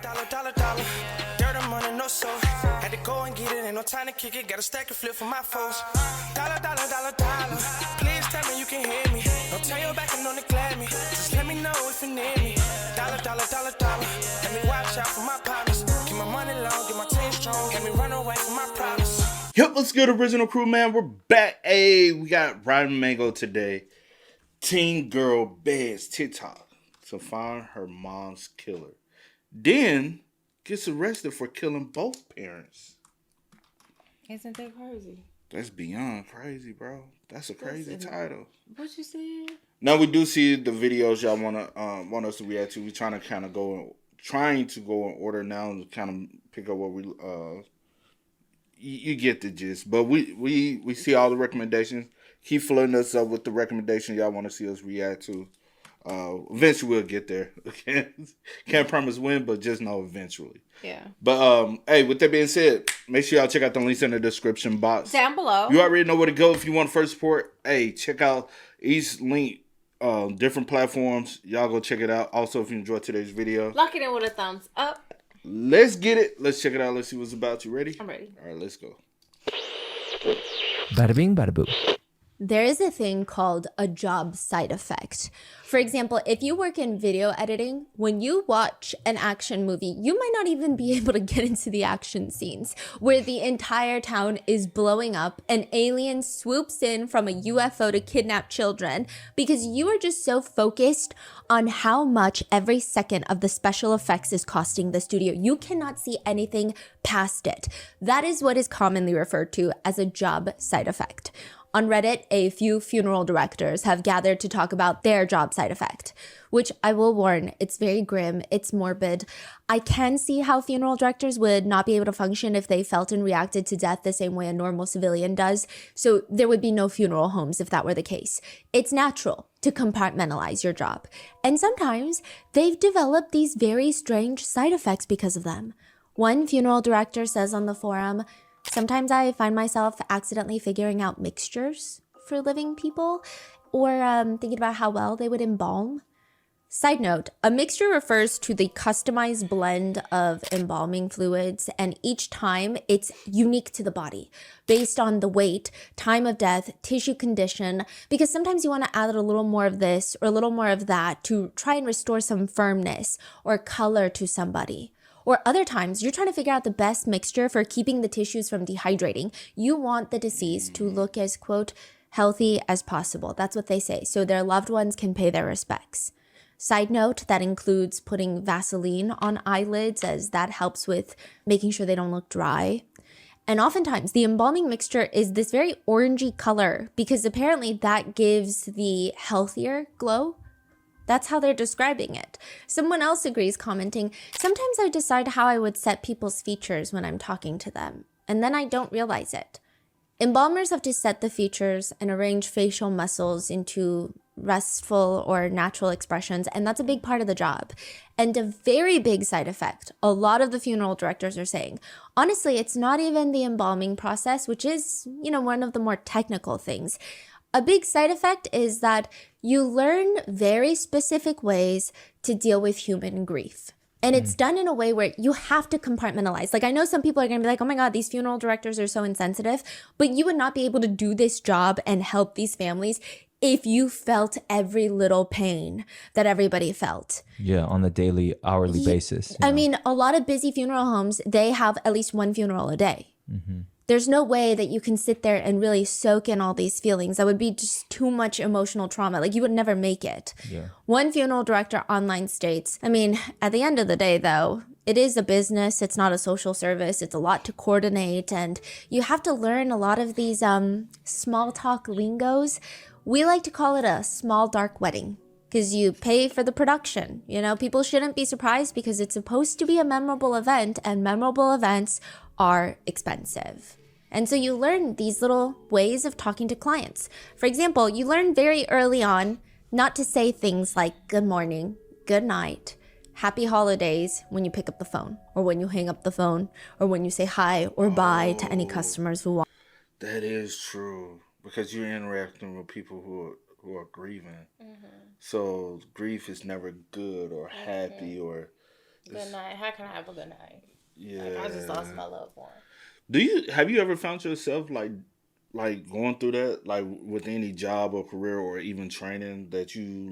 Dollar. Dirt and money, no soul. Had to go and get it, ain't no time to kick it. Got a stack and flip for my foes. Dollar. Please tell me you can hear me. Don't turn your back and don't neglect me. Just let me know if you need me. Dollar. Let me watch out for my partners. Keep my money long, get my team strong. Let me run away from my problems. Yep, what's good, original crew, man? We're back. Hey, we got Riding Mango today. Teen girl beds TikTok to find her mom's killer. Then gets arrested for killing both parents. Isn't that crazy? That's beyond crazy, bro. That's a crazy title. What you said? Now we do see the videos y'all want us to react to. We trying to go in order now and kind of pick up what we you get the gist. But we see all the recommendations. Keep flooding us up with the recommendation y'all want to see us react to. Eventually we'll get there. Can't promise when, but just know eventually. Yeah. But hey, with that being said, make sure y'all check out the links in the description box down below. You already know where to go if you want first support. Hey, check out each link. Different platforms. Y'all go check it out. Also, if you enjoyed today's video, lock it in with a thumbs up. Let's get it. Let's check it out. Let's see what's about. You ready? I'm ready. All right, let's go. Bada bing, bada boo. There is a thing called a job side effect. For example, if you work in video editing, when you watch an action movie, you might not even be able to get into the action scenes where the entire town is blowing up, an alien swoops in from a UFO to kidnap children, because you are just so focused on how much every second of the special effects is costing the studio. You cannot see anything past it. That is what is commonly referred to as a job side effect. On Reddit, a few funeral directors have gathered to talk about their job side effect, which I will warn, it's very grim, it's morbid. I can see how funeral directors would not be able to function if they felt and reacted to death the same way a normal civilian does, so there would be no funeral homes if that were the case. It's natural to compartmentalize your job, and sometimes they've developed these very strange side effects because of them. One funeral director says on the forum, "Sometimes I find myself accidentally figuring out mixtures for living people or thinking about how well they would embalm." Side note, a mixture refers to the customized blend of embalming fluids, and each time it's unique to the body based on the weight, time of death, tissue condition, because sometimes you want to add a little more of this or a little more of that to try and restore some firmness or color to somebody. Or other times, you're trying to figure out the best mixture for keeping the tissues from dehydrating. You want the deceased to look as, quote, healthy as possible. That's what they say, so their loved ones can pay their respects. Side note, that includes putting Vaseline on eyelids, as that helps with making sure they don't look dry. And oftentimes, the embalming mixture is this very orangey color because apparently that gives the healthier glow. That's how they're describing it. Someone else agrees, commenting, "Sometimes I decide how I would set people's features when I'm talking to them, and then I don't realize it." Embalmers have to set the features and arrange facial muscles into restful or natural expressions, and that's a big part of the job. And a very big side effect, a lot of the funeral directors are saying, honestly, it's not even the embalming process, which is, one of the more technical things. A big side effect is that you learn very specific ways to deal with human grief. And it's done in a way where you have to compartmentalize. Like, I know some people are going to be like, "Oh my God, these funeral directors are so insensitive," but you would not be able to do this job and help these families if you felt every little pain that everybody felt. Yeah, on a daily, hourly basis. I mean, a lot of busy funeral homes, they have at least one funeral a day. Mm-hmm. There's no way that you can sit there and really soak in all these feelings. That would be just too much emotional trauma. Like, you would never make it. Yeah. One funeral director online states, at the end of the day, though, it is a business. It's not a social service. It's a lot to coordinate. And you have to learn a lot of these small talk lingos. We like to call it a small dark wedding, because you pay for the production. People shouldn't be surprised because it's supposed to be a memorable event, and memorable events are expensive. And so you learn these little ways of talking to clients. For example, you learn very early on not to say things like good morning, good night, happy holidays when you pick up the phone, or when you hang up the phone, or when you say hi or bye to any customers who want. That is true, because you're interacting with people who are grieving. Mm-hmm. So grief is never good or happy or Good night. How can I have a good night? Yeah. Like, I just lost my loved one. Have you ever found yourself like going through that, like with any job or career or even training, that you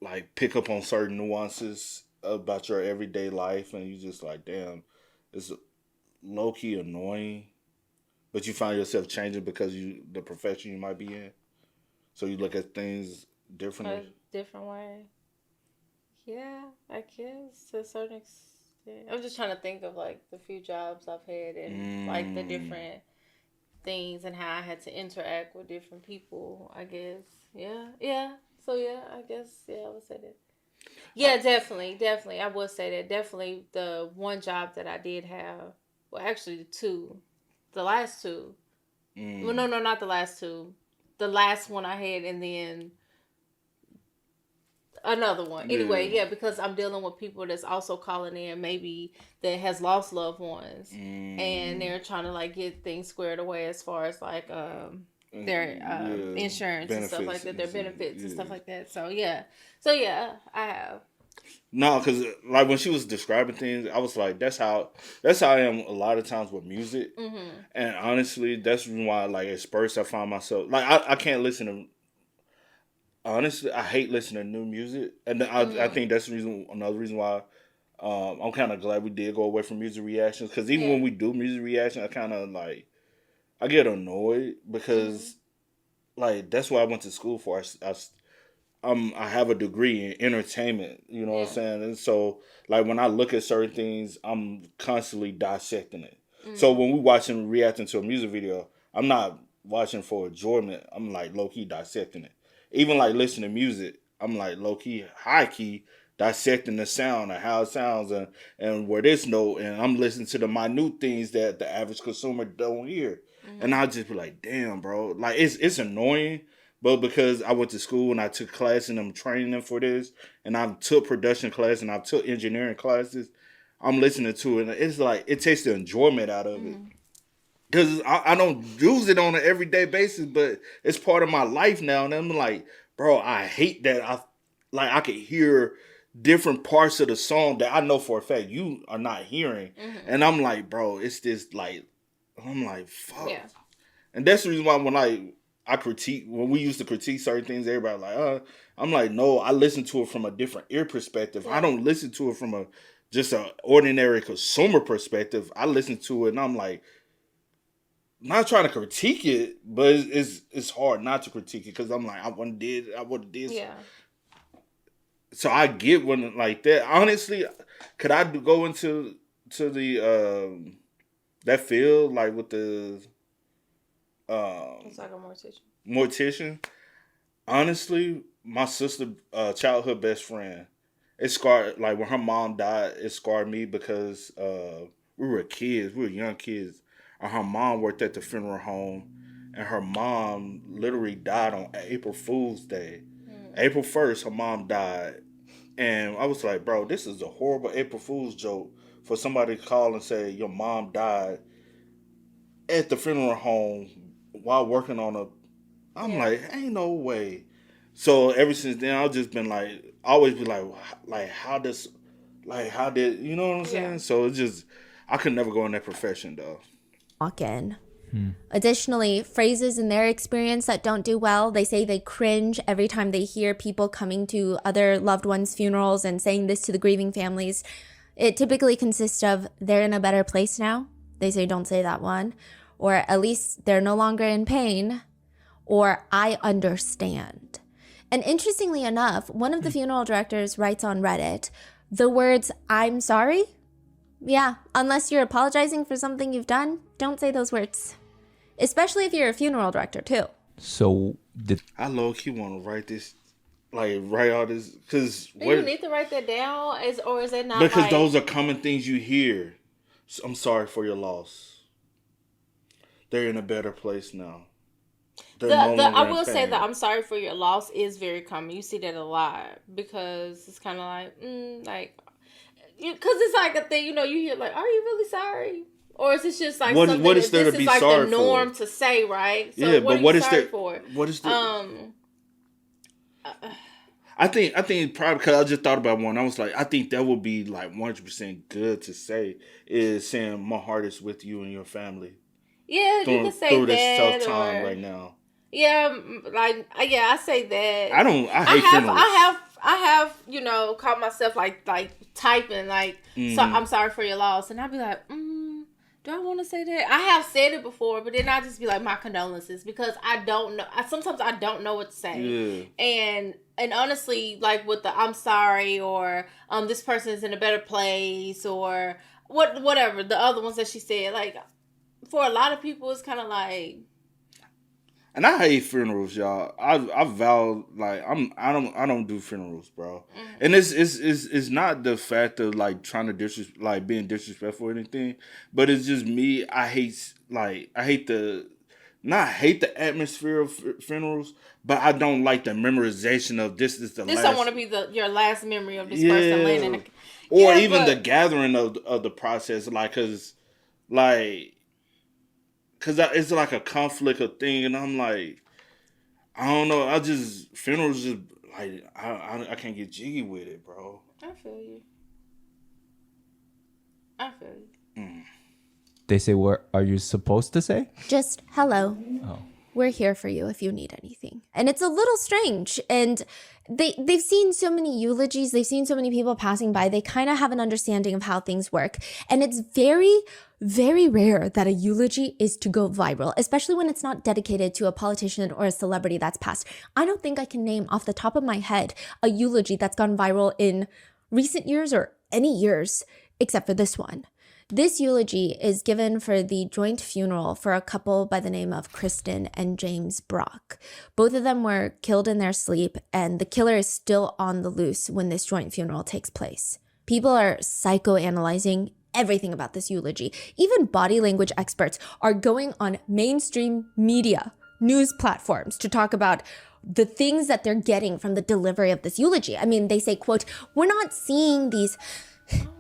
like pick up on certain nuances about your everyday life and you just like, damn, it's low key annoying, but you find yourself changing because the profession you might be in, so you look at things differently. A different way. Yeah, I guess to a certain extent. I'm just trying to think of like the few jobs I've had and like the different things and how I had to interact with different people. I guess. Yeah. So yeah, I guess I would say that. Yeah, definitely. I would say that definitely the one job that I did have. Well, actually, the last two. Well, no, not the last two. The last one I had, and then another one. Anyway, yeah, because I'm dealing with people that's also calling in, maybe that has lost loved ones, and they're trying to like get things squared away as far as like their insurance and stuff like that, their benefits and stuff like that. So yeah, I have. No, because like when she was describing things, I was like, that's how I am a lot of times with music. And honestly, that's the reason why like at first I find myself like I can't listen to. Honestly, I hate listening to new music, and I think that's another reason why I'm kind of glad we did go away from music reactions, because even when we do music reaction, I kind of like I get annoyed because like that's what I went to school for. I have a degree in entertainment, you know what I'm saying, and so like when I look at certain things, I'm constantly dissecting it. So when we reacting to a music video, I'm not watching for enjoyment. I'm like low key dissecting it. Even like listening to music, I'm like low key, high key dissecting the sound and how it sounds and where this note, and I'm listening to the minute things that the average consumer don't hear. And I just be like, damn, bro, like it's annoying, but because I went to school and I took class and I'm training them for this, and I took production class and I took engineering classes, I'm listening to it and it's like it takes the enjoyment out of it. Because I don't use it on an everyday basis, but it's part of my life now. And I'm like, bro, I hate that. I could hear different parts of the song that I know for a fact you are not hearing. And I'm like, bro, it's this like, I'm like, fuck. Yeah. And that's the reason why when we used to critique certain things, everybody like, I'm like, no, I listen to it from a different ear perspective. I don't listen to it from just an ordinary consumer perspective. I listen to it and I'm like, not trying to critique it, but it's hard not to critique it because I'm like, I would have did. Yeah. So I get when like that. Honestly, could I go into the that field like with the It's like a mortician? Honestly, my sister, childhood best friend, it scarred, like when her mom died, it scarred me because we were young kids. And her mom worked at the funeral home, and her mom literally died on April Fool's Day. April 1st, her mom died. And I was like, bro, this is a horrible April Fool's joke for somebody to call and say your mom died at the funeral home while working on I'm like, ain't no way. So ever since then, I've just been like, always be like, how did, you know what I'm saying? So it's just, I could never go in that profession though. Walk in. Additionally, phrases in their experience that don't do well, they say they cringe every time they hear people coming to other loved ones' funerals and saying this to the grieving families. It typically consists of, they're in a better place now. They say, don't say that one. Or at least they're no longer in pain. Or I understand. And interestingly enough, one of the funeral directors writes on Reddit, the words, I'm sorry? Yeah, unless you're apologizing for something you've done, don't say those words. Especially if you're a funeral director, too. So, I low-key want to write all this, because... Do you need to write that down, or is it not because those are common things you hear. I'm sorry for your loss. They're in a better place now. I will say that I'm sorry for your loss is very common. You see that a lot because it's kind of like, because it's like a thing, you hear like, are you really sorry? Or is it just like something what is there to be like sorry the norm for? To say, right? So yeah, but what is sorry there for? What is there? I think probably because I just thought about one. I was like, I think that would be like 100% good to say is saying my heart is with you and your family Yeah, you can say through that, this tough time or right now. yeah, like yeah, I say that. I hate funerals. I have, caught myself like typing like, Mm-hmm. so I'm sorry for your loss, and I'd be like, do I want to say that? I have said it before, but then I just be like, my condolences, because I don't know. Sometimes I don't know what to say, and honestly, like with the I'm sorry, or this person is in a better place, or whatever the other ones that she said, like for a lot of people, it's kind of like. And I hate funerals, y'all. I vow like I don't do funerals, bro. Mm-hmm. And it's not the fact of like trying to being disrespectful or anything, but it's just me. I hate the atmosphere of funerals, but I don't like the memorization of this is the last. This don't want to be your last memory of this person laying in or even the gathering of the process, Cause it's like a conflict of thing, and I'm like, I don't know. Funerals just like I can't get jiggy with it, bro. I feel you. They say, what are you supposed to say? Just hello. Oh. We're here for you if you need anything. And it's a little strange. And they've seen so many eulogies. They've seen so many people passing by. They kind of have an understanding of how things work. And it's very, very rare that a eulogy is to go viral, especially when it's not dedicated to a politician or a celebrity that's passed. I don't think I can name off the top of my head a eulogy that's gone viral in recent years or any years, except for this one. This eulogy is given for the joint funeral for a couple by the name of Kristen and James Brock. Both of them were killed in their sleep, and the killer is still on the loose when this joint funeral takes place. People are psychoanalyzing everything about this eulogy. Even body language experts are going on mainstream media, news platforms to talk about the things that they're getting from the delivery of this eulogy. I mean, they say, quote, "We're not seeing these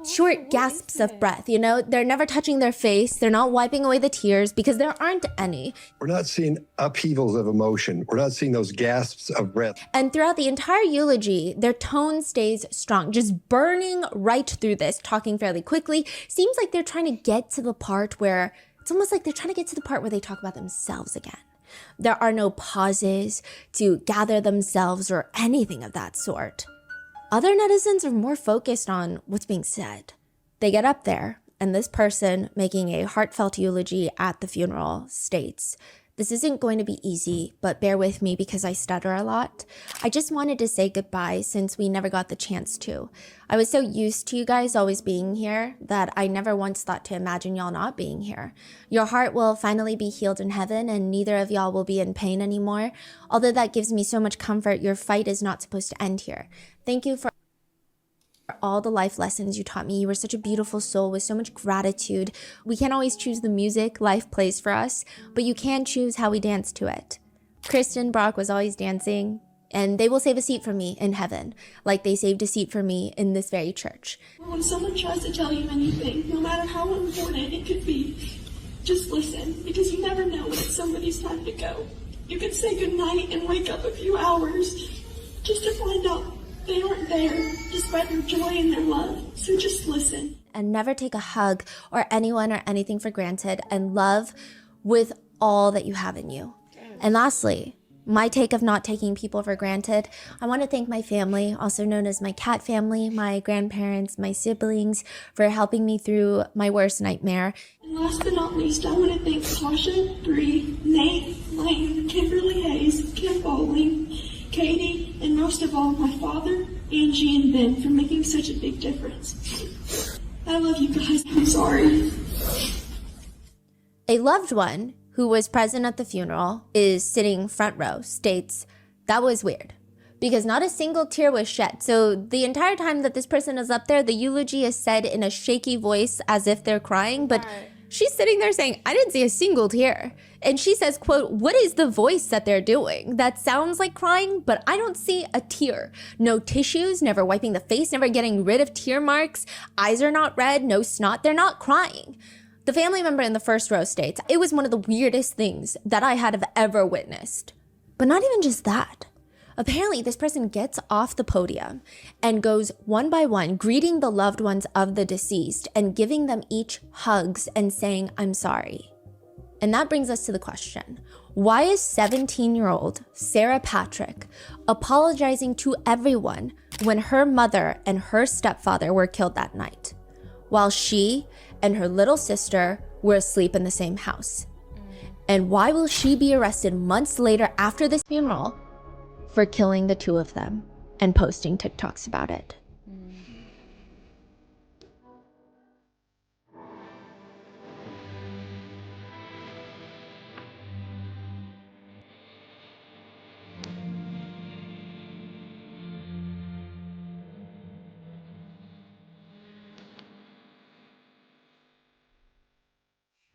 short gasps of breath, they're never touching their face. They're not wiping away the tears because there aren't any. We're not seeing upheavals of emotion. We're not seeing those gasps of breath." And throughout the entire eulogy, their tone stays strong, just burning right through this, talking fairly quickly. Seems like they're trying to get to the part where, it's almost like they're trying to get to the part where they talk about themselves again. There are no pauses to gather themselves or anything of that sort. Other netizens are more focused on what's being said. They get up there, and this person making a heartfelt eulogy at the funeral states, "This isn't going to be easy, but bear with me because I stutter a lot. I just wanted to say goodbye since we never got the chance to. I was so used to you guys always being here that I never once thought to imagine y'all not being here. Your heart will finally be healed in heaven, and neither of y'all will be in pain anymore. Although that gives me so much comfort, your fight is not supposed to end here. Thank you for all the life lessons you taught me. You were such a beautiful soul with so much gratitude. We can't always choose the music life plays for us, but you can choose how we dance to it. Kristen Brock was always dancing, and they will save a seat for me in heaven, like they saved a seat for me in this very church." When someone tries to tell you anything, no matter how important it could be, just listen, because you never know when it's somebody's time to go. You could say goodnight and wake up a few hours just to find out they aren't there, despite their joy and their love. So just listen. And never take a hug or anyone or anything for granted, and love with all that you have in you. And lastly, my take of not taking people for granted, I want to thank my family, also known as my cat family, my grandparents, my siblings, for helping me through my worst nightmare. And last but not least, I want to thank Tasha, Bree, Nate, Lane, Kimberly Hayes, Kim Bowling, Katie, and most of all, my father, Angie, and Ben for making such a big difference. I love you guys. I'm sorry. A loved one who was present at the funeral is sitting front row, states, "That was weird," because not a single tear was shed. So the entire time that this person is up there, the eulogy is said in a shaky voice as if they're crying, but she's sitting there saying, "I didn't see a single tear." And she says, quote, "What is the voice that they're doing? That sounds like crying, but I don't see a tear. No tissues, never wiping the face, never getting rid of tear marks. Eyes are not red, no snot. They're not crying." The family member in the first row states, "It was one of the weirdest things that I had ever witnessed." But not even just that. Apparently, this person gets off the podium and goes one by one, greeting the loved ones of the deceased and giving them each hugs and saying, "I'm sorry." And that brings us to the question, why is 17-year-old Sarah Patrick apologizing to everyone when her mother and her stepfather were killed that night, while she and her little sister were asleep in the same house? And why will she be arrested months later after this funeral for killing the two of them and posting TikToks about it?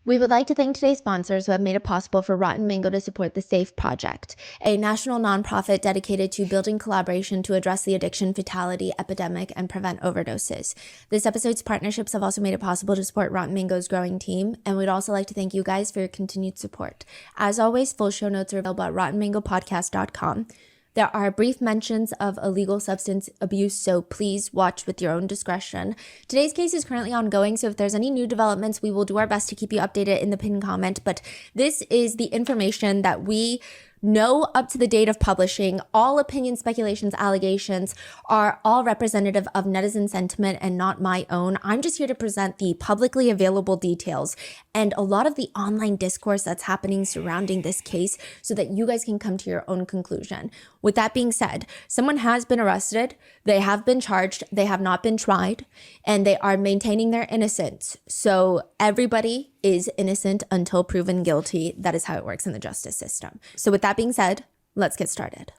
We would like to thank today's sponsors who have made it possible for Rotten Mango to support the SAFE Project, a national nonprofit dedicated to building collaboration to address the addiction fatality epidemic and prevent overdoses. This episode's partnerships have also made it possible to support Rotten Mango's growing team, and we'd also like to thank you guys for your continued support. As always, full show notes are available at rottenmangopodcast.com. There are brief mentions of illegal substance abuse, so please watch with your own discretion. Today's case is currently ongoing, so if there's any new developments, we will do our best to keep you updated in the pinned comment. But this is the information that we know up to the date of publishing. All opinions, speculations, allegations are all representative of netizen sentiment and not my own. I'm just here to present the publicly available details and a lot of the online discourse that's happening surrounding this case so that you guys can come to your own conclusion. With that being said, someone has been arrested, they have been charged, they have not been tried, and they are maintaining their innocence. So everybody is innocent until proven guilty. That is how it works in the justice system. So with that being said, let's get started.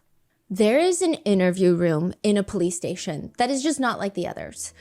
There is an interview room in a police station that is just not like the others.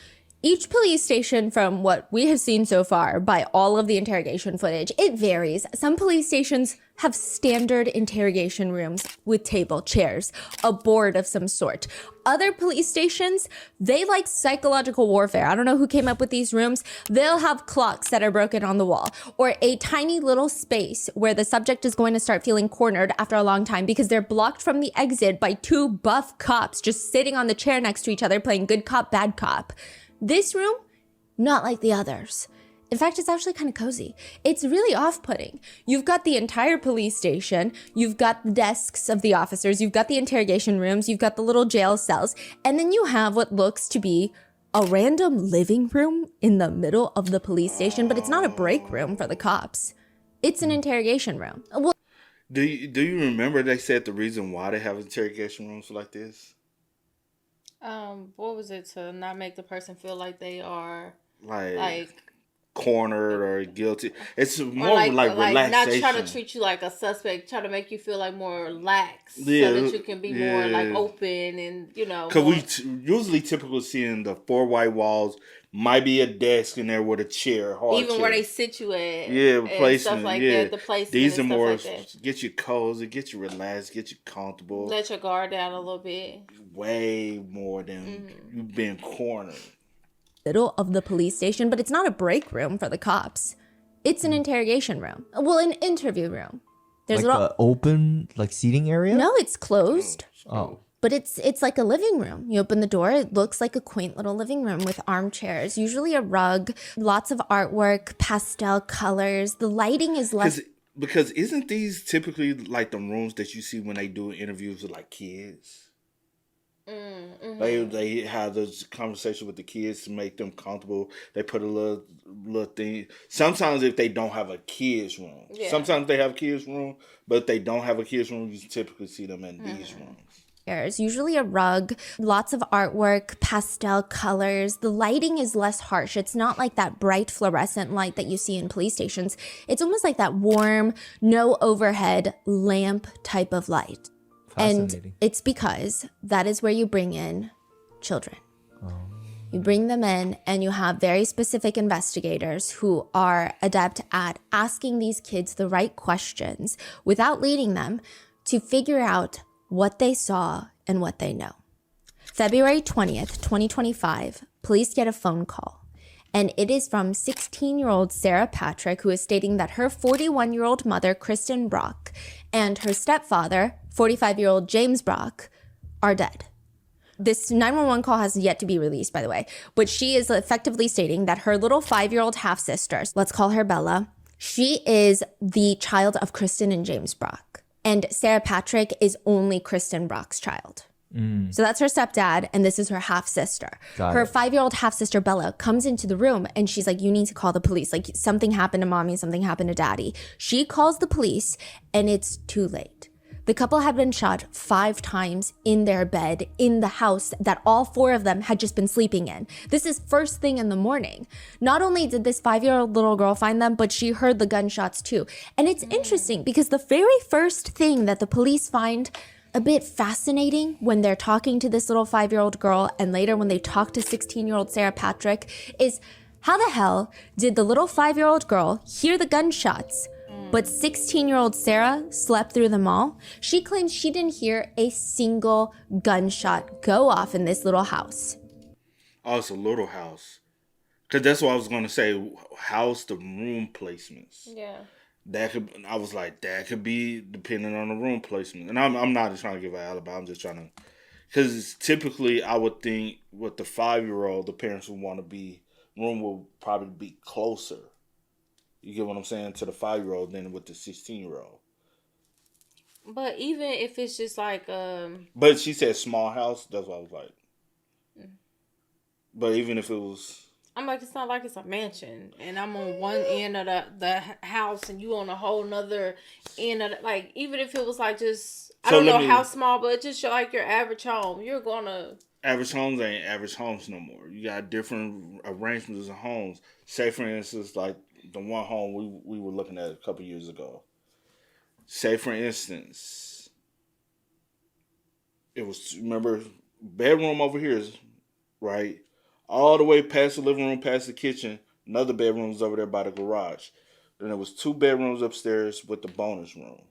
Each police station, from what we have seen so far by all of the interrogation footage, it varies. Some police stations have standard interrogation rooms with table, chairs, a board of some sort. Other police stations, they like psychological warfare. I don't know who came up with these rooms. They'll have clocks that are broken on the wall, or a tiny little space where the subject is going to start feeling cornered after a long time because they're blocked from the exit by two buff cops just sitting on the chair next to each other playing good cop, bad cop. This room, not like the others. In fact, it's actually kind of cozy. It's really off-putting. You've got the entire police station, you've got the desks of the officers, you've got the interrogation rooms, you've got the little jail cells, and then you have what looks to be a random living room in the middle of the police station, but it's not a break room for the cops. It's an interrogation room. Well, Do you remember they said the reason why they have interrogation rooms like this? What was it? To not make the person feel like they are Like cornered or guilty. It's more like relaxation. not try to treat you like a suspect, try to make you feel like more relaxed, Yeah, so that you can be more like open and Because we usually typically see in the four white walls might be a desk in there with a chair, even chair. where they sit you at, Yeah, and placement. stuff like yeah. that. The placement. These are and stuff more like that. get you cozy, get you relaxed, get you comfortable. Let your guard down a little bit. Way more than you've been cornered. middle of the police station, but it's not a break room for the cops. It's an interrogation room. Well, an interview room. There's like an open seating area? No, it's closed. Oh. But it's like a living room. You open the door, it looks like a quaint little living room with armchairs, usually a rug, lots of artwork, pastel colors. The lighting is less... Because isn't these typically like the rooms that you see when they do interviews with like kids? They have this conversation with the kids to make them comfortable. They put a little thing. Sometimes if they don't have a kids room, sometimes they have a kids room, but if they don't have a kids room, you typically see them in these rooms. There's usually a rug, lots of artwork, pastel colors. The lighting is less harsh. It's not like that bright fluorescent light that you see in police stations. It's almost like that warm, no overhead lamp type of light. And it's because that is where you bring in children. You bring them in and you have very specific investigators who are adept at asking these kids the right questions without leading them to figure out what they saw and what they know. February 20th, 2025, police get a phone call. And it is from 16-year-old Sarah Patrick, who is stating that her 41-year-old mother, Kristen Brock, and her stepfather, 45-year-old James Brock, are dead. This 911 call has yet to be released, by the way, but she is effectively stating that her little 5-year-old half-sister, let's call her Bella, she is the child of Kristen and James Brock. And Sarah Patrick is only Kristen Brock's child. So that's her stepdad, and this is her half-sister. Her 5-year-old half-sister, Bella, comes into the room, and she's like, you need to call the police. Like, something happened to mommy, something happened to daddy. She calls the police, and it's too late. The couple had been shot 5 times in their bed in the house that all 4 of them had just been sleeping in. This is first thing in the morning. Not only did this 5-year-old little girl find them, but she heard the gunshots too. And it's interesting because the very first thing that the police find a bit fascinating when they're talking to this little 5-year-old girl and later when they talk to 16-year-old Sarah Patrick is how the hell did the little 5-year-old girl hear the gunshots, but 16-year-old Sarah slept through them all? She claims she didn't hear a single gunshot go off in this little house. Oh, it's a little house. Because that's what I was going to say. House, the room placements. Yeah. I was like, that could be depending on the room placement. And I'm not just trying to give an alibi. I'm just trying to, because typically I would think with the 5-year-old, the parents would want to be, room will probably be closer. You get what I'm saying, to the 5-year-old than with the 16-year-old. But even if it's just like, But she said small house. That's what I was like. But even if it was, I'm like, it's not like it's a mansion, and I'm on one end of the house, and you on a whole nother end of like, even if it was like just, I don't know how small, but it just show like your average home. You're gonna average homes ain't average homes no more. You got different arrangements of homes. Say for instance, like the one home we were looking at a couple years ago. Say for instance, it was, remember, bedroom over here is right. All the way past the living room, past the kitchen, another bedroom was over there by the garage. Then there was 2 bedrooms upstairs with the bonus room.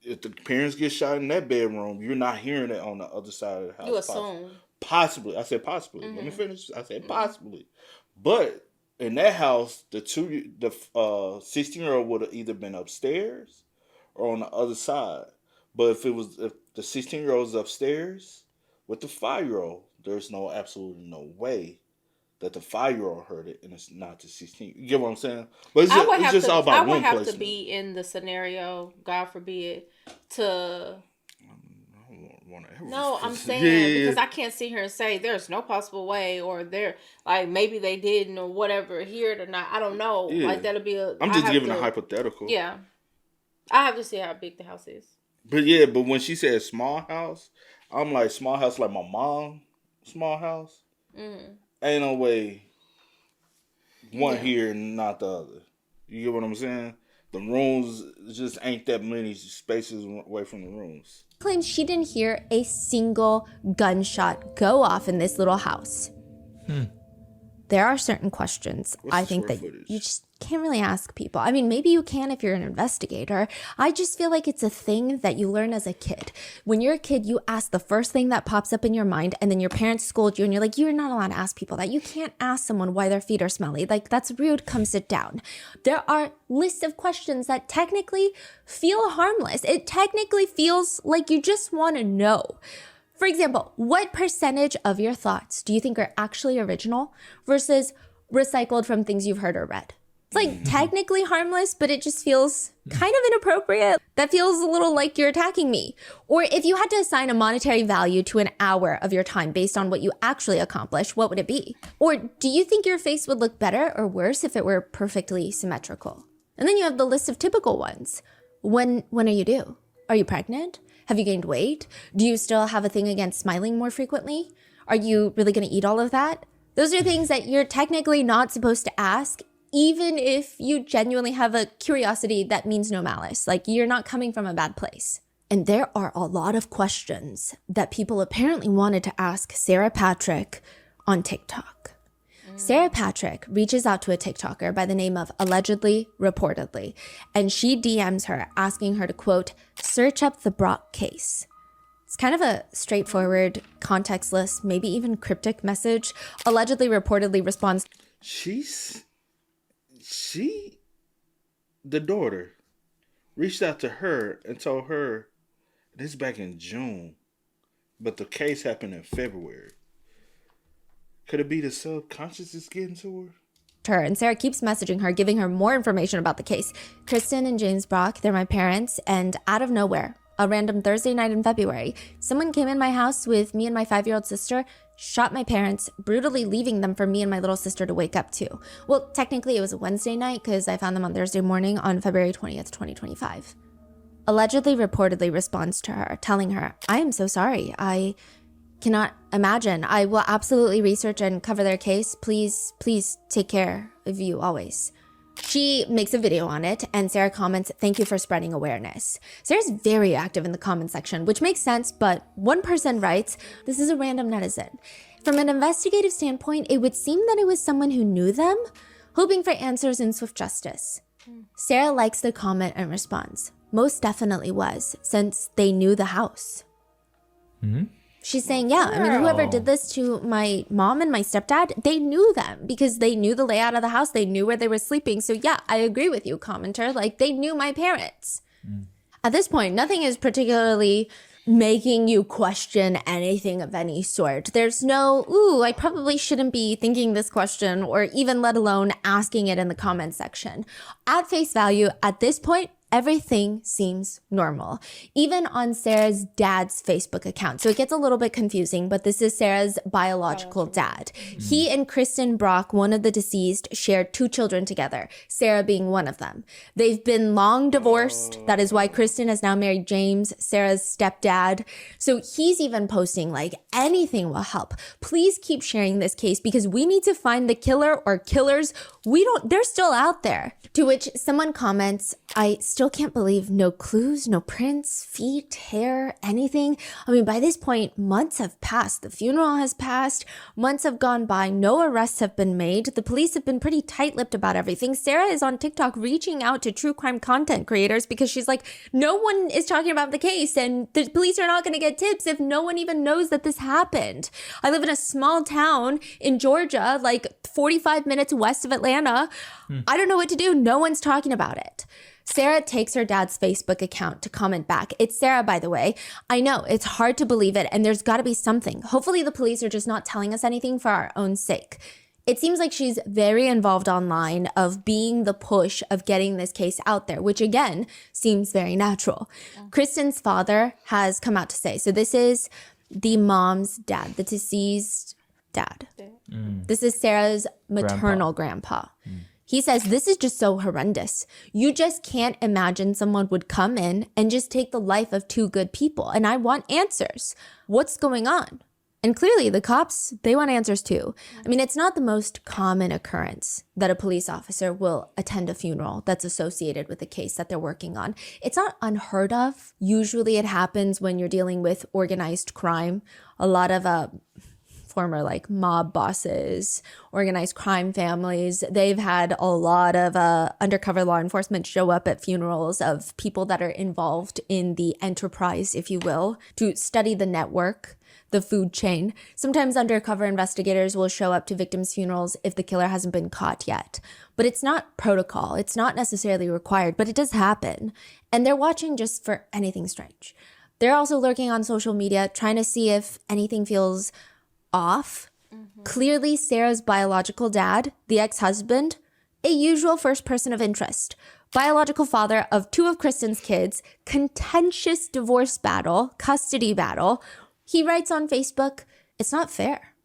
If the parents get shot in that bedroom, you're not hearing it on the other side of the house. You assume. Possibly. I said possibly. Let me finish. I said possibly. But in that house, the 16-year-old would have either been upstairs or on the other side. But if the 16-year-old is upstairs with the 5-year-old, there's absolutely no way that the 5-year-old heard it and it's not the 16. You get what I'm saying? But it's just all about room placement. I would have to be in the scenario, God forbid, to. No, I'm saying because I can't sit here and say there's no possible way, or there like maybe they didn't or whatever, hear it or not. I don't know. Yeah. Like that'll be a. I'm just giving a hypothetical. Yeah, I have to see how big the house is. But when she said small house, I'm like small house like my mom. Small house, ain't no way one here and not the other. You get what I'm saying? The rooms just ain't that many spaces away from the rooms. Claims she didn't hear a single gunshot go off in this little house. There are certain questions I think that you just can't really ask people. I mean, maybe you can if you're an investigator. I just feel like it's a thing that you learn as a kid. When you're a kid, you ask the first thing that pops up in your mind, and then your parents scold you, and you're like, you're not allowed to ask people that. You can't ask someone why their feet are smelly. Like, that's rude. Come sit down. There are lists of questions that technically feel harmless. It technically feels like you just want to know. For example, what percentage of your thoughts do you think are actually original versus recycled from things you've heard or read? It's like technically harmless, but it just feels kind of inappropriate. That feels a little like you're attacking me. Or if you had to assign a monetary value to an hour of your time based on what you actually accomplished, what would it be? Or do you think your face would look better or worse if it were perfectly symmetrical? And then you have the list of typical ones. When are you due? Are you pregnant? Have you gained weight? Do you still have a thing against smiling more frequently? Are you really going to eat all of that? Those are things that you're technically not supposed to ask, even if you genuinely have a curiosity that means no malice. Like, you're not coming from a bad place. And there are a lot of questions that people apparently wanted to ask Sarah Patrick on TikTok. Sarah Patrick reaches out to a TikToker by the name of Allegedly Reportedly, and she DMs her asking her to, quote, search up the Brock case. It's kind of a straightforward, contextless, maybe even cryptic message. Allegedly Reportedly responds, the daughter, reached out to her and told her, this back in June, but the case happened in February. Could it be the subconscious is getting to her? And Sarah keeps messaging her, giving her more information about the case. Kristen and James Brock, they're my parents, and out of nowhere, a random Thursday night in February, someone came in my house with me and my 5-year-old sister, shot my parents, brutally leaving them for me and my little sister to wake up to. Well, technically it was a Wednesday night because I found them on Thursday morning on February 20th, 2025. Allegedly reportedly responds to her, telling her, I am so sorry. I cannot imagine. I will absolutely research and cover their case. Please take care of you always. She makes a video on it, and Sarah comments, thank you for spreading awareness. Sarah's very active in the comment section, which makes sense, but one person writes, this is a random netizen. From an investigative standpoint, it would seem that it was someone who knew them, hoping for answers in swift justice. Sarah likes the comment and responds, most definitely was, since they knew the house. She's saying, yeah, I mean, whoever did this to my mom and my stepdad, they knew them because they knew the layout of the house. They knew where they were sleeping. So yeah, I agree with you, commenter. Like, they knew my parents. At this point, nothing is particularly making you question anything of any sort. There's no, ooh, I probably shouldn't be thinking this question or even let alone asking it in the comment section. At face value, at this point, everything seems normal, even on Sarah's dad's Facebook account. So it gets a little bit confusing, but this is Sarah's biological dad. He and Kristen Brock, one of the deceased, shared 2 children together, Sarah being one of them. They've been long divorced. That is why Kristen has now married James, Sarah's stepdad. So he's even posting like, anything will help. Please keep sharing this case because we need to find the killer or killers. They're still out there. To which someone comments, I still can't believe no clues, no prints, feet, hair, anything. I mean, by this point, months have passed. The funeral has passed. Months have gone by. No arrests have been made. The police have been pretty tight-lipped about everything. Sarah is on TikTok reaching out to true crime content creators because she's like, no one is talking about the case and the police are not going to get tips if no one even knows that this happened. I live in a small town in Georgia, like 45 minutes west of Atlanta. I don't know what to do. No one's talking about it. Sarah takes her dad's Facebook account to comment back. It's Sarah, by the way. I know, it's hard to believe it, and there's got to be something. Hopefully the police are just not telling us anything for our own sake. It seems like she's very involved online of being the push of getting this case out there, which again, seems very natural. Kristen's father has come out to say, so this is the mom's dad, the deceased dad. This is Sarah's maternal grandpa. He says, this is just so horrendous. You just can't imagine someone would come in and just take the life of 2 good people. And I want answers. What's going on? And clearly the cops, they want answers too. I mean, it's not the most common occurrence that a police officer will attend a funeral that's associated with a case that they're working on. It's not unheard of. Usually it happens when you're dealing with organized crime. A lot of former like mob bosses, organized crime families, they've had a lot of undercover law enforcement show up at funerals of people that are involved in the enterprise, if you will, to study the network, the food chain. Sometimes undercover investigators will show up to victims' funerals if the killer hasn't been caught yet. But it's not protocol. It's not necessarily required, but it does happen. And they're watching just for anything strange. They're also lurking on social media, trying to see if anything feels off. Clearly, Sarah's biological dad, the ex-husband, a usual first person of interest, biological father of 2 of Kristen's kids, contentious divorce battle, custody battle. He writes on Facebook, it's not fair.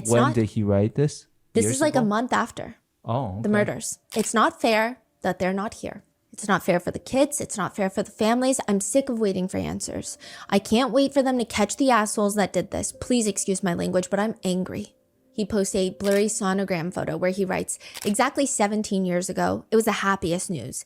When did he write this? This is like a month after the murders. It's not fair that they're not here. It's not fair for the kids. It's not fair for the families. I'm sick of waiting for answers. I can't wait for them to catch the assholes that did this. Please excuse my language, but I'm angry. He posts a blurry sonogram photo where he writes, exactly 17 years ago, it was the happiest news.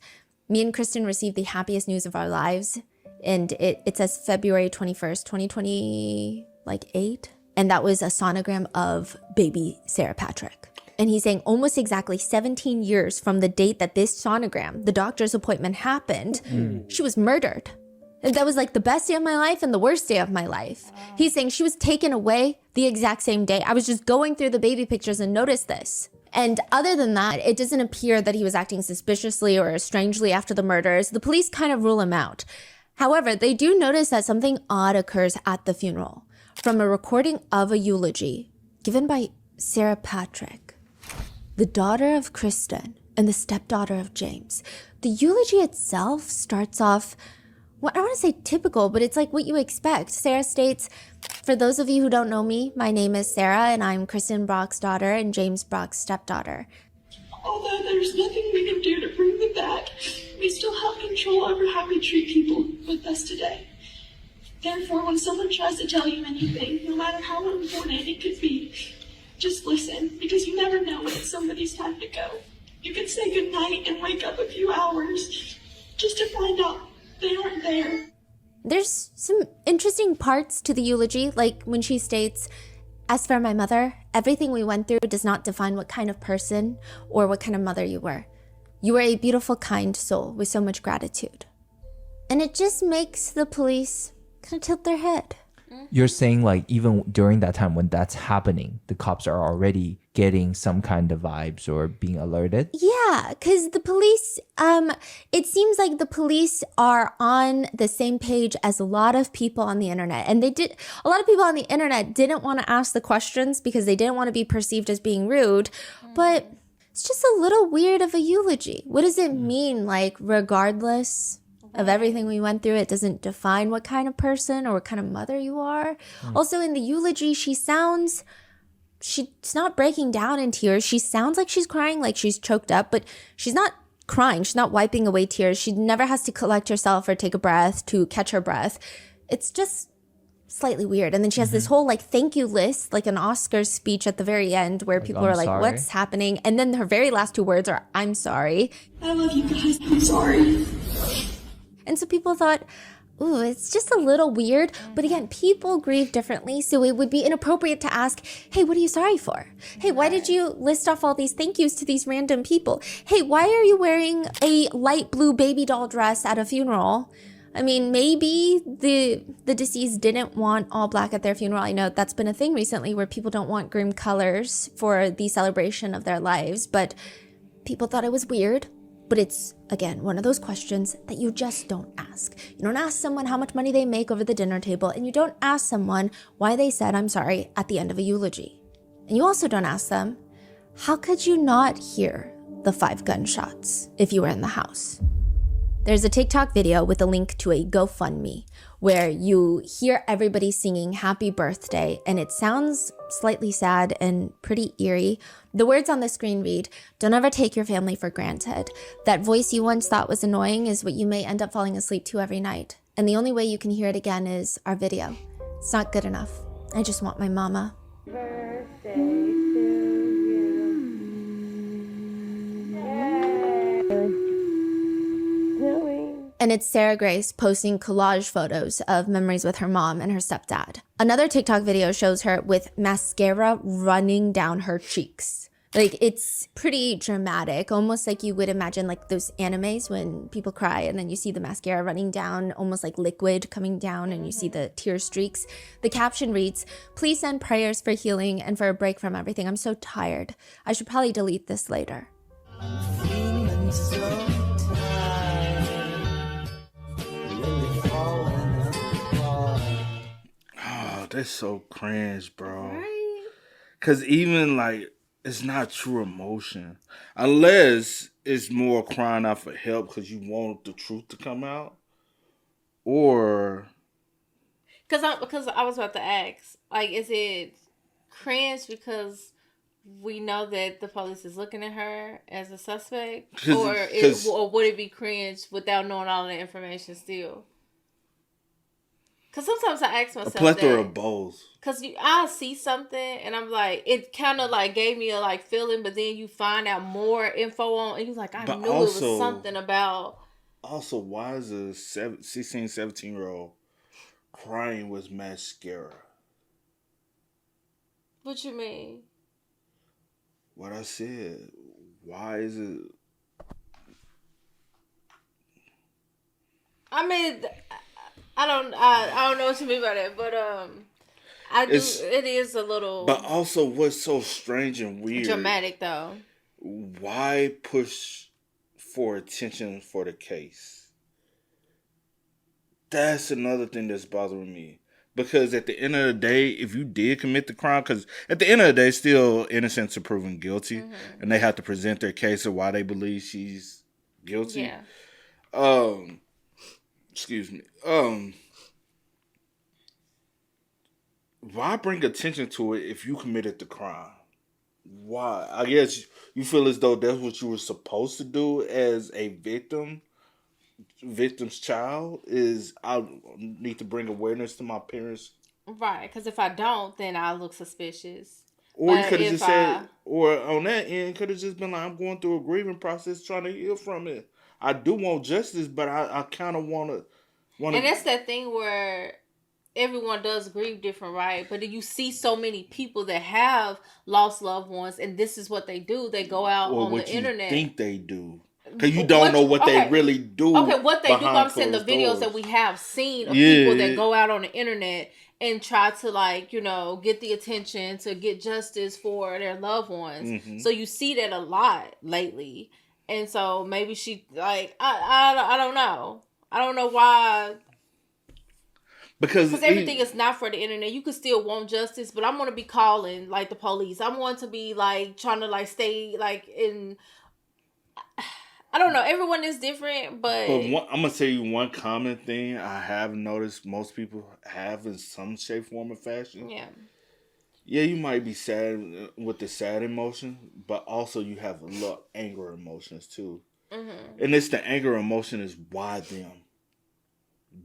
Me and Kristen received the happiest news of our lives. And it says February 21st, 2028. And that was a sonogram of baby Sarah Patrick. And he's saying almost exactly 17 years from the date that this sonogram, the doctor's appointment happened, she was murdered. And that was like the best day of my life and the worst day of my life. He's saying she was taken away the exact same day. I was just going through the baby pictures and noticed this. And other than that, it doesn't appear that he was acting suspiciously or strangely after the murders. The police kind of rule him out. However, they do notice that something odd occurs at the funeral. from a recording of a eulogy given by Sarah Patrick, the daughter of Kristen and the stepdaughter of James. The eulogy itself starts off, well, I don't want to say typical, but it's like what you expect. Sarah states, "For those of you who don't know me, my name is Sarah and I'm Kristen Brock's daughter and James Brock's stepdaughter. Although there's nothing we can do to bring them back, we still have control over how we treat people with us today. Therefore, when someone tries to tell you anything, no matter how important it could be, just listen, because you never know when it's somebody's time to go. You can say goodnight and wake up a few hours just to find out they aren't there." There's some interesting parts to the eulogy, like when she states, "As for my mother, everything we went through does not define what kind of person or what kind of mother you were. You were a beautiful, kind soul with so much gratitude." And it just makes the police kind of tilt their head. You're saying like even during that time when that's happening, the cops are already getting some kind of vibes or being alerted? Yeah, because the police, it seems like the police are on the same page as a lot of people on the internet. And a lot of people on the internet didn't want to ask the questions because they didn't want to be perceived as being rude. But it's just a little weird of a eulogy. What does it mean? Like, regardless of everything we went through, it doesn't define what kind of person or what kind of mother you are. Also, in the eulogy, she's not breaking down in tears. She sounds like she's crying, like she's choked up, but she's not crying. She's not wiping away tears. She never has to collect herself or take a breath to catch her breath. It's just slightly weird. And then she has this whole like thank you list, like an Oscars speech at the very end where people are like, sorry. "What's happening?" And then her very last two words are, "I'm sorry." I love you guys. I'm sorry. And so people thought, ooh, it's just a little weird. But again, people grieve differently. So it would be inappropriate to ask, "Hey, what are you sorry for? Hey, why did you list off all these thank yous to these random people? Hey, why are you wearing a light blue baby doll dress at a funeral?" I mean, maybe the deceased didn't want all black at their funeral. I know that's been a thing recently where people don't want grim colors for the celebration of their lives. But people thought it was weird. But it's, again, one of those questions that you just don't ask. You don't ask someone how much money they make over the dinner table, and you don't ask someone why they said "I'm sorry" at the end of a eulogy. And you also don't ask them, how could you not hear the 5 gunshots if you were in the house? There's a TikTok video with a link to a GoFundMe where you hear everybody singing "Happy Birthday," and it sounds slightly sad and pretty eerie. The words on the screen read, "Don't ever take your family for granted. That voice you once thought was annoying is what you may end up falling asleep to every night. And the only way you can hear it again is our video. It's not good enough. I just want my mama." Birthday to you. And it's Sarah Grace posting collage photos of memories with her mom and her stepdad. Another TikTok video shows her with mascara running down her cheeks. Like, it's pretty dramatic, almost like you would imagine like those animes when people cry and then you see the mascara running down, almost like liquid coming down, and you see the tear streaks. The caption reads, "Please send prayers for healing and for a break from everything. I'm so tired. I should probably delete this later." Oh, that's so cringe, bro. Right? Because even like, it's not true emotion. Unless it's more crying out for help because you want the truth to come out. Or... Because I was about to ask, like, is it cringe because we know that the police is looking at her as a suspect? Or would it be cringe without knowing all the information still? Because sometimes I ask myself a plethora of both. Because I see something and I'm like, it kind of like gave me a like feeling, but then you find out more info on, and you're like, I knew also, it was something about. Also, why is a 16, 17-year-old crying with mascara? What you mean? What I said. Why is it? I mean, I don't know what you mean by that, but it is a little. But also, what's so strange and weird? Dramatic though. Why push for attention for the case? That's another thing that's bothering me. Because at the end of the day, if you did commit the crime, because at the end of the day, still innocent to proven guilty, and they have to present their case of why they believe she's guilty. Yeah. Excuse me. Why bring attention to it if you committed the crime? Why? I guess you feel as though that's what you were supposed to do as a victim's child, is I need to bring awareness to my parents. Right, because if I don't, then I look suspicious. Or you But could have if just said, or on that end, could have just been like, I'm going through a grieving process trying to heal from it. I do want justice, but I kind of want to. And that's that thing where everyone does grieve different, right? But you see so many people that have lost loved ones, and this is what they do. They go out or on what the you internet. think they do. Because you don't know what they really do. Okay, what they do, but I'm saying the videos that we have seen of people that go out on the internet and try to, like, you know, get the attention to get justice for their loved ones. Mm-hmm. So you see that a lot lately. And so maybe she, like, I don't know. I don't know why. Because everything is not for the internet. You could still want justice, but I'm going to be calling, like, the police. I'm going to be, like, trying to, like, stay, like, in... I don't know. Everyone is different, but I'm going to tell you one common thing I have noticed most people have in some shape, form, or fashion. Yeah. Yeah, you might be sad with the sad emotion, but also you have a lot of anger emotions too. Mm-hmm. And it's the anger emotion is why them?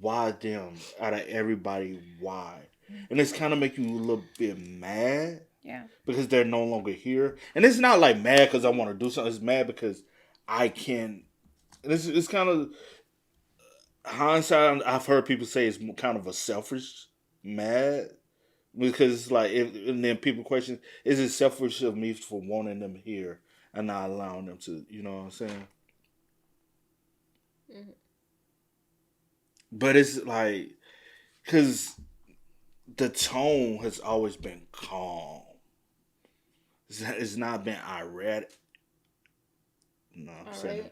Why them? Out of everybody, why? And it's kind of make you a little bit mad. Yeah. Because they're no longer here. And it's not like mad because I want to do something. It's mad because I can. It's kind of hindsight. I've heard people say it's kind of a selfish mad, because it's like, and then people question, is it selfish of me for wanting them here and not allowing them to? You know what I'm saying? Mm-hmm. But it's like, because the tone has always been calm. It's not been irate. No, I'm saying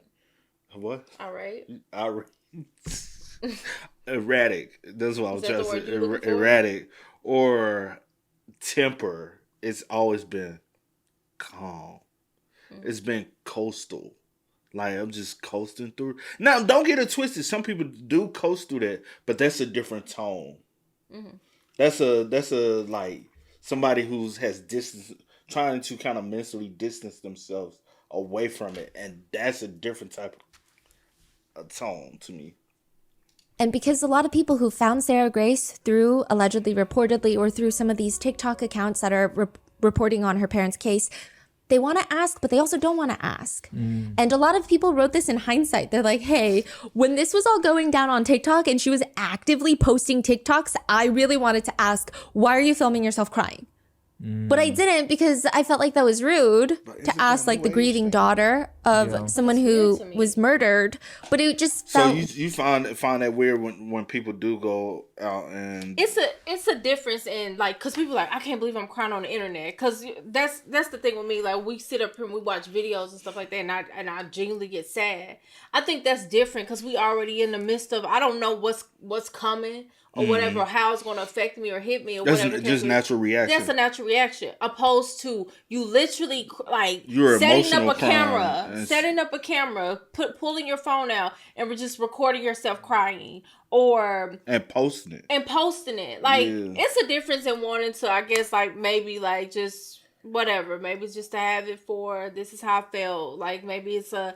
what? Alright. Erratic. That's what I was trying to say. Erratic or temper. It's always been calm. Mm-hmm. It's been coastal. Like, I'm just coasting through. Now, don't get it twisted. Some people do coast through that, but that's a different tone. Mm-hmm. That's a like somebody who has distance, trying to kind of mentally distance themselves away from it, and that's a different type of tone to me. And because a lot of people who found Sarah Grace through allegedly, reportedly, or through some of these TikTok accounts that are reporting on her parents' case, they want to ask, but they also don't want to ask. And a lot of people wrote this in hindsight. They're like, hey, when this was all going down on TikTok and she was actively posting TikToks, I really wanted to ask, why are you filming yourself crying? But I didn't, because I felt like that was rude to ask, like, the grieving daughter of someone who was murdered. But it just felt... So you find that weird when people do go out and... It's a difference in, like, because people are like, I can't believe I'm crying on the internet. Because that's the thing with me. Like, we sit up here and we watch videos and stuff like that, and I genuinely get sad. I think that's different because we already in the midst of, I don't know what's coming or whatever, or how it's going to affect me or hit me or that's whatever. That's just natural reaction. That's a natural reaction. Opposed to you literally, like, you're setting up a camera, pulling your phone out and just recording yourself crying. And posting it. Like, it's a difference in wanting to, I guess, like, maybe, like, just whatever. Maybe it's just to have it for, this is how I felt. Like, maybe it's a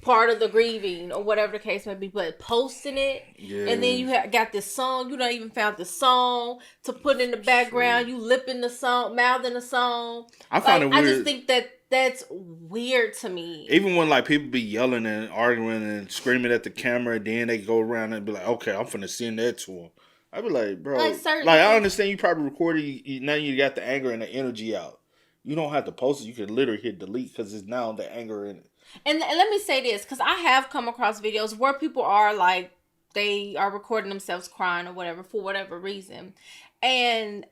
part of the grieving or whatever the case may be. But posting it, and then you got this song. You don't even found the song to put in the background. You lipping the song, mouthing the song. I find it weird. I just think that's weird to me. Even when, like, people be yelling and arguing and screaming at the camera, then they go around and be like, okay, I'm finna send that to them. I be like, bro, like I understand you probably recorded, now you got the anger and the energy out. You don't have to post it. You can literally hit delete because it's now the anger in it. And let me say this, because I have come across videos where people are like, they are recording themselves crying or whatever for whatever reason. And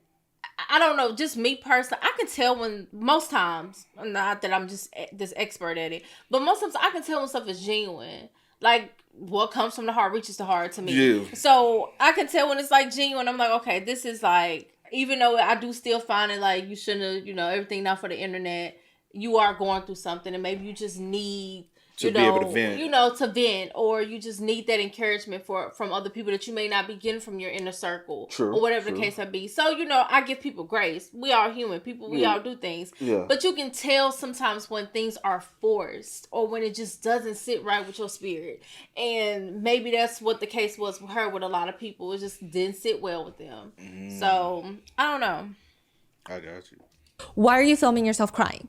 I don't know, just me personally, I can tell when, most times, not that I'm just this expert at it, but most times I can tell when stuff is genuine. like what comes from the heart reaches the heart to me. Yeah. So I can tell when it's like genuine. I'm like, okay, this is like, even though I do still find it like you shouldn't have, everything not for the internet. You are going through something, and maybe you just need to be able to vent. To vent, or you just need that encouragement from other people that you may not be getting from your inner circle, or whatever the case may be. So, I give people grace. We are human people. We all do things. Yeah. But you can tell sometimes when things are forced, or when it just doesn't sit right with your spirit. And maybe that's what the case was with her with a lot of people. It just didn't sit well with them. So, I don't know. I got you. Why are you filming yourself crying?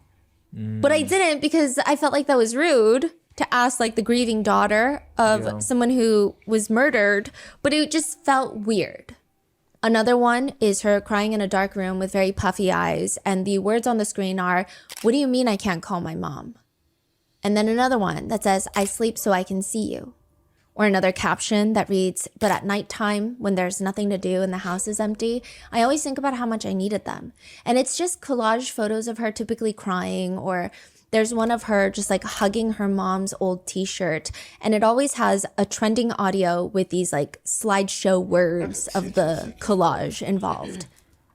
But I didn't, because I felt like that was rude to ask like the grieving daughter of someone who was murdered, but it just felt weird. Another one is her crying in a dark room with very puffy eyes, and the words on the screen are, "What do you mean I can't call my mom?" And then another one that says, "I sleep so I can see you." Or another caption that reads, "But at nighttime, when there's nothing to do and the house is empty, I always think about how much I needed them." And it's just collage photos of her typically crying, or there's one of her just like hugging her mom's old t-shirt. And it always has a trending audio with these like slideshow words of the collage involved.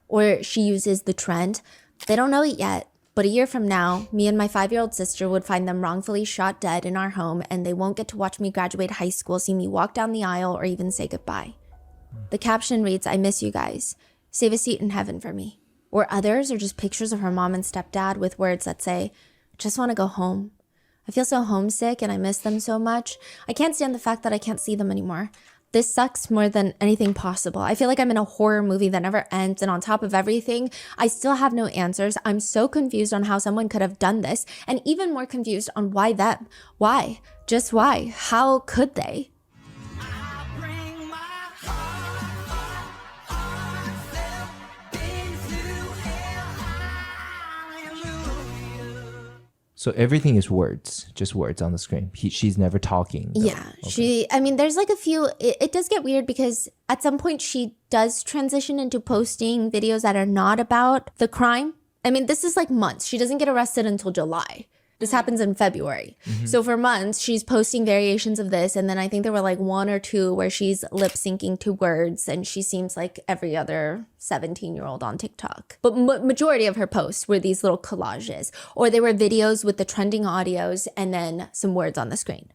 Or she uses the trend. They don't know it yet, but a year from now, me and my 5-year-old sister would find them wrongfully shot dead in our home, and they won't get to watch me graduate high school, see me walk down the aisle, or even say goodbye. The caption reads, "I miss you guys. Save a seat in heaven for me." Or others are just pictures of her mom and stepdad with words that say, "Just want to go home. I feel so homesick and I miss them so much. I can't stand the fact that I can't see them anymore. This sucks more than anything possible. I feel like I'm in a horror movie that never ends, and on top of everything, I still have no answers. I'm so confused on how someone could have done this, and even more confused on why them. Why? Just why? How could they?" So everything is words, just words on the screen. She's never talking, though. Yeah, there's like a few, it does get weird because at some point she does transition into posting videos that are not about the crime. I mean, this is like months. She doesn't get arrested until July. This happens in February. So for months, she's posting variations of this. And then I think there were like 1 or 2 where she's lip syncing to words, and she seems like every other 17-year-old on TikTok. But majority of her posts were these little collages, or they were videos with the trending audios and then some words on the screen.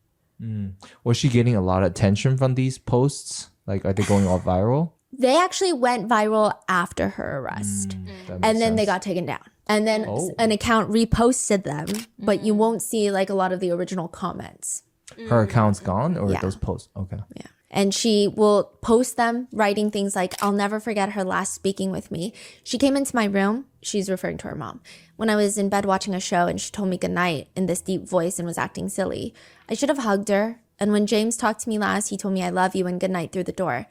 Was she getting a lot of attention from these posts? Like, are they going all viral? They actually went viral after her arrest. And then they got taken down. And then an account reposted them, but you won't see like a lot of the original comments. Her account's gone, or Yeah. those posts? Okay. Yeah. And she will post them writing things like, "I'll never forget her last speaking with me. She came into my room," she's referring to her mom, "when I was in bed watching a show, and she told me goodnight in this deep voice and was acting silly. I should have hugged her. And when James talked to me last, he told me I love you and goodnight through the door.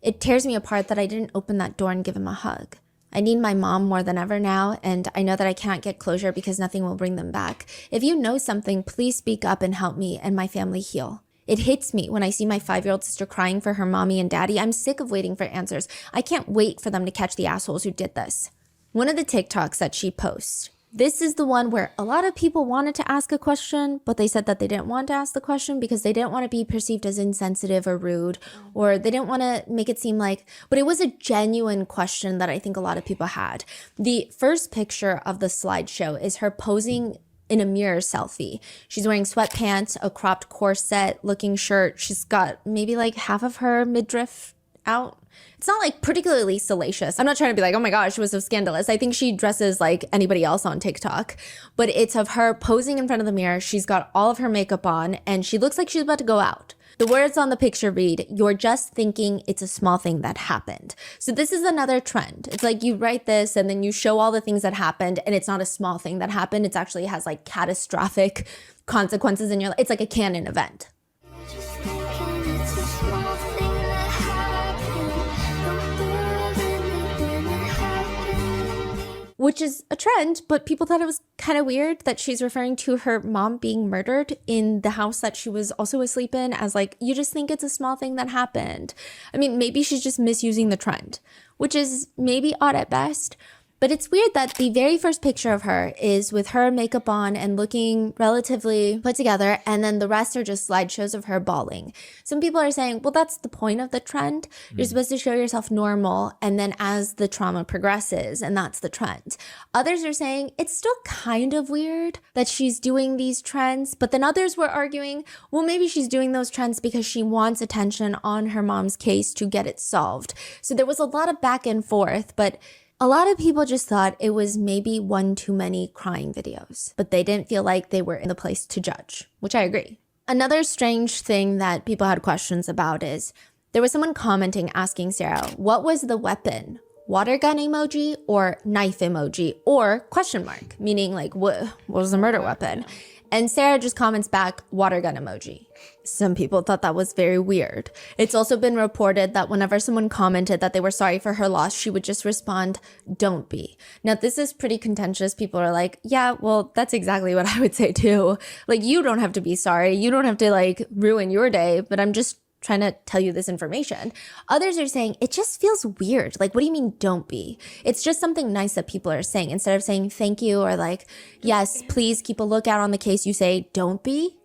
It tears me apart that I didn't open that door and give him a hug. I need my mom more than ever now, and I know that I can't get closure because nothing will bring them back. If you know something, please speak up and help me and my family heal. It hits me when I see my 5-year-old sister crying for her mommy and daddy. I'm sick of waiting for answers. I can't wait for them to catch the assholes who did this." One of the TikToks that she posts, this is the one where a lot of people wanted to ask a question, but they said that they didn't want to ask the question because they didn't want to be perceived as insensitive or rude, or they didn't want to make it seem like, but it was a genuine question that I think a lot of people had. The first picture of the slideshow is her posing in a mirror selfie. She's wearing sweatpants, a cropped corset looking shirt. She's got maybe like half of her midriff out. It's not like particularly salacious. I'm not trying to be like, oh my gosh, it was so scandalous. I think she dresses like anybody else on TikTok, but it's of her posing in front of the mirror. She's got all of her makeup on and she looks like she's about to go out. The words on the picture read, "You're just thinking it's a small thing that happened." So this is another trend. It's like you write this and then you show all the things that happened, and it's not a small thing that happened. It actually has like catastrophic consequences in your life. It's like a canon event. Which is a trend, but people thought it was kind of weird that she's referring to her mom being murdered in the house that she was also asleep in as like, you just think it's a small thing that happened. I mean, maybe she's just misusing the trend, which is maybe odd at best. But it's weird that the very first picture of her is with her makeup on and looking relatively put together, and then the rest are just slideshows of her bawling. Some people are saying, well, that's the point of the trend. You're supposed to show yourself normal, and then as the trauma progresses, and that's the trend. Others are saying it's still kind of weird that she's doing these trends, but then others were arguing, well, maybe she's doing those trends because she wants attention on her mom's case to get it solved. So there was a lot of back and forth, but a lot of people just thought it was maybe one too many crying videos, but they didn't feel like they were in the place to judge, which I agree. Another strange thing that people had questions about is there was someone commenting asking Sarah, what was the weapon? Water gun emoji or knife emoji or question mark, meaning like what was the murder weapon? And Sarah just comments back, water gun emoji. Some people thought that was very weird. It's also been reported that whenever someone commented that they were sorry for her loss, she would just respond, don't be. Now, this is pretty contentious. People are like, yeah, well, that's exactly what I would say too. Like, you don't have to be sorry. You don't have to like ruin your day, but I'm just trying to tell you this information. Others are saying it just feels weird. Like, what do you mean don't be? It's just something nice that people are saying. Instead of saying thank you or like, yes, please keep a lookout on the case, you say don't be.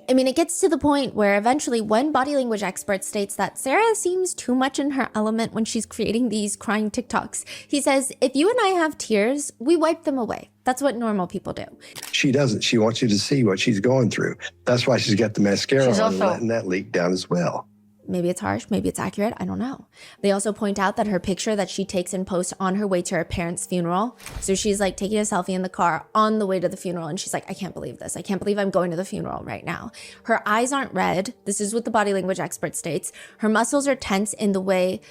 I mean, it gets to the point where eventually one body language expert states that Sarah seems too much in her element when she's creating these crying TikToks. He says, if you and I have tears, we wipe them away. That's what normal people do. She doesn't. She wants you to see what she's going through. That's why she's got the mascara on and letting that leak down as well. Maybe it's harsh, maybe it's accurate, I don't know. They also point out that her picture that she takes and posts on her way to her parents' funeral. So she's like taking a selfie in the car on the way to the funeral, and she's like, I can't believe this. I can't believe I'm going to the funeral right now. Her eyes aren't red. This is what the body language expert states. Her muscles are tense in the way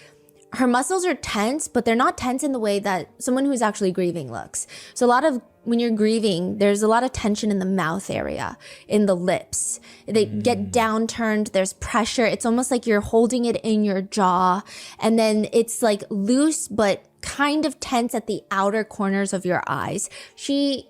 her muscles are tense, but they're not tense in the way that someone who's actually grieving looks. So a lot of when you're grieving, there's a lot of tension in the mouth area, in the lips. They get downturned, there's pressure. It's almost like you're holding it in your jaw. And then it's like loose, but kind of tense at the outer corners of your eyes. She,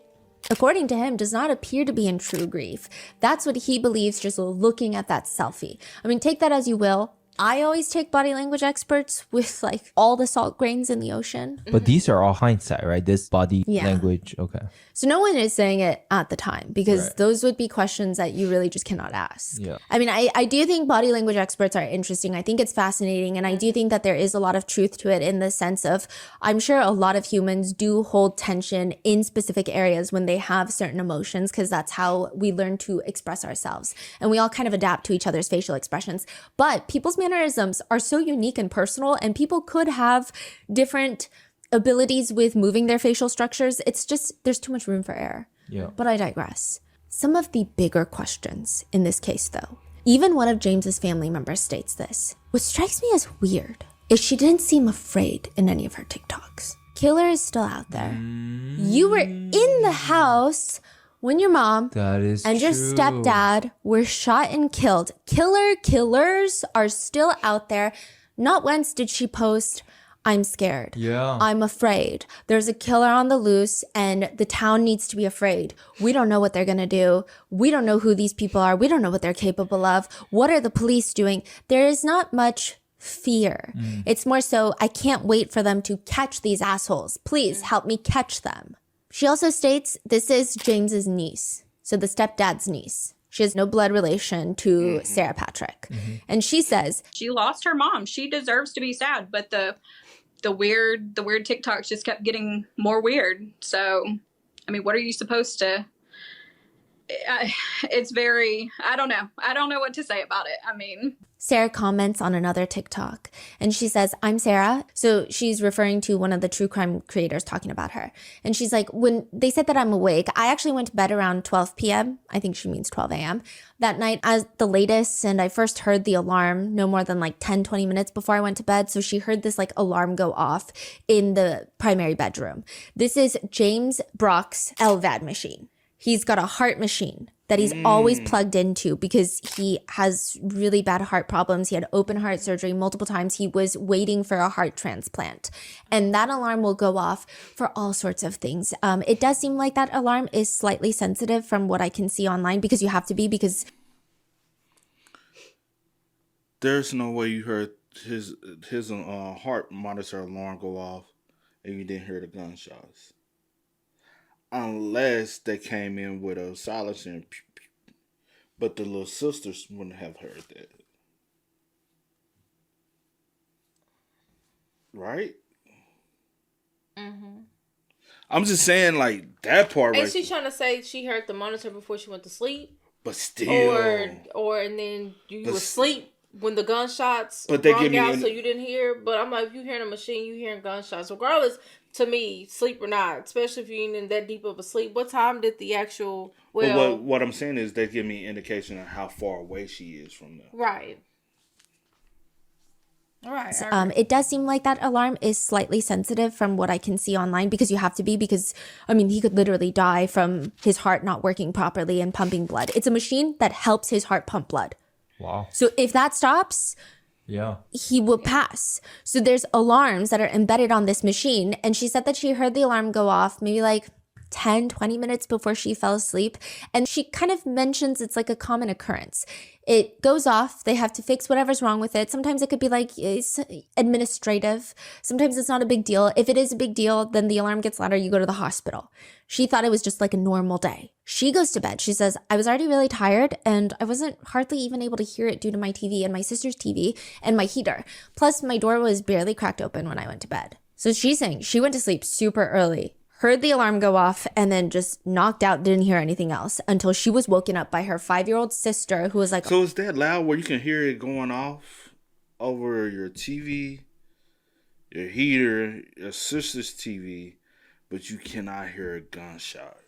according to him, does not appear to be in true grief. That's what he believes just looking at that selfie. I mean, take that as you will. I always take body language experts with like all the salt grains in the ocean. But these are all hindsight, right? This body language. Okay. So no one is saying it at the time because those would be questions that you really just cannot ask. Yeah. I mean, I do think body language experts are interesting. I think it's fascinating. And I do think that there is a lot of truth to it in the sense of, I'm sure a lot of humans do hold tension in specific areas when they have certain emotions because that's how we learn to express ourselves. And we all kind of adapt to each other's facial expressions. But people's mannerisms are so unique and personal, and people could have different abilities with moving their facial structures. It's just, there's too much room for error. Yeah. But I digress. Some of the bigger questions in this case, though, even one of James's family members states this. What strikes me as weird is she didn't seem afraid in any of her TikToks. Killer is still out there. You were in the house when your mom and your stepdad were shot and killed. Killers are still out there. Not once did she post, I'm scared. Yeah. I'm afraid. There's a killer on the loose and the town needs to be afraid. We don't know what they're going to do. We don't know who these people are. We don't know what they're capable of. What are the police doing? There is not much fear. It's more so, I can't wait for them to catch these assholes. Please help me catch them. She also states this is James's niece, so the stepdad's niece. She has no blood relation to Sarah Patrick. And she says, she lost her mom. She deserves to be sad, but the weird TikToks just kept getting more weird. So, I mean, what are you supposed to... it's very... I don't know. I don't know what to say about it. I mean... Sarah comments on another TikTok and she says, I'm Sarah. So she's referring to one of the true crime creators talking about her. And she's like, when they said that I'm awake, I actually went to bed around 12 p.m. I think she means 12 a.m. that night as the latest. And I first heard the alarm no more than like 10, 20 minutes before I went to bed. So she heard this like alarm go off in the primary bedroom. This is James Brock's LVAD machine. He's got a heart machine that he's always plugged into because he has really bad heart problems. He had open heart surgery multiple times. He was waiting for a heart transplant. And that alarm will go off for all sorts of things. It does seem like that alarm is slightly sensitive from what I can see online because you have to be because... There's no way you heard his heart monitor alarm go off and you didn't hear the gunshots. Unless they came in with a silencer and pew, pew. But the little sisters wouldn't have heard that. Right? Mm-hmm. I'm just saying, like, that part Ain't right she trying to say she heard the monitor before she went to sleep? But still. Or and then you was asleep when the gunshots rung out, so you didn't hear. But I'm like, if you hearing a machine, you hearing gunshots. Regardless, to me, sleep or not, especially if you ain't in that deep of a sleep. What time did the actual... Well, what I'm saying is they give me an indication of how far away she is from them. Right. Right. It does seem like that alarm is slightly sensitive from what I can see online, because you have to be, because I mean, he could literally die from his heart not working properly and pumping blood. It's a machine that helps his heart pump blood. Wow. So if that stops, he will pass. So there's alarms that are embedded on this machine, and she said that she heard the alarm go off maybe like 10, 20 minutes before she fell asleep. And she kind of mentions it's like a common occurrence. It goes off. They have to fix whatever's wrong with it. Sometimes it could be like it's administrative. Sometimes it's not a big deal. If it is a big deal, then the alarm gets louder. You go to the hospital. She thought it was just like a normal day. She goes to bed. She says, I was already really tired and I wasn't hardly even able to hear it due to my TV and my sister's TV and my heater. Plus, my door was barely cracked open when I went to bed. So she's saying she went to sleep super early, heard the alarm go off, and then just knocked out, didn't hear anything else until she was woken up by her 5-year-old sister, who was like... So is that loud where you can hear it going off over your TV, your heater, your sister's TV, but you cannot hear a gunshot?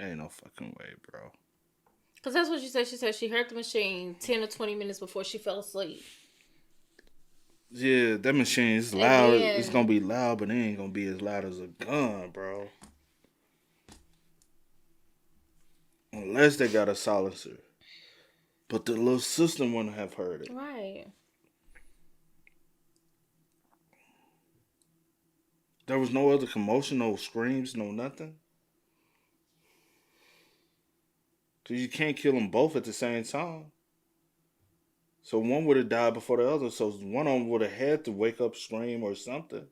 Ain't no fucking way, bro. Because that's what she said. She said she heard the machine 10 or 20 minutes before she fell asleep. Yeah, that machine is loud. It's gonna be loud, but it ain't gonna be as loud as a gun, bro. Unless they got a silencer. But the little sister wouldn't have heard it. Right. There was no other commotion, no screams, no nothing. Because you can't kill them both at the same time. So one would have died before the other. So one of them would have had to wake up, scream, or something.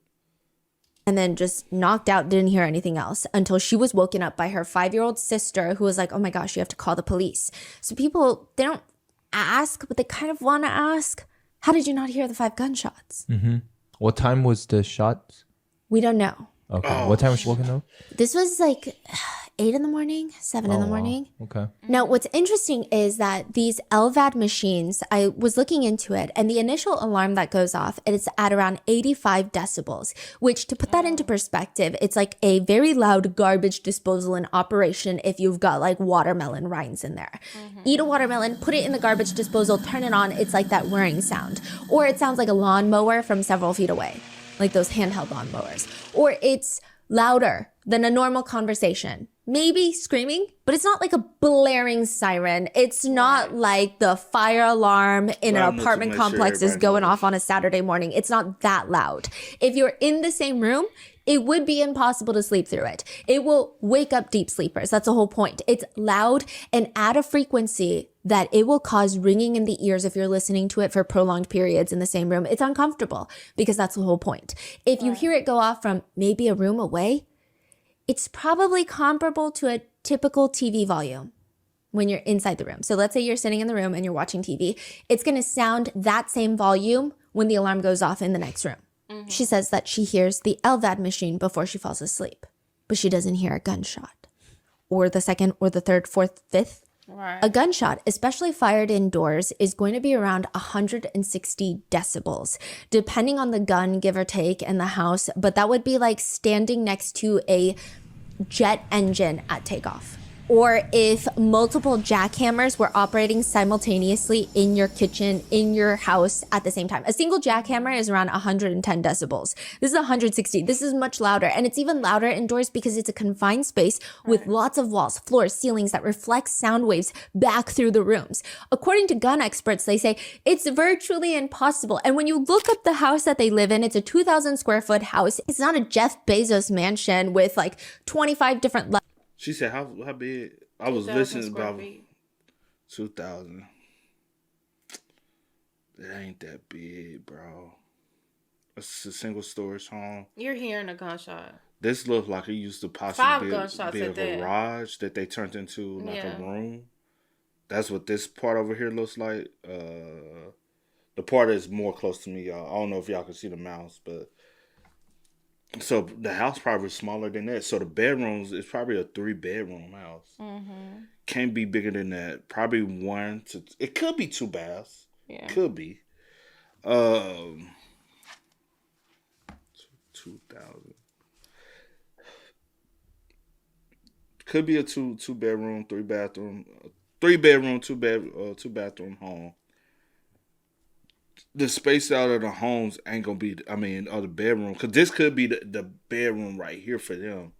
And then just knocked out, didn't hear anything else until she was woken up by her 5-year-old sister, who was like, oh my gosh, you have to call the police. So people, they don't ask, but they kind of want to ask, how did you not hear the 5 gunshots? Mm-hmm. What time was the shot? We don't know. Okay. What time was she woken up? This was like 8 in the morning, 7 in the morning. Wow. Okay. Now, what's interesting is that these LVAD machines, I was looking into it, and the initial alarm that goes off, it's at around 85 decibels, which, to put that into perspective, it's like a very loud garbage disposal in operation if you've got like watermelon rinds in there. Eat a watermelon, put it in the garbage disposal, turn it on, it's like that whirring sound. Or it sounds like a lawnmower from several feet away, like those handheld lawnmowers. Or it's louder than a normal conversation. Maybe screaming, but it's not like a blaring siren. It's not like the fire alarm in an apartment complex is going off on a Saturday morning. It's not that loud. If you're in the same room, it would be impossible to sleep through it. It will wake up deep sleepers. That's the whole point. It's loud and at a frequency that it will cause ringing in the ears if you're listening to it for prolonged periods in the same room. It's uncomfortable because that's the whole point. If you hear it go off from maybe a room away, it's probably comparable to a typical TV volume when you're inside the room. So let's say you're sitting in the room and you're watching TV. It's going to sound that same volume when the alarm goes off in the next room. Mm-hmm. She says that she hears the LVAD machine before she falls asleep, but she doesn't hear a gunshot or the second or the third, fourth, fifth. Right. A gunshot, especially fired indoors, is going to be around 160 decibels, depending on the gun, give or take, and the house. But that would be like standing next to a jet engine at takeoff. Or if multiple jackhammers were operating simultaneously in your kitchen, in your house at the same time. A single jackhammer is around 110 decibels. This is 160. This is much louder. And it's even louder indoors because it's a confined space with lots of walls, floors, ceilings that reflect sound waves back through the rooms. According to gun experts, they say it's virtually impossible. And when you look up the house that they live in, it's a 2,000 square foot house. It's not a Jeff Bezos mansion with like 25 different levels. She said, how big? I was listening about 2,000. It ain't that big, bro. It's a single storage home. You're hearing a gunshot. This looks like it used to 5 possibly gunshots be a at that. garage that they turned into like Yeah. a room. That's what this part over here looks like. The part that's more close to me, y'all. I don't know if y'all can see the mouse, but so the house probably smaller than that. So the bedrooms is probably a 3-bedroom house. Mm-hmm. Can't be bigger than that. Probably 1 to. It could be 2 baths. Yeah. Could be. 2,000. Could be a two bedroom, 3 bathroom, 3 bedroom, 2 bathroom home. The space out of the homes ain't gonna be. I mean, or the bedroom, because this could be the bedroom right here for them.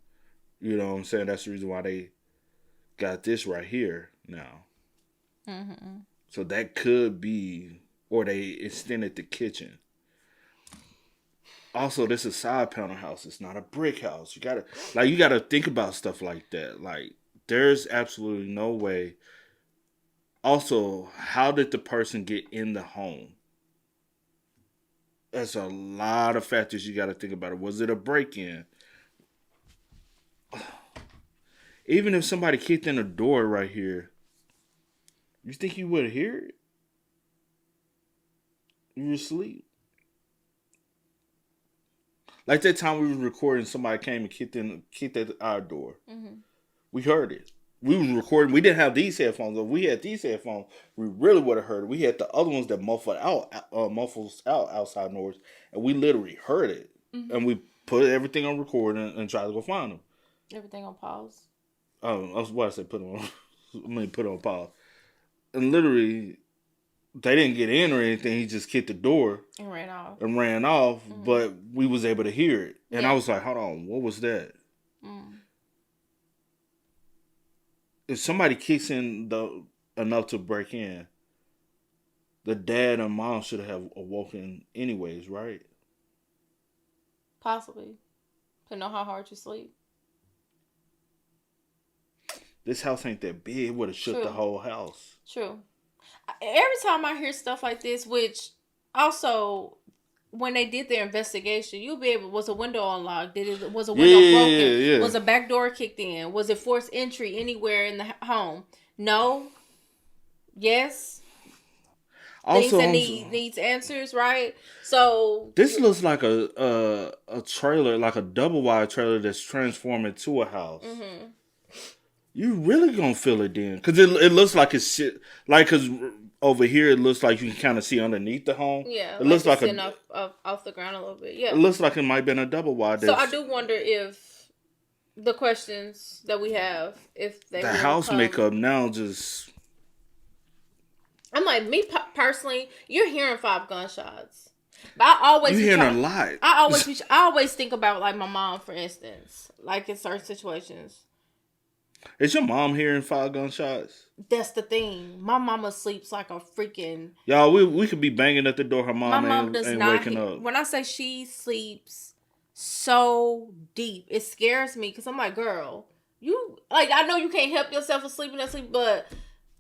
You know what I'm saying? That's the reason why they got this right here now. Mm-hmm. So that could be, or they extended the kitchen. Also, this is a side panel house. It's not a brick house. You gotta think about stuff like that. Like, there's absolutely no way. Also, how did the person get in the home? That's a lot of factors you got to think about it. Was it a break-in? Even if somebody kicked in a door right here, you think you would hear it? You were asleep. Like that time we was recording, somebody came and kicked at our door. Mm-hmm. We heard it. We was recording. We didn't have these headphones. If we had these headphones, we really would have heard it. We had the other ones that muffles out outside noise, and we literally heard it. Mm-hmm. And we put everything on record and tried to go find them. Everything on pause. What I said, put on pause. And literally, they didn't get in or anything. He just kicked the door And ran off. Mm-hmm. But we was able to hear it. And Yeah. I was like, hold on, what was that? Mm. If somebody kicks in enough to break in, the dad and mom should have awoken anyways, right? Possibly. To know how hard you sleep. This house ain't that big. It would have shook True. the whole house. True. Every time I hear stuff like this, which also, when they did their investigation, you'll be able, was a window unlocked? Was a window broken? Yeah. Was a back door kicked in? Was it forced entry anywhere in the home? No. Yes. Also, Things that needs answers, right? So this looks like a trailer, like a double wide trailer that's transformed into a house. Mm-hmm. You really gonna feel it then, because it looks like it's shit. Like, because over here it looks like you can kind of see underneath the home. Yeah, it looks like off the ground a little bit. Yeah, it looks like it might have been a double wide. So I do wonder if the questions that we have, if they the will house come. makeup now just. I'm like, me personally, you're hearing 5 gunshots. But I always You hearing a lot. I always think about like my mom, for instance, like in certain situations. Is your mom hearing 5 gunshots? That's the thing. My mama sleeps like a freaking. Y'all, we could be banging at the door. Her mom, My mom does ain't not waking up. When I say she sleeps so deep, it scares me because I'm like, girl, you like, I know you can't help yourself from sleeping that sleep, but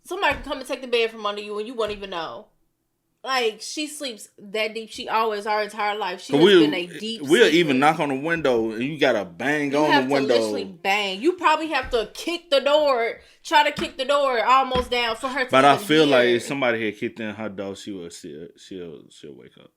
somebody can come and take the bed from under you and you won't even know. Like, she sleeps that deep. She always, our entire life, she has been a deep We'll sleeper. even knock on the window and you gotta bang You on have the window. to literally bang. You probably have to kick the door, try to kick the door almost down for her to But I even feel hear. like if somebody had kicked in her door, she'll wake up.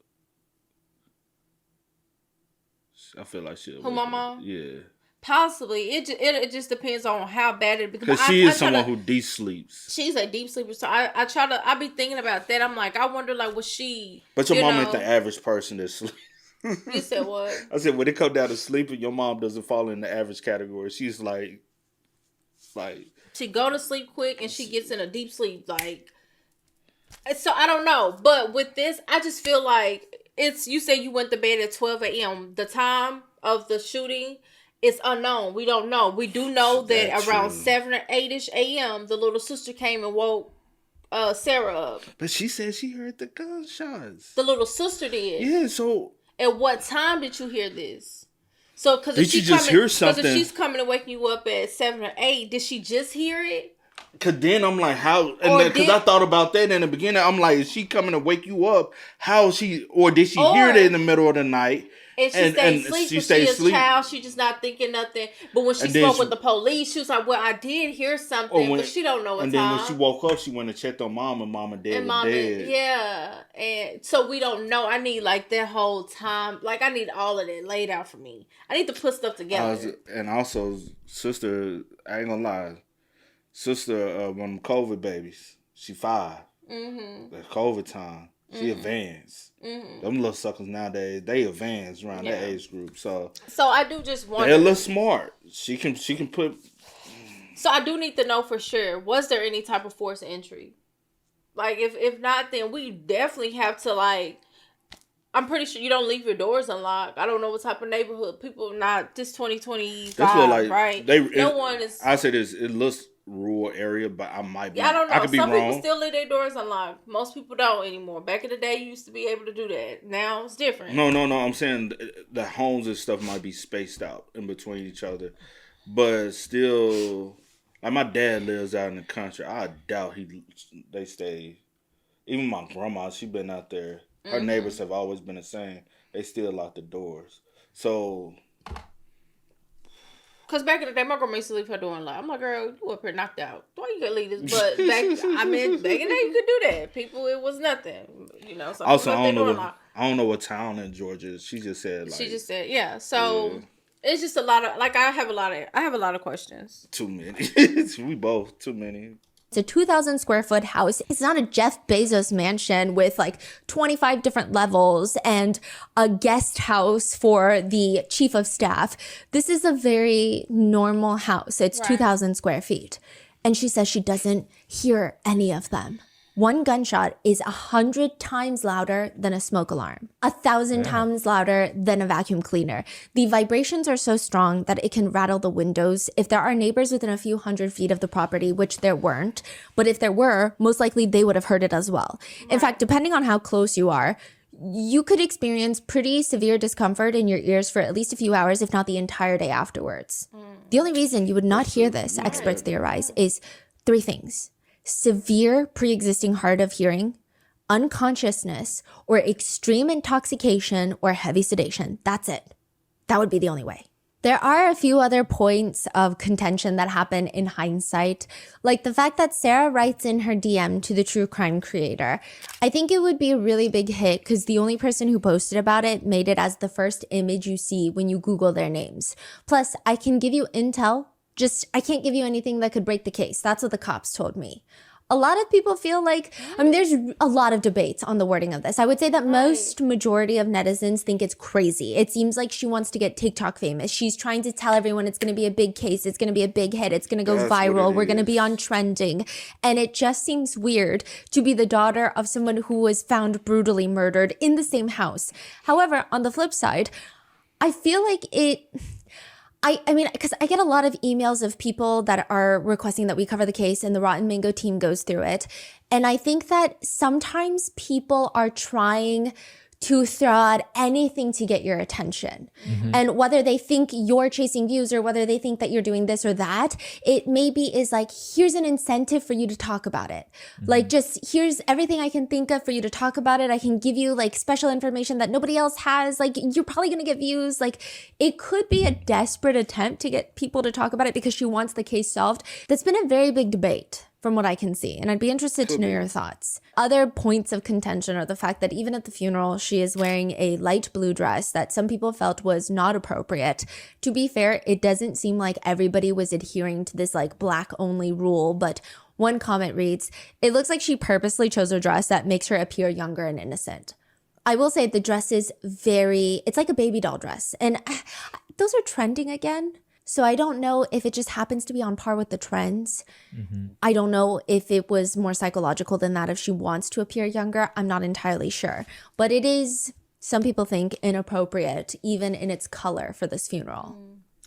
I feel like she'll. Who, wake my up. mom? Yeah. Possibly. It just depends on how bad it Because she is someone who deep sleeps. She's a deep sleeper, so I be thinking about that. I'm like, I wonder, like, was she? But your mom ain't the average person that sleeps. You said what? I said when it comes down to sleeping, your mom doesn't fall in the average category. She's like she go to sleep quick and she gets in a deep sleep. Like, so I don't know, but with this, I just feel like it's. You say you went to bed at 12 a.m. The time of the shooting. It's unknown. We don't know. We do know that around 7 or 8-ish a.m., the little sister came and woke Sarah up. But she said she heard the gunshots. The little sister did. Yeah, so... At what time did you hear this? So, did you just hear something? Because if she's coming and waking you up at 7 or 8, did she just hear it? Cause then I'm like, how? And because I thought about that in the beginning, I'm like, is she coming to wake you up? How is she? Or did she hear it in the middle of the night? And she stayed asleep. She is a child. She just not thinking nothing. But when she spoke with the police, she was like, "Well, I did hear something, but she don't know what time." And then when she woke up, she went and checked on mom, and mom and dad was dead. Yeah, and so we don't know. I need like that whole time. Like I need all of that laid out for me. I need to put stuff together. And also, sister, I ain't gonna lie, sister, one of them COVID babies. She 5. Mm-hmm. That COVID time. She advanced. Mm-hmm. Them little suckers nowadays, they advanced around that age group. So I do just want. They're a little smart. She can put. So I do need to know for sure. Was there any type of forced entry? Like if not, then we definitely have to like. I'm pretty sure you don't leave your doors unlocked. I don't know what type of neighborhood people. Not this 2025, right? No one is. I say this. It looks rural area, but I might be. I don't know. I could be Some wrong. people still leave their doors unlocked. Most people don't anymore. Back in the day, you used to be able to do that. Now it's different. No. I'm saying the homes and stuff might be spaced out in between each other, but still, like my dad lives out in the country. I doubt they stay. Even my grandma, she been out there. Her neighbors have always been the same. They still lock the doors. So. Because back in the day, my grandma used to leave her door unlocked. I'm like, girl, you up here knocked out. Why you gonna leave this? But back in the day, you could do that. People, it was nothing. You know, so also, I don't know what town in Georgia is. She just said, yeah. So, it's just a lot of, like, I have a lot of questions. Too many. We both, too many. It's a 2,000 square foot house. It's not a Jeff Bezos mansion with like 25 different levels and a guest house for the chief of staff. This is a very normal house. It's 2,000 square feet. And she says she doesn't hear any of them. One gunshot is 100 times louder than a smoke alarm, 1,000 times louder than a vacuum cleaner. The vibrations are so strong that it can rattle the windows. If there are neighbors within a few hundred feet of the property, which there weren't, but if there were, most likely they would have heard it as well. Right. In fact, depending on how close you are, you could experience pretty severe discomfort in your ears for at least a few hours, if not the entire day afterwards. The only reason you would not hear this, experts theorize, is 3 things. Severe pre-existing hard of hearing, unconsciousness, or extreme intoxication or heavy sedation. That's it. That would be the only way. There are a few other points of contention that happen in hindsight, like the fact that Sarah writes in her DM to the true crime creator. I think it would be a really big hit because the only person who posted about it made it as the first image you see when you Google their names. Plus, I can give you intel. I can't give you anything that could break the case. That's what the cops told me. A lot of people feel like, there's a lot of debates on the wording of this. I would say that majority of netizens think it's crazy. It seems like she wants to get TikTok famous. She's trying to tell everyone it's going to be a big case. It's going to be a big hit. It's going to go viral. We're going to be on trending. And it just seems weird to be the daughter of someone who was found brutally murdered in the same house. However, on the flip side, I feel like I mean, because I get a lot of emails of people that are requesting that we cover the case and the Rotten Mango team goes through it. And I think that sometimes people are trying to throw out anything to get your attention. Mm-hmm. And whether they think you're chasing views or whether they think that you're doing this or that, it maybe is like, here's an incentive for you to talk about it. Mm-hmm. Like, just here's everything I can think of for you to talk about it. I can give you like special information that nobody else has. Like, you're probably going to get views. Like, it could be a desperate attempt to get people to talk about it because she wants the case solved. That's been a very big debate from what I can see. And I'd be interested to know your thoughts. Other points of contention are the fact that even at the funeral, she is wearing a light blue dress that some people felt was not appropriate. To be fair, it doesn't seem like everybody was adhering to this like black only rule, but one comment reads, "It looks like she purposely chose a dress that makes her appear younger and innocent." I will say the dress is it's like a baby doll dress. And those are trending again. So I don't know if it just happens to be on par with the trends. Mm-hmm. I don't know if it was more psychological than that, if she wants to appear younger. I'm not entirely sure. But it is, some people think, inappropriate, even in its color for this funeral.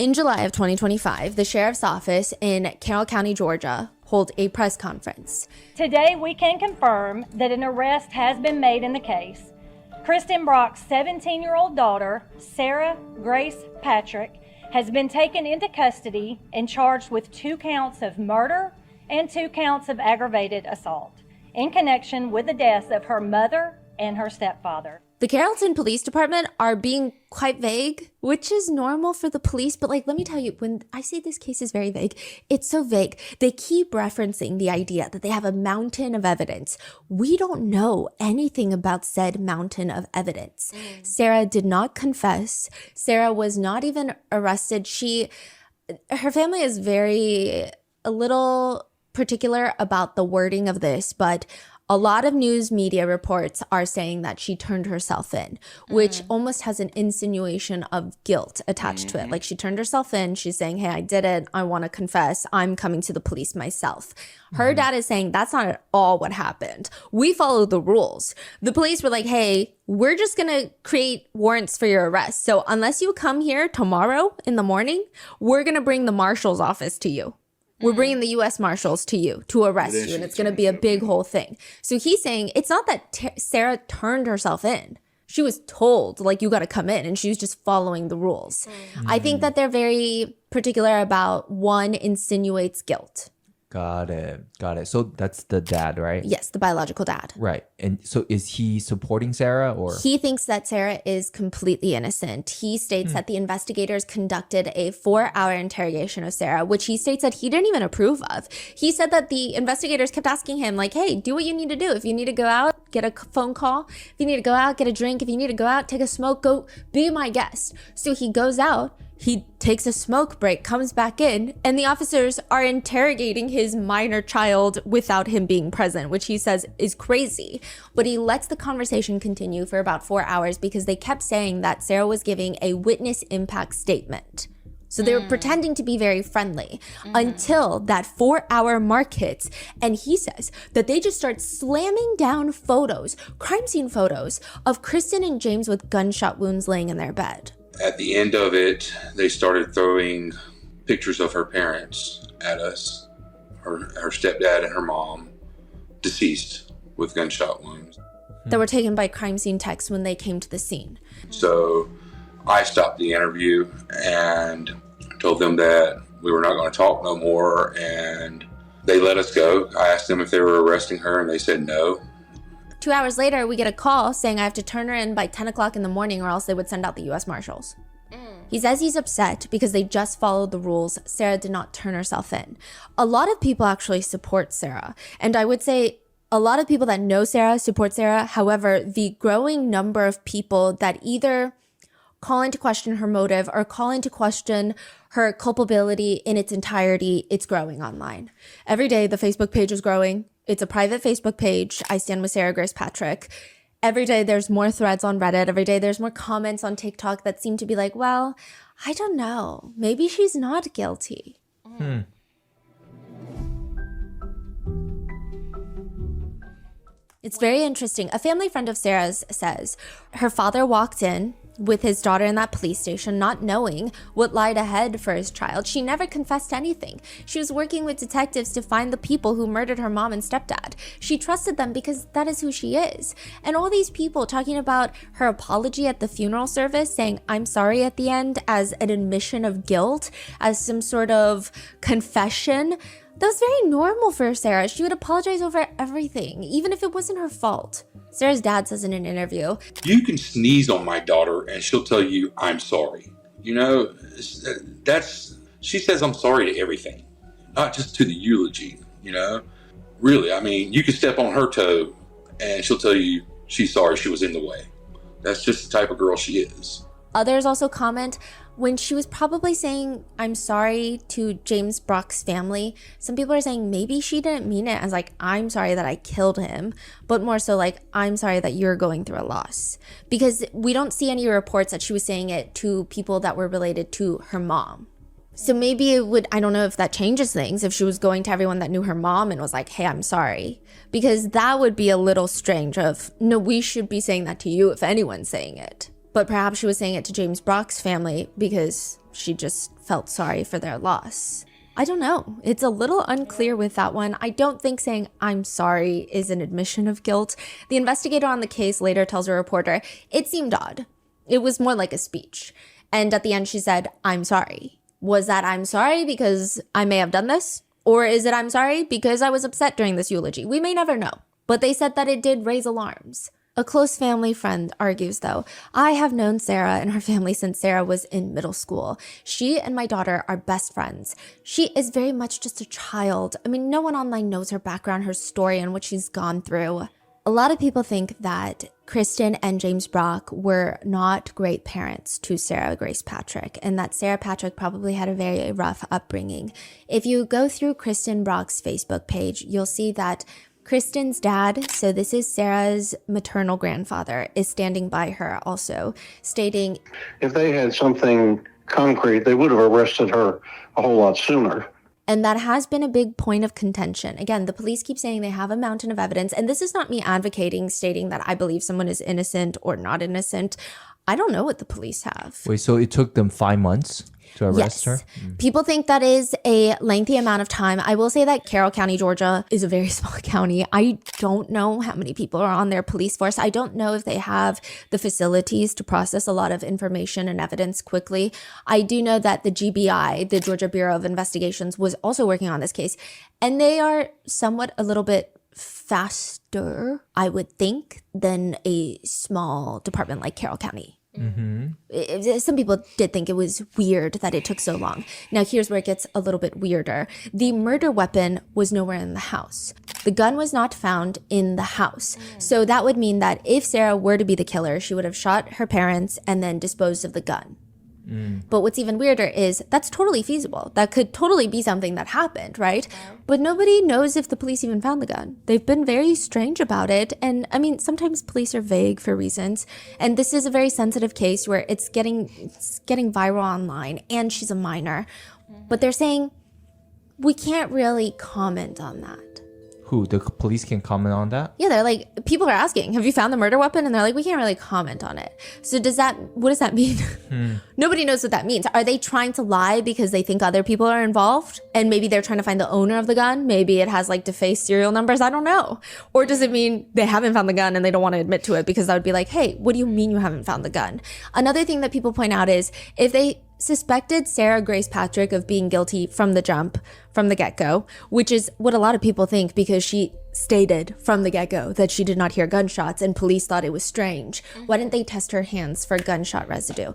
In July of 2025, the sheriff's office in Carroll County, Georgia, held a press conference. Today, we can confirm that an arrest has been made in the case. Kristen Brock's 17-year-old daughter, Sarah Grace Patrick, has been taken into custody and charged with 2 counts of murder and 2 counts of aggravated assault in connection with the deaths of her mother and her stepfather. The Carrollton Police Department are being quite vague, which is normal for the police. But like, let me tell you, when I say this case is very vague, it's so vague. They keep referencing the idea that they have a mountain of evidence. We don't know anything about said mountain of evidence. Sarah did not confess. Sarah was not even arrested. Her family is a little particular about the wording of this, but a lot of news media reports are saying that she turned herself in, which almost has an insinuation of guilt attached to it. Like, she turned herself in. She's saying, hey, I did it. I want to confess. I'm coming to the police myself. Her dad is saying that's not at all what happened. We followed the rules. The police were like, hey, we're just going to create warrants for your arrest. So unless you come here tomorrow in the morning, we're going to bring the marshal's office to you. We're bringing the U.S. Marshals to you to arrest you, and it's going to be a big whole thing. So he's saying it's not that Sarah turned herself in. She was told, like, you got to come in, and she was just following the rules. I think that they're very particular about one insinuates guilt. Got it. So that's the dad, right? Yes, the biological dad. Right. And so is he supporting Sarah, or? He thinks that Sarah is completely innocent. He states that the investigators conducted a 4-hour interrogation of Sarah, which he states that he didn't even approve of. He said that the investigators kept asking him, like, hey, do what you need to do. If you need to go out, get a phone call. If you need to go out, get a drink. If you need to go out, take a smoke, go be my guest. So he goes out. He takes a smoke break, comes back in, and the officers are interrogating his minor child without him being present, which he says is crazy. But he lets the conversation continue for about 4 hours because they kept saying that Sarah was giving a witness impact statement. So they were pretending to be very friendly until that 4-hour mark hits. And he says that they just start slamming down photos, crime scene photos of Kristen and James with gunshot wounds laying in their bed. At the end of it, they started throwing pictures of her parents at us, her stepdad and her mom, deceased with gunshot wounds. That were taken by crime scene techs when they came to the scene. So I stopped the interview and told them that we were not going to talk no more, and they let us go. I asked them if they were arresting her, and they said no. 2 hours later, we get a call saying I have to turn her in by 10 o'clock in the morning or else they would send out the U.S. Marshals. He says he's upset because they just followed the rules. Sarah did not turn herself in. A lot of people actually support Sarah. And I would say a lot of people that know Sarah support Sarah. However, the growing number of people that either call into question her motive or call into question her culpability in its entirety, it's growing online. Every day, the Facebook page is growing. It's a private Facebook page. I stand with Sarah Grace Patrick. Every day there's more threads on Reddit. Every day there's more comments on TikTok that seem to be like, well, I don't know. Maybe she's not guilty. It's very interesting. A family friend of Sarah's says her father walked in with his daughter in that police station, not knowing what lied ahead for his child. She never confessed to anything. She was working with detectives to find the people who murdered her mom and stepdad. She trusted them because that is who she is. And all these people talking about her apology at the funeral service, saying, I'm sorry at the end, as an admission of guilt, as some sort of confession. That was very normal for Sarah. She would apologize over everything, even if it wasn't her fault. Sarah's dad says in an interview, You can sneeze on my daughter and she'll tell you, I'm sorry. You know, she says I'm sorry to everything, not just to the eulogy, you know. Really, I mean, you can step on her toe and she'll tell you she's sorry she was in the way. That's just the type of girl she is. Others also comment, when she was probably saying, I'm sorry to James Brock's family, some people are saying maybe she didn't mean it as like, I'm sorry that I killed him, but more so like, I'm sorry that you're going through a loss. Because we don't see any reports that she was saying it to people that were related to her mom. So maybe it would, I don't know if that changes things, if she was going to everyone that knew her mom and was like, hey, I'm sorry. Because that would be a little strange of, no, we should be saying that to you if anyone's saying it. But perhaps she was saying it to James Brock's family because she just felt sorry for their loss. I don't know. It's a little unclear with that one. I don't think saying I'm sorry is an admission of guilt. The investigator on the case later tells a reporter, it seemed odd. It was more like a speech. And at the end she said, I'm sorry. Was that I'm sorry because I may have done this? Or is it I'm sorry because I was upset during this eulogy? We may never know. But they said that it did raise alarms. A close family friend argues, though, I have known Sarah and her family since Sarah was in middle school. She and my daughter are best friends. She is very much just a child. I mean, no one online knows her background, her story, and what she's gone through. A lot of people think that Kristen and James Brock were not great parents to Sarah Grace Patrick, and that Sarah Patrick probably had a very rough upbringing. If you go through Kristen Brock's Facebook page, you'll see that Kristen's dad, so this is Sarah's maternal grandfather, is standing by her also, stating, if they had something concrete, they would have arrested her a whole lot sooner. And that has been a big point of contention. Again, the police keep saying they have a mountain of evidence, and this is not me advocating, stating that I believe someone is innocent or not innocent. I don't know what the police have. Wait, so it took them 5 months to arrest her? People think that is a lengthy amount of time. I will say that Carroll County, Georgia is a very small county. I don't know how many people are on their police force. I don't know if they have the facilities to process a lot of information and evidence quickly. I do know that the GBI, the Georgia Bureau of Investigations, was also working on this case, and they are somewhat a little bit faster, I would think, than a small department like Carroll County. Some people did think it was weird that it took so long. Now, here's where it gets a little bit weirder. The murder weapon was nowhere in the house. The gun was not found in the house. So that would mean that if Sarah were to be the killer, she would have shot her parents and then disposed of the gun. But what's even weirder is that's totally feasible. That could totally be something that happened, right? But nobody knows if the police even found the gun. They've been very strange about it. And I mean, sometimes police are vague for reasons. And this is a very sensitive case where it's getting viral online, and she's a minor. But they're saying we can't really comment on that. Who? The police can comment on that? Yeah, they're like, people are asking, have you found the murder weapon? And they're like, we can't really comment on it. So what does that mean? Nobody knows what that means. Are they trying to lie because they think other people are involved? And maybe they're trying to find the owner of the gun? Maybe it has like defaced serial numbers? I don't know. Or does it mean they haven't found the gun and they don't want to admit to it because that would be like, hey, what do you mean you haven't found the gun? Another thing that people point out is if they suspected Sarah Grace Patrick of being guilty from the jump, from the get-go, which is what a lot of people think because she stated from the get-go that she did not hear gunshots and police thought it was strange. Why didn't they test her hands for gunshot residue?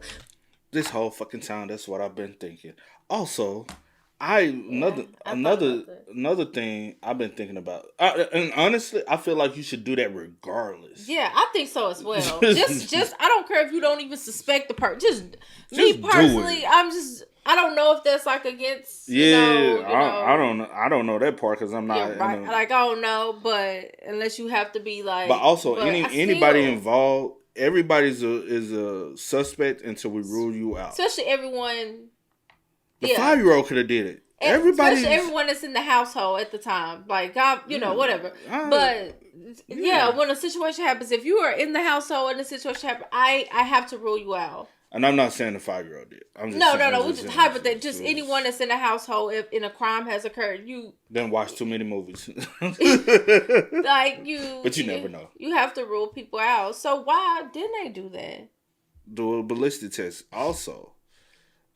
This whole fucking time, that's what I've been thinking. Also, another thing I've been thinking about, and honestly, I feel like you should do that regardless. Yeah, I think so as well. just I don't care if you don't even suspect the person. Just me do personally, it. I don't know if that's like against. I don't know that part because I'm not. Yeah, right. Like I don't know, but unless you have to be like. But also, anybody involved, everybody's is a suspect until we rule you out. Especially everyone. The 5-year-old could have did it. Especially everyone that's in the household at the time, like God, whatever. But when a situation happens, if you are in the household and the situation happens, I have to rule you out. And I'm not saying the 5-year-old did. I'm just no. Just hypothetical. Just anyone that's in the household, if in a crime has occurred, you then watch too many movies. like you, but you never know. You have to rule people out. So why didn't they do that? Do a ballistic test. Also,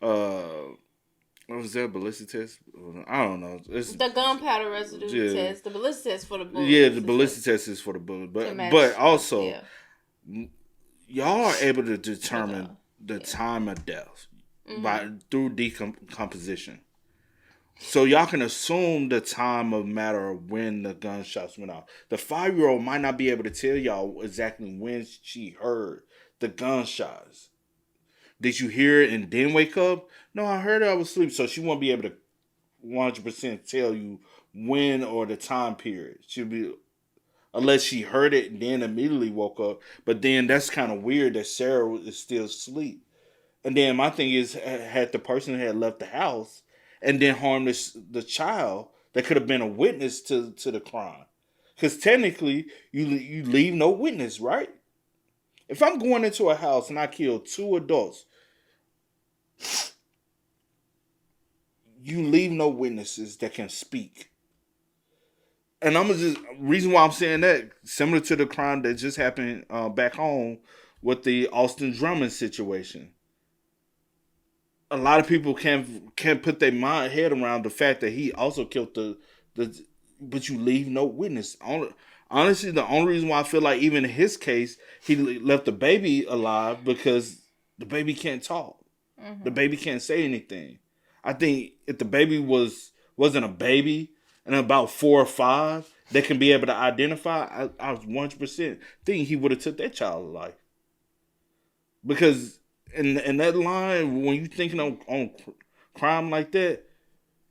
was there a ballistic test? I don't know. It's the gunpowder residue test. The ballistic test for the bullet. Yeah, the ballistic test is for the bullet. But also, y'all are able to determine the time of death through decomposition. So y'all can assume the time of matter of when the gunshots went off. The 5-year-old might not be able to tell y'all exactly when she heard the gunshots. Did you hear it and then wake up? No, I heard it, I was asleep. So she won't be able to 100% tell you when or the time period. She'll be, unless she heard it and then immediately woke up. But then that's kind of weird that Sarah is still asleep. And then my thing is, had the person had left the house and then harmed the child, that could have been a witness to the crime. Because technically, you leave no witness, right? If I'm going into a house and I kill 2 adults, you leave no witnesses that can speak. And reason why I'm saying that, similar to the crime that just happened back home with the Austin Drummond situation. a lot of people can't put their head around the fact that he also killed the but you leave no witness. Honestly, the only reason why I feel like even in his case he left the baby alive because the baby can't talk. Mm-hmm. The baby can't say anything. I think if the baby wasn't a baby and about 4 or 5 that can be able to identify, I was 100% think he would have took that child's life. Because in that line, when you're thinking on crime like that,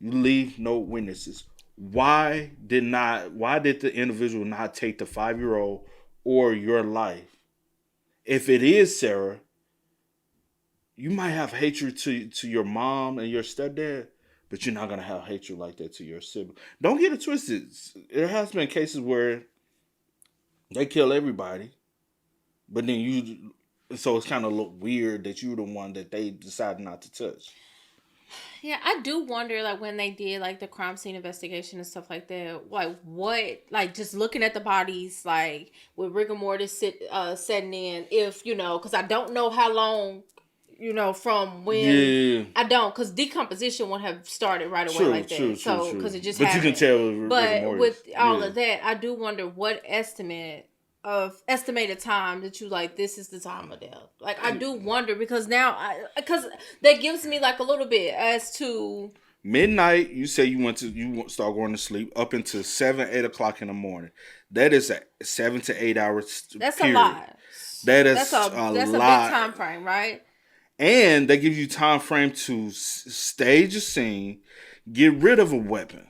you leave no witnesses. Why did the individual not take the 5-year-old or your life? If it is Sarah, you might have hatred to your mom and your stepdad, but you're not gonna have hatred like that to your sibling. Don't get it twisted. There has been cases where they kill everybody, but then so it's kind of look weird that you're the one that they decided not to touch. Yeah, I do wonder, like, when they did, like, the crime scene investigation and stuff like that, like, what, like, just looking at the bodies, like, with rigor mortis setting in, if, because I don't know how long, from when. Yeah. I don't, because decomposition wouldn't have started right away like that. True, because it just happened. But you can tell with all of that, I do wonder what estimated time that you like, this is the time of death. Like, I do wonder, because now because that gives me like a little bit as to midnight. You say you start going to sleep up until 7-8 o'clock in the morning. That is a 7 to 8 hours. That's period. A lot. That's a lot. That's a big time frame, right? And they give you time frame to stage a scene, get rid of a weapon,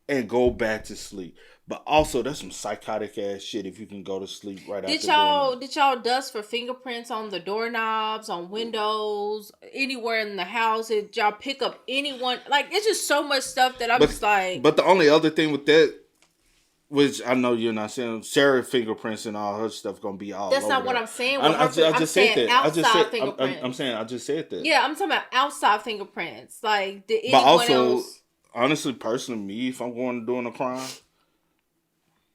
and go back to sleep. But also, that's some psychotic ass shit if you can go to sleep right after. Did y'all dust for fingerprints on the doorknobs, on windows, anywhere in the house? Did y'all pick up anyone? Like, it's just so much stuff that I'm just like. But the only other thing with that, which I know you're not saying, Sarah's fingerprints and all her stuff gonna be all. That's over not what that. I'm saying. I just said that. Outside fingerprints. I'm saying I just said that. Yeah, I'm talking about outside fingerprints. Like, did anyone else? Honestly, personally, me, if I'm going to doing a crime,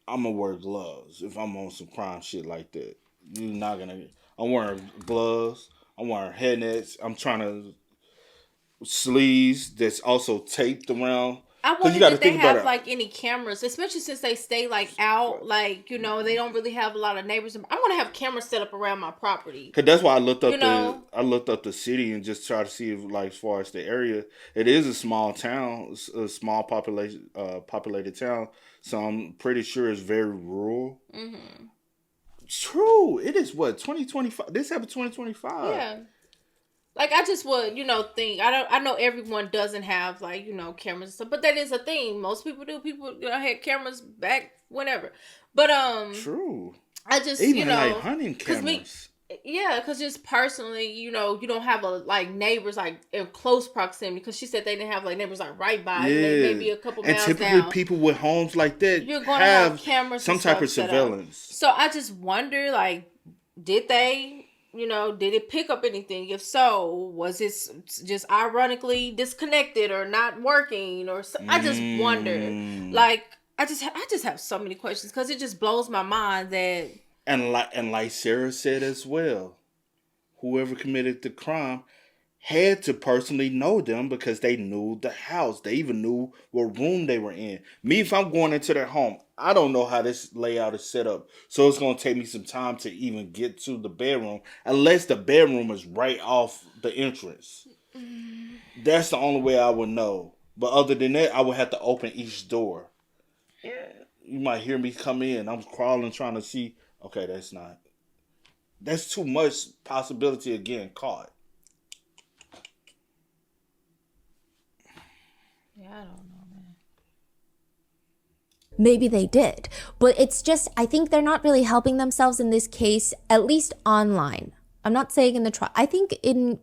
I'm gonna wear gloves if I'm on some crime shit like that. You're not gonna. I'm wearing gloves. I'm wearing head nets. I'm trying to sleeves that's also taped around. I wonder if they have like any cameras, especially since they stay like out, like they don't really have a lot of neighbors. I want to have cameras set up around my property. Cause that's why I looked up the city and just try to see if, like, as far as the area, it is a small town, a small populated town. So I'm pretty sure it's very rural. Mm-hmm. True, it is 2025. This happened 2025. Yeah. Like, I just would, think, I know everyone doesn't have, like, cameras and stuff, but that is a thing. Most people do. People, had cameras back whenever. But, true. I just, even like hunting cameras. Because just personally, you don't have neighbors, like, in close proximity, because she said they didn't have, like, neighbors, like, right by, maybe a couple miles down. And typically people with homes like that you're going to have cameras some type of surveillance. So I just wonder, like, did they... did it pick up anything? If so, was it just ironically disconnected or not working? Or so? I just wonder. Like, I just have so many questions because it just blows my mind that. And like Sarah said as well, whoever committed the crime had to personally know them because they knew the house. They even knew what room they were in. Me, if I'm going into their home, I don't know how this layout is set up. So it's going to take me some time to even get to the bedroom. Unless the bedroom is right off the entrance. That's the only way I would know. But other than that, I would have to open each door. Yeah. You might hear me come in. I'm crawling trying to see. Okay, that's too much possibility of getting caught. Yeah, I don't know, man. Maybe they did, but it's just, I think they're not really helping themselves in this case, at least online. I'm not saying in the trial. I think in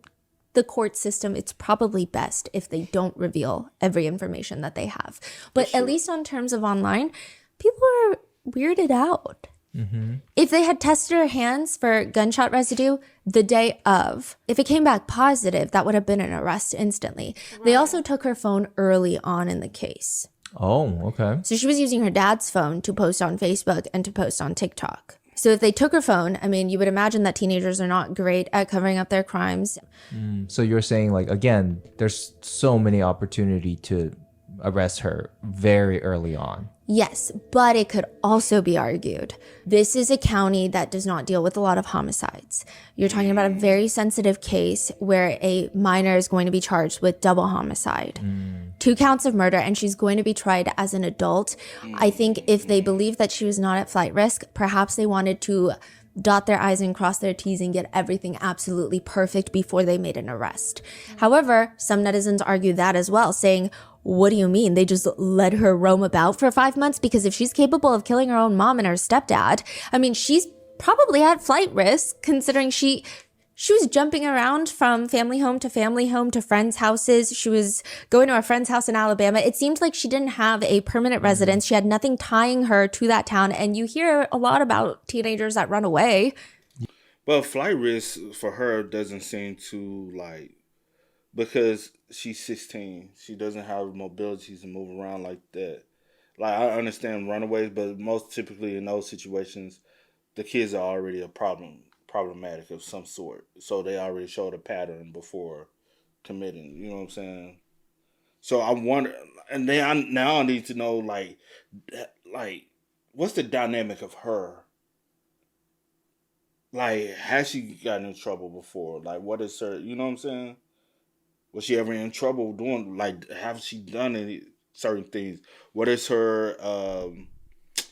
the court system, it's probably best if they don't reveal every information that they have. But at least on terms of online, people are weirded out. Mm-hmm. If they had tested her hands for gunshot residue the day of, if it came back positive, that would have been an arrest instantly. Right. They also took her phone early on in the case. Oh, okay. So she was using her dad's phone to post on Facebook and to post on TikTok. So if they took her phone, I mean, you would imagine that teenagers are not great at covering up their crimes. So you're saying, like, again, there's so many opportunity to arrest her very early on. Yes, but it could also be argued. This is a county that does not deal with a lot of homicides. You're talking about a very sensitive case where a minor is going to be charged with double homicide. 2 counts of murder, and she's going to be tried as an adult. I think if they believed that she was not at flight risk, perhaps they wanted to dot their I's and cross their T's and get everything absolutely perfect before they made an arrest. However, some netizens argue that as well, saying, what do you mean? They just let her roam about for 5 months? Because if she's capable of killing her own mom and her stepdad, I mean, she's probably at flight risk, considering she was jumping around from family home to friends' houses. She was going to a friend's house in Alabama. It seemed like she didn't have a permanent residence. She had nothing tying her to that town. And you hear a lot about teenagers that run away. But flight risk for her doesn't seem to, like, because she's 16. She doesn't have mobility to move around like that. Like, I understand runaways, but most typically in those situations, the kids are already problematic of some sort. So they already showed a pattern before committing. You know what I'm saying? So I wonder, and then now I need to know, like, what's the dynamic of her? Like, has she gotten in trouble before? Like, what is her, you know what I'm saying? Was she ever in trouble doing, like, have she done any certain things? What is her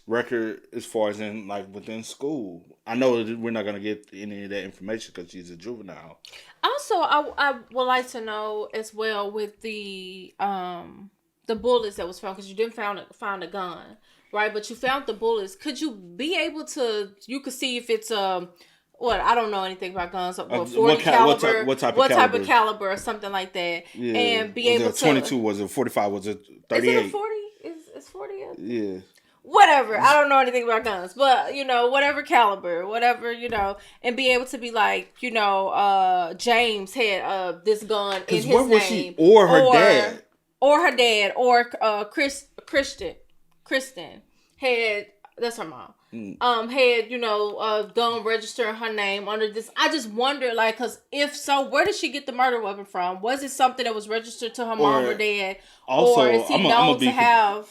record as far as in, like, within school? I know that we're not going to get any of that information because she's a juvenile. Also, I would like to know as well with the bullets that was found, because you didn't found a gun, right? But you found the bullets. Could you be able to, you could see if it's I don't know anything about guns. 40 caliber, what type of caliber or something like that. Yeah. And be able to. 22, was it 45, was it 38? Is it a 40? Is 40 a... Yeah. Whatever. I don't know anything about guns, but, whatever caliber, whatever, and be able to be like, James had this gun in his name. Or her dad. Or her dad, or Kristen had, that's her mom. Had, gun register her name under this. I just wonder, like, because if so, where did she get the murder weapon from? Was it something that was registered to her mom or dad? Also, or is he known to have...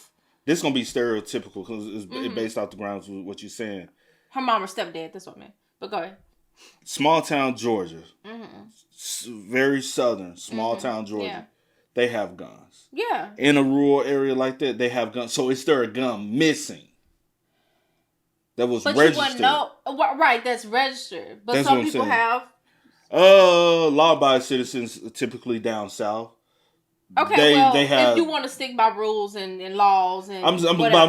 This is going to be stereotypical because it's based off the grounds of what you're saying. Her mom or stepdad, that's what I meant. But go ahead. Small town Georgia. Very southern, small town Georgia. Yeah. They have guns. Yeah. In a rural area like that, they have guns. So is there a gun missing that was registered? You wouldn't know. Right, that's registered. But that's some people have. Law-abiding citizens typically down south. Okay, they have, if you want to stick by rules and laws and I'm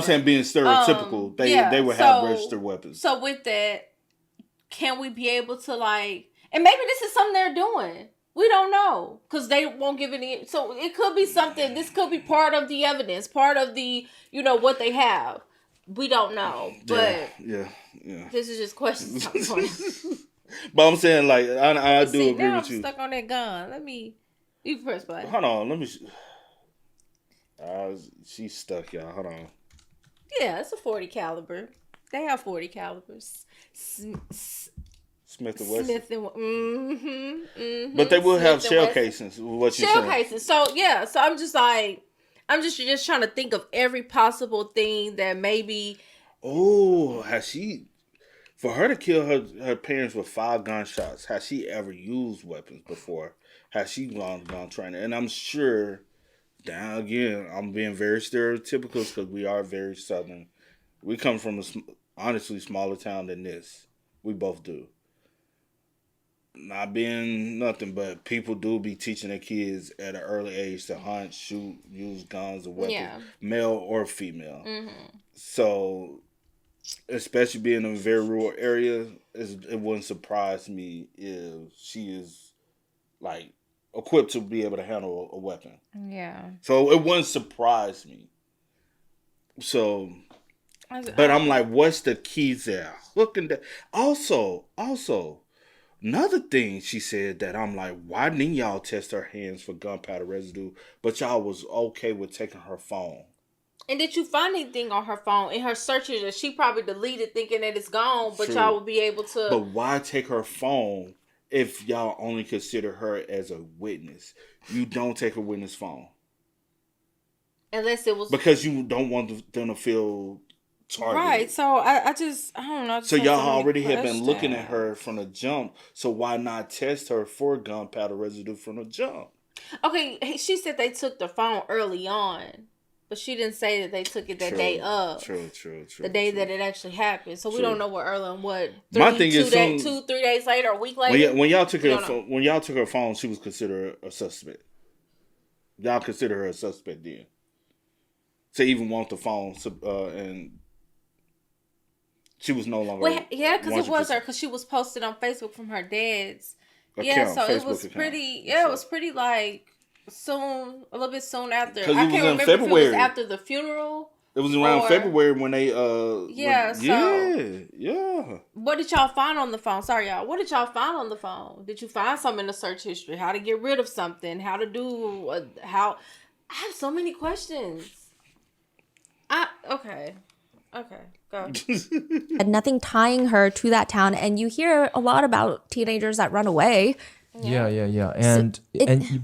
saying being stereotypical, they would have registered weapons. So with that, can we be able to, like, and maybe this is something they're doing. We don't know because they won't give any. So it could be something. This could be part of the evidence, part of the, what they have. We don't know, but yeah. This is just questions. But I'm saying, like, I do agree with you. I'm stuck on that gun. You can press play. Hold on, let me. She's stuck, y'all. Hold on. Yeah, it's a 40 caliber. They have 40 calibers. Smith and Wesson. But they will have shell casings. What you shell casings. So yeah. So I'm just trying to think of every possible thing that maybe. Oh, has she? For her to kill her parents with 5 gunshots, has she ever used weapons before? Has she gone training? And I'm sure, down again, I'm being very stereotypical because we are very southern. We come from honestly smaller town than this. We both do. Not being nothing, but people do be teaching their kids at an early age to hunt, shoot, use guns or weapons, male or female. So, especially being in a very rural area, it wouldn't surprise me if she is, like, equipped to be able to handle a weapon. Yeah. So it wouldn't surprise me. So, but I'm like, what's the keys there? Hooking that. Also, another thing she said that I'm like, why didn't y'all test her hands for gunpowder residue? But y'all was okay with taking her phone. And did you find anything on her phone in her searches that she probably deleted thinking that it's gone, but True. y'all would be able to... But why take her phone if y'all only consider her as a witness? You don't take a witness phone. Unless it was... Because you don't want them to feel targeted. Right, so I don't know. So y'all already have been looking at her from the jump, so why not test her for gunpowder residue from the jump? Okay, she said they took the phone early on. But she didn't say that they took it that day of. True. The day that it actually happened. So we don't know what early and what. My thing is, 2-3 days later, a week later. When y'all took her phone, she was considered a suspect. Y'all consider her a suspect then. To even want the phone, and she was no longer. Well, yeah, because it was her. Because she was posted on Facebook from her dad's. Account, so Facebook it was account. pretty. Yeah, it was pretty like. Soon, a little bit soon after. I can't remember February. If it was after the funeral. It was around February when they yeah. Yeah. What did y'all find on the phone? Sorry, y'all. What did y'all find on the phone? Did you find something in the search history? How to get rid of something? How to do how? I have so many questions. Okay, go. And nothing tying her to that town, and you hear a lot about teenagers that run away. Yeah. And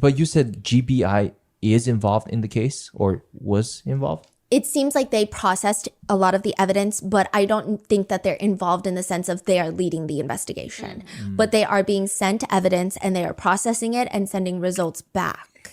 but you said GBI is involved in the case or was involved? It seems like they processed a lot of the evidence, but I don't think that they're involved in the sense of they are leading the investigation. But they are being sent evidence and they are processing it and sending results back.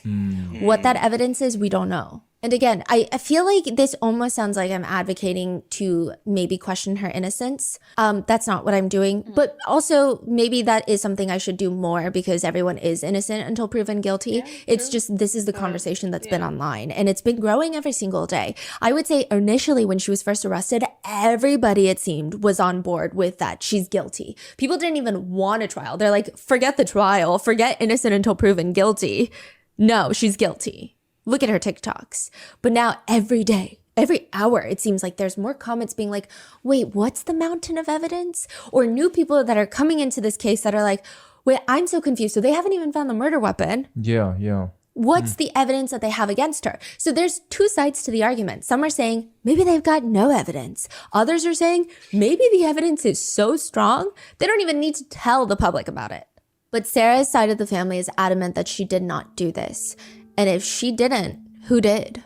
What that evidence is, we don't know. And again, I feel like this almost sounds like I'm advocating to maybe question her innocence. That's not what I'm doing. But also maybe that is something I should do more because everyone is innocent until proven guilty. It's just this is the conversation that's been online and it's been growing every single day. I would say initially when she was first arrested, everybody it seemed was on board with that. She's guilty. People didn't even want a trial. They're like, forget the trial, forget innocent until proven guilty. No, she's guilty. Look at her TikToks. But now every day, every hour, it seems like there's more comments being like, wait, what's the mountain of evidence? Or new people that are coming into this case that are like, wait, I'm so confused. So they haven't even found the murder weapon. Yeah. What's the evidence that they have against her? So there's two sides to the argument. Some are saying maybe they've got no evidence. Others are saying maybe the evidence is so strong, they don't even need to tell the public about it. But Sarah's side of the family is adamant that she did not do this. And if she didn't, who did?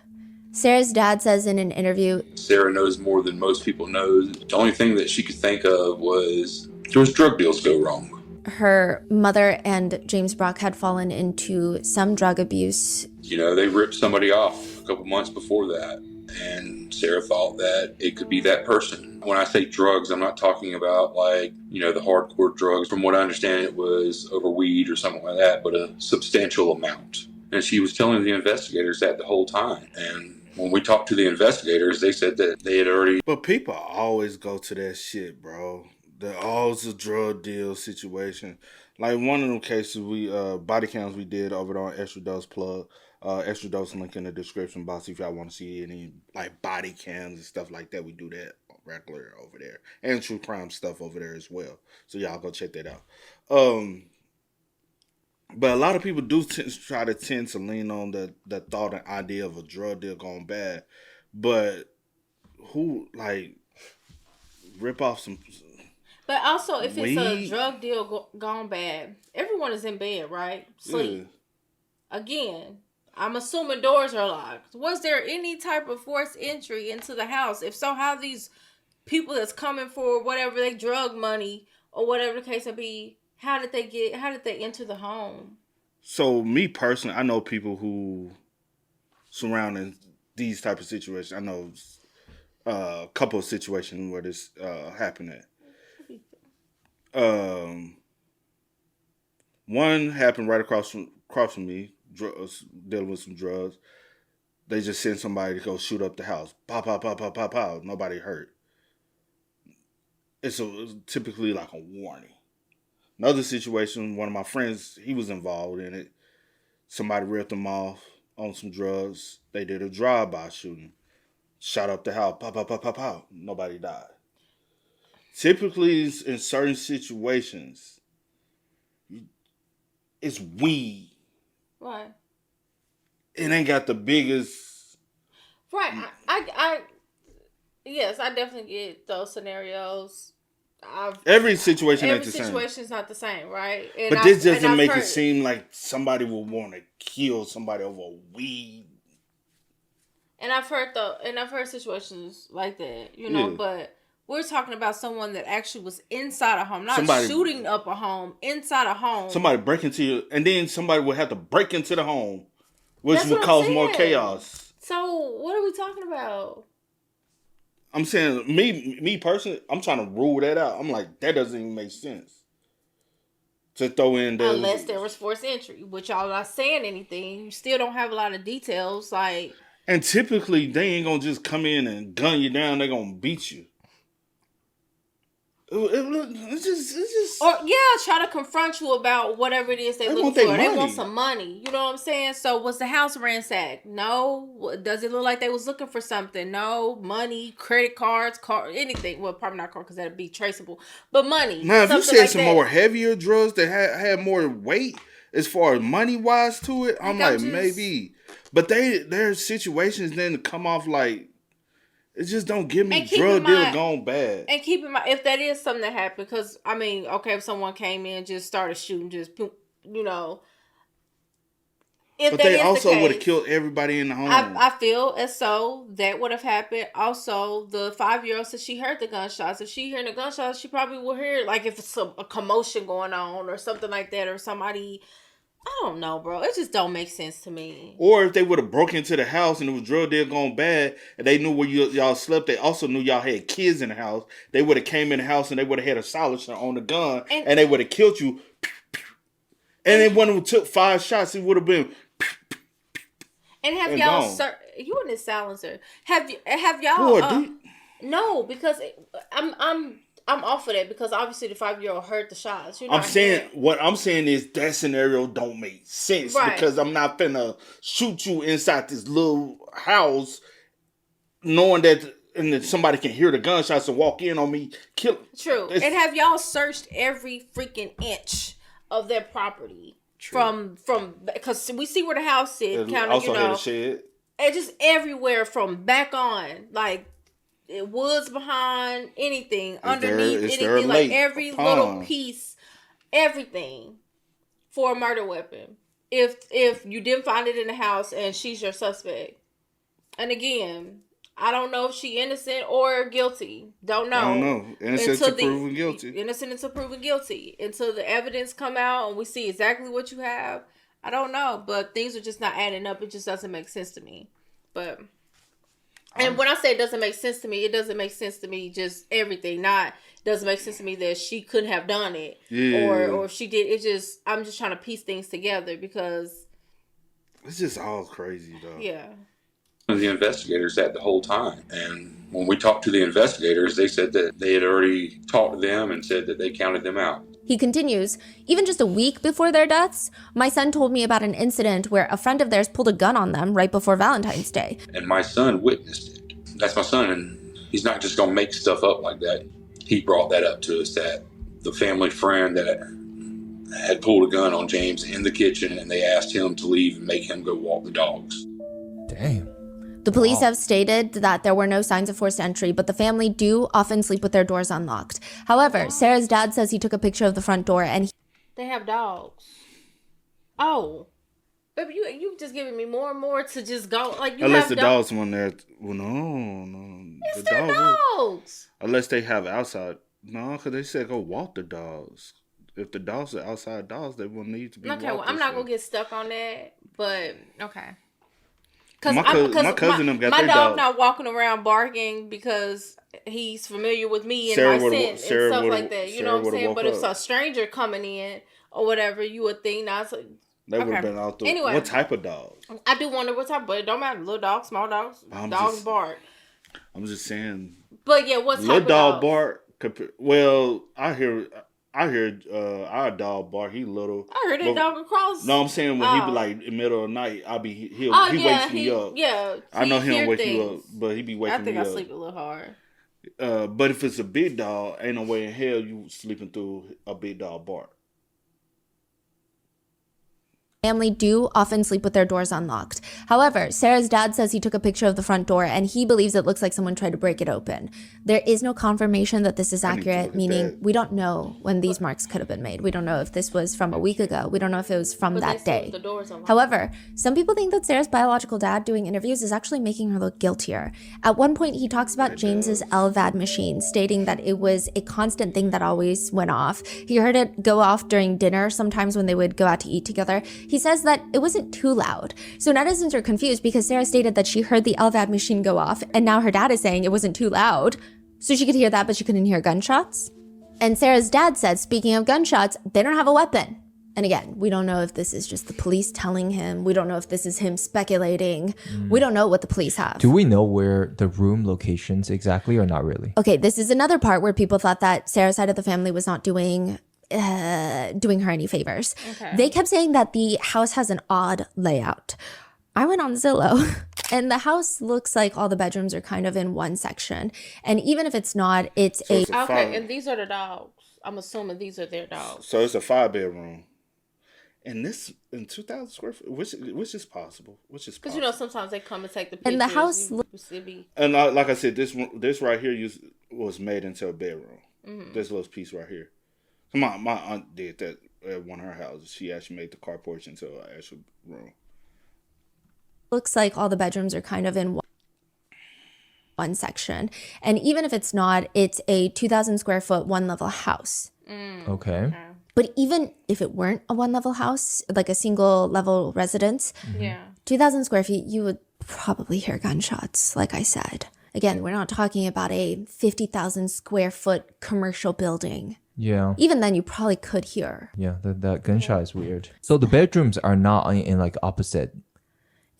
Sarah's dad says in an interview, Sarah knows more than most people know. The only thing that she could think of was there was drug deals go wrong. Her mother and James Brock had fallen into some drug abuse. You know, they ripped somebody off a couple months before that. And Sarah thought that it could be that person. When I say drugs, I'm not talking about like, you know, the hardcore drugs. From what I understand, it was over weed or something like that, but a substantial amount. And she was telling the investigators that the whole time. And when we talked to the investigators, they said that they had already... But people always go to that shit, bro. They're always a drug deal situation. Like one of them cases, we body cams we did over on Extra Dose Plug. Extra Dose link in the description box if y'all want to see any like body cams and stuff like that. We do that regular over there. And true crime stuff over there as well. So y'all go check that out. But a lot of people do tend to lean on the thought and idea of a drug deal going bad. But who, like, rip off some... But also, if weed? it's a drug deal gone bad, everyone is in bed, right? Sleep. Yeah. Again, I'm assuming doors are locked. Was there any type of forced entry into the house? If so, how these people that's coming for whatever they drug money or whatever the case may be... How did they enter the home? So me personally, I know people who surrounding these type of situations. I know a couple of situations where this happened at. One happened right across from me, dealing with some drugs. They just sent somebody to go shoot up the house. Pow, pow, pow, pow, pow, pow. Nobody hurt. It's typically like a warning. Another situation, one of my friends, he was involved in it. Somebody ripped him off on some drugs. They did a drive-by shooting. Shot up the house. Pow, pow, pow, pow, pow. Nobody died. Typically, in certain situations, it's weed. Why? It ain't got the biggest Right. Yes, I definitely get those scenarios. Every situation ain't Every the same. situation is not the same, right? And But this doesn't make heard, it seem like somebody will want to kill somebody over weed. And I've heard situations like that, you know, but we're talking about someone that actually was inside a home, not shooting up a home, inside a home. Somebody break into you, and then somebody would have to break into the home, which That's would cause more chaos. So what are we talking about? I'm saying, me personally, I'm trying to rule that out. I'm like, that doesn't even make sense. To throw in the... Unless there was forced entry, which y'all not saying anything. You still don't have a lot of details, like... And typically, they ain't gonna just come in and gun you down. They're gonna beat you. It's just... Or, try to confront you about whatever it is they look for. They want some money. You know what I'm saying? So, was the house ransacked? No. Does it look like they was looking for something? No. Money, credit cards, anything. Well, probably not card because that'd be traceable. But money. Now, if you said like some more heavier drugs that had more weight as far as money-wise to it, I'm like, maybe. But there's situations then to come off like... It just don't give me drug dealer gone bad. And keep in mind, if that is something that happened, because, I mean, okay, if someone came in and just started shooting, you know. But they also would have killed everybody in the home. I feel as though that would have happened. Also, the 5-year-old said she heard the gunshots. If she hearing the gunshots, she probably will hear, like, if it's a commotion going on or something like that, or somebody... I don't know, bro. It just don't make sense to me. Or if they would have broke into the house and it was drug deal gone bad and they knew where y'all slept, they also knew y'all had kids in the house. They would have came in the house and they would have had a silencer on the gun and they would have killed you. And then when it took 5 shots, it would have been... And have y'all... You in this silencer. Have y'all... no, because I'm off of that because obviously the 5-year-old heard the shots. What I'm saying is that scenario don't make sense because I'm not finna shoot you inside this little house knowing that somebody can hear the gunshots and walk in on me, kill. True. And have y'all searched every freaking inch of their property? True. From because we see where the house is, kind of, you know. Had a shed. And just everywhere from back on, like. Woods behind, anything, underneath, anything, like every little piece, everything for a murder weapon. If you didn't find it in the house and she's your suspect. And again, I don't know if she innocent or guilty. Don't know. I don't know. Innocent until proven guilty. Innocent until proven guilty. Until the evidence come out and we see exactly what you have. I don't know. But things are just not adding up. It just doesn't make sense to me. But... And when I say it doesn't make sense to me, it doesn't make sense to me just everything. Not doesn't make sense to me that she couldn't have done it. Yeah. Or if she did, I'm just trying to piece things together because it's just all crazy though. Yeah. The investigators had the whole time. And when we talked to the investigators, they said that they had already talked to them and said that they counted them out. He continues, even just a week before their deaths, my son told me about an incident where a friend of theirs pulled a gun on them right before Valentine's Day. And my son witnessed it. That's my son, and he's not just going to make stuff up like that. He brought that up to us, that the family friend that had pulled a gun on James in the kitchen, and they asked him to leave and make him go walk the dogs. Damn. The police have stated that there were no signs of forced entry, but the family do often sleep with their doors unlocked. However, Sarah's dad says he took a picture of the front door and they have dogs. Oh. Baby, you just giving me more and more to just go. Like, you unless have the dogs want there. Well, no. It's their dogs. Unless they have outside. No, because they said go walk the dogs. If the dogs are outside dogs, they will need to be okay, well, I'm not going to get stuck on that, but okay. My cousin them got my their dog not walking around barking because he's familiar with me and my scent and stuff like that. You know what I'm saying? But if a stranger coming in or whatever, you would think not. They would have been out there. Anyway, what type of dog? I do wonder what type, but it don't matter. Little dogs, small dogs, dogs bark. I'm just saying. But yeah, what type little of dog bark? Well, I hear our dog bark. He little. I heard that dog across. No, I'm saying when he be like in the middle of the night, he wakes me up. Yeah, I know he don't wake you up, but he be waking me up. I think I sleep a little hard. But if it's a big dog, ain't no way in hell you sleeping through a big dog bark. family do often sleep with their doors unlocked. However, Sarah's dad says he took a picture of the front door and he believes it looks like someone tried to break it open. There is no confirmation that this is accurate, meaning we don't know when these marks could have been made. We don't know if this was from a week ago. We don't know if it was from that day. However, some people think that Sarah's biological dad doing interviews is actually making her look guiltier. At one point, he talks about James's LVAD machine, stating that it was a constant thing that always went off. He heard it go off during dinner, sometimes when they would go out to eat together. He says that it wasn't too loud. So netizens are confused because Sarah stated that she heard the LVAD machine go off, and now her dad is saying it wasn't too loud. So she could hear that, but she couldn't hear gunshots. And Sarah's dad said, speaking of gunshots, they don't have a weapon. And again, we don't know if this is just the police telling him. We don't know if this is him speculating. We don't know what the police have. Do we know where the room locations exactly or not really? Okay, this is another part where people thought that Sarah's side of the family was not doing her any favors. Okay. They kept saying that the house has an odd layout. I went on Zillow and the house looks like all the bedrooms are kind of in one section. And even if it's not, it's so okay, and these are the dogs. I'm assuming these are their dogs. So it's a 5-bedroom. And this in 2,000 square feet, which is possible, because you know sometimes they come and take the pictures. And the house, and like I said, this right here was made into a bedroom. Mm-hmm. This little piece right here. My aunt did that at one of her houses. She actually made the carport into an actual room. Looks like all the bedrooms are kind of in one section, and even if it's not, it's a 2,000 square foot 1-level house. Okay. But even if it weren't a 1-level house, like a single level residence, 2,000 square feet, you would probably hear gunshots, like I said. Again, we're not talking about a 50,000 square foot commercial building. Yeah. Even then, you probably could hear. Yeah, that gunshot is weird. So the bedrooms are not in like opposite.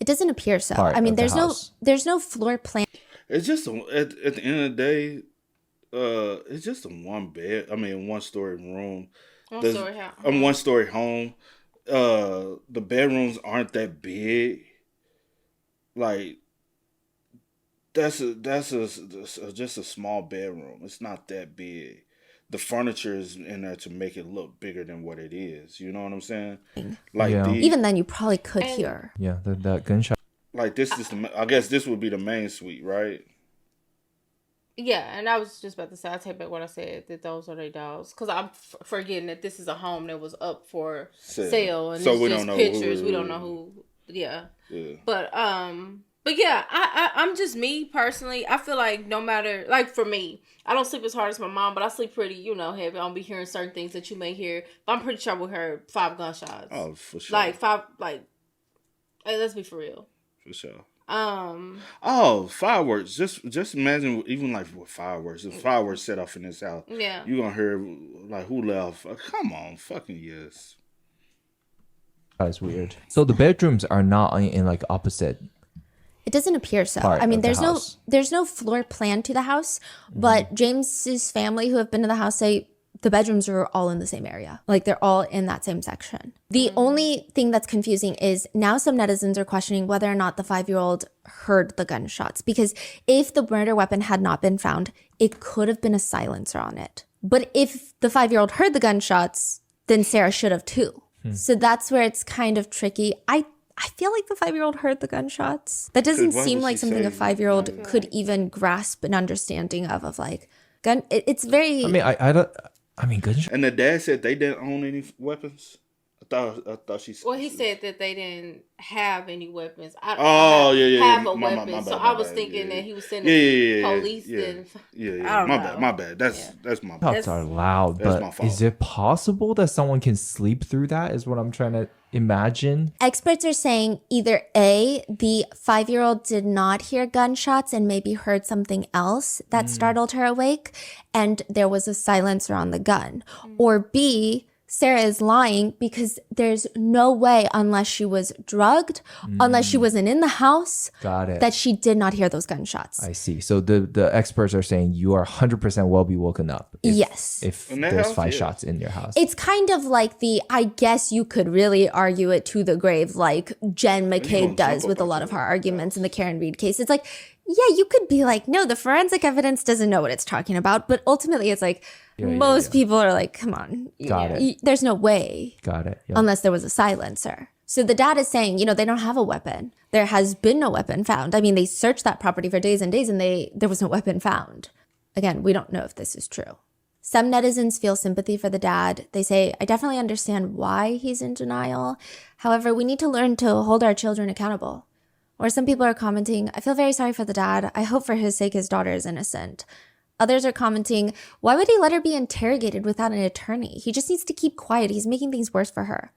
It doesn't appear so. I mean, there's no floor plan. It's just at the end of the day, it's just a one-story room. One-story home. The bedrooms aren't that big. Like that's just a small bedroom. It's not that big. The furniture is in there to make it look bigger than what it is. You know what I'm saying? Like even then, you probably could hear. Yeah, that gunshot. Like this is I guess this would be the main suite, right? Yeah, and I was just about to say, I take back what I said, that those are their dogs. Because I'm forgetting that this is a home that was up for sale. And so it's we just don't know pictures. We don't know who. Yeah. But yeah, I'm just me personally. I feel like no matter, like for me, I don't sleep as hard as my mom, but I sleep pretty, heavy. I don't be hearing certain things that you may hear. But I'm pretty sure we heard 5 gunshots. Oh, for sure. Like 5, hey, let's be for real. For sure. Fireworks. Just imagine, even like with fireworks. If fireworks set off in this house, you're gonna hear like who left. Come on, fucking yes. That's weird. So the bedrooms are not in like opposite. It doesn't appear so. I mean, there's no floor plan to the house, but James's family who have been to the house say the bedrooms are all in the same area. Like they're all in that same section. The only thing that's confusing is now some netizens are questioning whether or not the 5-year-old heard the gunshots, because if the murder weapon had not been found, it could have been a silencer on it. But if the 5-year-old heard the gunshots, then Sarah should have too. So that's where it's kind of tricky. I feel like the 5-year-old heard the gunshots. That doesn't seem like something a 5-year-old could even grasp an understanding of like gun. It's very. I mean, I don't. I mean, gunshots. And the dad said they didn't own any weapons. I thought she. Well, he said that they didn't have any weapons. Have a weapon. My bad, I was thinking that he was sending police. My bad. That's my bad. Shots are loud, that's but my fault. Is it possible that someone can sleep through that? Is what I'm trying to imagine. Experts are saying either A, the 5-year-old did not hear gunshots and maybe heard something else that startled her awake, and there was a silencer on the gun, or B, Sarah is lying because there's no way, unless she was drugged, unless she wasn't in the house, that she did not hear those gunshots. I see. So the experts are saying you are 100% will be woken up. If there's 5 shots in your house. It's kind of like I guess you could really argue it to the grave like Jen McCabe does with a lot of her arguments in the Karen Reed case. It's like, yeah, you could be like, no, the forensic evidence doesn't know what it's talking about. But ultimately, it's like, most people are like, come on. Got it. There's no way. Got it. Yeah. Unless there was a silencer. So the dad is saying, they don't have a weapon. There has been no weapon found. I mean, they searched that property for days and days and there was no weapon found. Again, we don't know if this is true. Some netizens feel sympathy for the dad. They say, I definitely understand why he's in denial. However, we need to learn to hold our children accountable. Or some people are commenting, I feel very sorry for the dad. I hope for his sake his daughter is innocent. Others are commenting, why would he let her be interrogated without an attorney? He just needs to keep quiet. He's making things worse for her.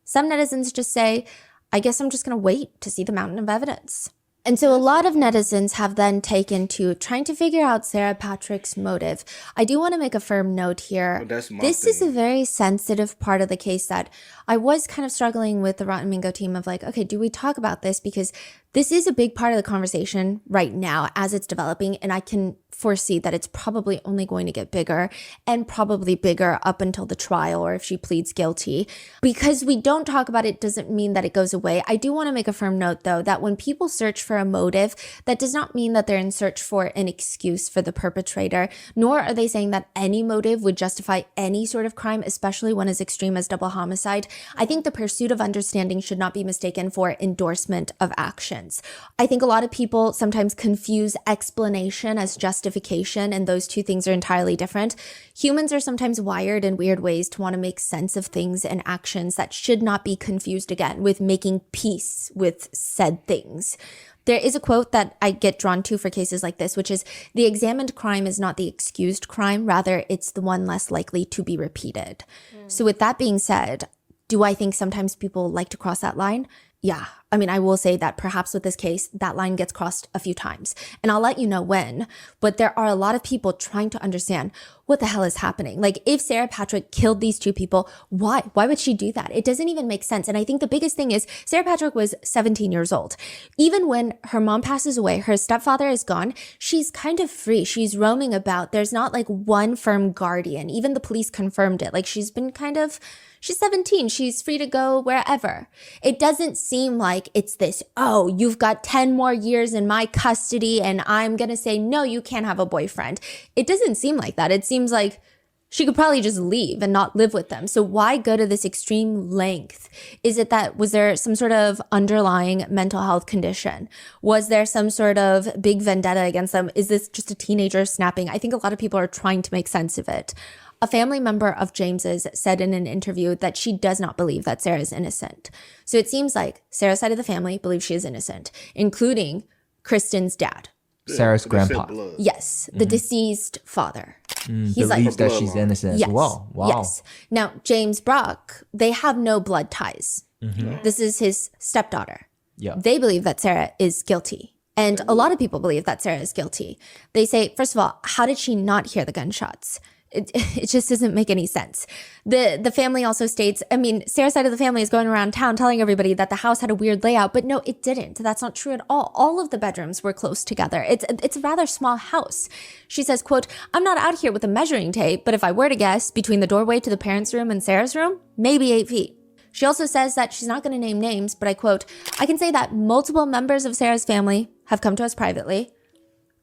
Some netizens just say, I guess I'm just going to wait to see the mountain of evidence. And so a lot of netizens have then taken to trying to figure out Sarah Patrick's motive. I do want to make a firm note here. This is a very sensitive part of the case that I was kind of struggling with the Rotten Mingo team of like, okay, do we talk about this? Because this is a big part of the conversation right now as it's developing, and I can foresee that it's probably only going to get bigger and probably bigger up until the trial or if she pleads guilty. Because we don't talk about it doesn't mean that it goes away. I do want to make a firm note though that when people search for a motive, that does not mean that they're in search for an excuse for the perpetrator, nor are they saying that any motive would justify any sort of crime, especially one as extreme as double homicide. I think the pursuit of understanding should not be mistaken for endorsement of actions. I think a lot of people sometimes confuse explanation as justification, and those two things are entirely different. Humans are sometimes wired in weird ways to want to make sense of things and actions that should not be confused again with making peace with said things. There is a quote that I get drawn to for cases like this, which is, the examined crime is not the excused crime, rather it's the one less likely to be repeated. So with that being said, do I think sometimes people like to cross that line? Yeah. I mean, I will say that perhaps with this case, that line gets crossed a few times, and I'll let you know when, but there are a lot of people trying to understand what the hell is happening. Like, if Sarah Patrick killed these two people, why? Why would she do that? It doesn't even make sense. And I think the biggest thing is Sarah Patrick was 17 years old. Even when her mom passes away, her stepfather is gone, she's kind of free. She's roaming about. There's not like one firm guardian. Even the police confirmed it. Like, she's 17. She's free to go wherever. It doesn't seem like it's this, oh, you've got 10 more years in my custody and I'm going to say, no, you can't have a boyfriend. It doesn't seem like that. It seems like she could probably just leave and not live with them. So why go to this extreme length? Was there some sort of underlying mental health condition? Was there some sort of big vendetta against them? Is this just a teenager snapping? I think a lot of people are trying to make sense of it. A family member of James's said in an interview that she does not believe that Sarah is innocent. So it seems like Sarah's side of the family believes she is innocent, including Kristen's dad. Sarah's grandpa. Yes, the deceased father. He believes that she's innocent as well. Wow. Yes. Now, James Brock, they have no blood ties. This is his stepdaughter. Yeah. They believe that Sarah is guilty. And a lot of people believe that Sarah is guilty. They say, first of all, how did she not hear the gunshots? It just doesn't make any sense. The family also states, I mean, Sarah's side of the family is going around town telling everybody that the house had a weird layout, but no, it didn't. That's not true at all. All of the bedrooms were close together. It's a rather small house. She says, quote, I'm not out here with a measuring tape, but if I were to guess, between the doorway to the parents' room and Sarah's room, maybe 8 feet. She also says that she's not going to name names, but I quote, I can say that multiple members of Sarah's family have come to us privately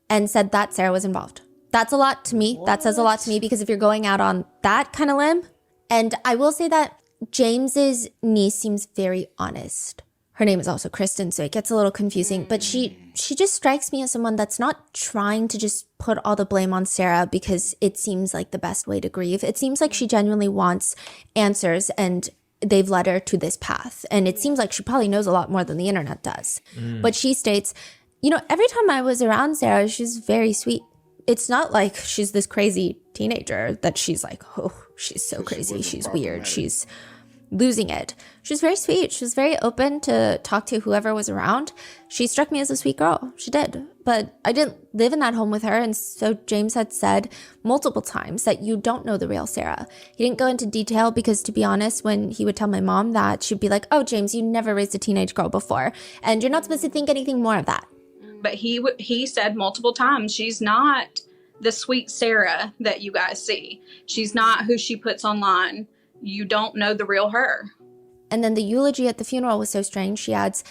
and said that Sarah was involved. That's a lot to me. That says a lot to me, because if you're going out on that kind of limb, and I will say that James's niece seems very honest. Her name is also Kristen, so it gets a little confusing, but she just strikes me as someone that's not trying to just put all the blame on Sarah because it seems like the best way to grieve. It seems like she genuinely wants answers, and they've led her to this path. And it seems like she probably knows a lot more than the internet does. But she states, every time I was around Sarah, she's very sweet. It's not like she's this crazy teenager that she's like, oh, she's so crazy. She's weird. She's losing it. She's very sweet. She was very open to talk to whoever was around. She struck me as a sweet girl. She did. But I didn't live in that home with her. And so James had said multiple times that you don't know the real Sarah. He didn't go into detail because, to be honest, when he would tell my mom that, she'd be like, oh, James, you never raised a teenage girl before, and you're not supposed to think anything more of that. But he said multiple times, she's not the sweet Sarah that you guys see. She's not who she puts online. You don't know the real her. And then the eulogy at the funeral was so strange. She adds,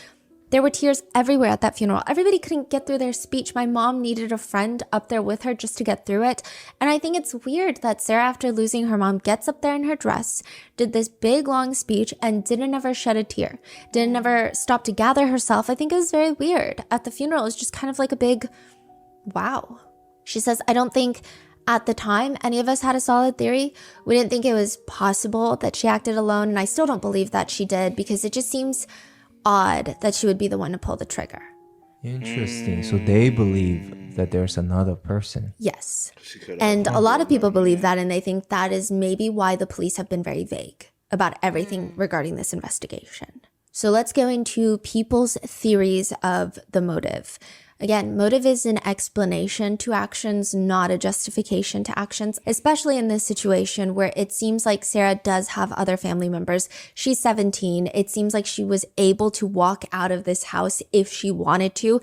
There were tears everywhere at that funeral. Everybody couldn't get through their speech. My mom needed a friend up there with her just to get through it. And I think it's weird that Sarah, after losing her mom, gets up there in her dress, did this big, long speech, and didn't ever shed a tear. Didn't ever stop to gather herself. I think it was very weird. At the funeral, it was just kind of like a big, wow. She says, I don't think at the time any of us had a solid theory. We didn't think it was possible that she acted alone. And I still don't believe that she did, because it just seems odd that she would be the one to pull the trigger. Interesting. So they believe that there's another person. Yes. And a lot of people believe that, and they think that is maybe why the police have been very vague about everything regarding this investigation. So let's go into people's theories of the motive. Again, motive is an explanation to actions, not a justification to actions, especially in this situation where it seems like Sarah does have other family members. She's 17. It seems like she was able to walk out of this house if she wanted to.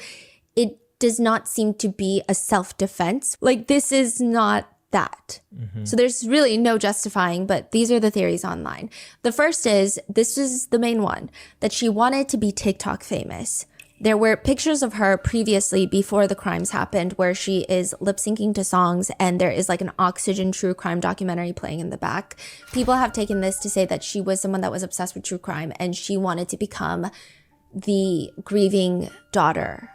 It does not seem to be a self-defense. Like, this is not that. So there's really no justifying, but these are the theories online. The first is, this is the main one, that she wanted to be TikTok famous. There were pictures of her previously before the crimes happened where she is lip syncing to songs, and there is like an Oxygen true crime documentary playing in the back. People have taken this to say that she was someone that was obsessed with true crime and she wanted to become the grieving daughter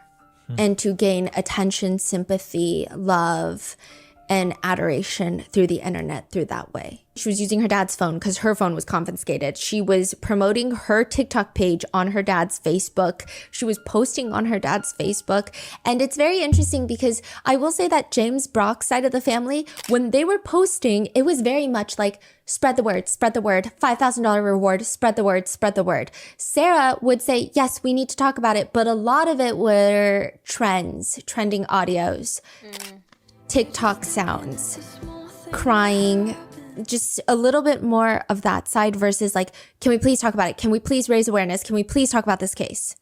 and to gain attention, sympathy, love, and adoration through the internet through that way. She was using her dad's phone because her phone was confiscated. She was promoting her TikTok page on her dad's Facebook. She was posting on her dad's Facebook. And it's very interesting because I will say that James Brock's side of the family, when they were posting, it was very much like, spread the word, $5,000 reward, spread the word, spread the word. Sarah would say, yes, we need to talk about it. But a lot of it were trends, trending audios. TikTok sounds, crying, just a little bit more of that side versus like, can we please talk about it? Can we please raise awareness? Can we please talk about this case?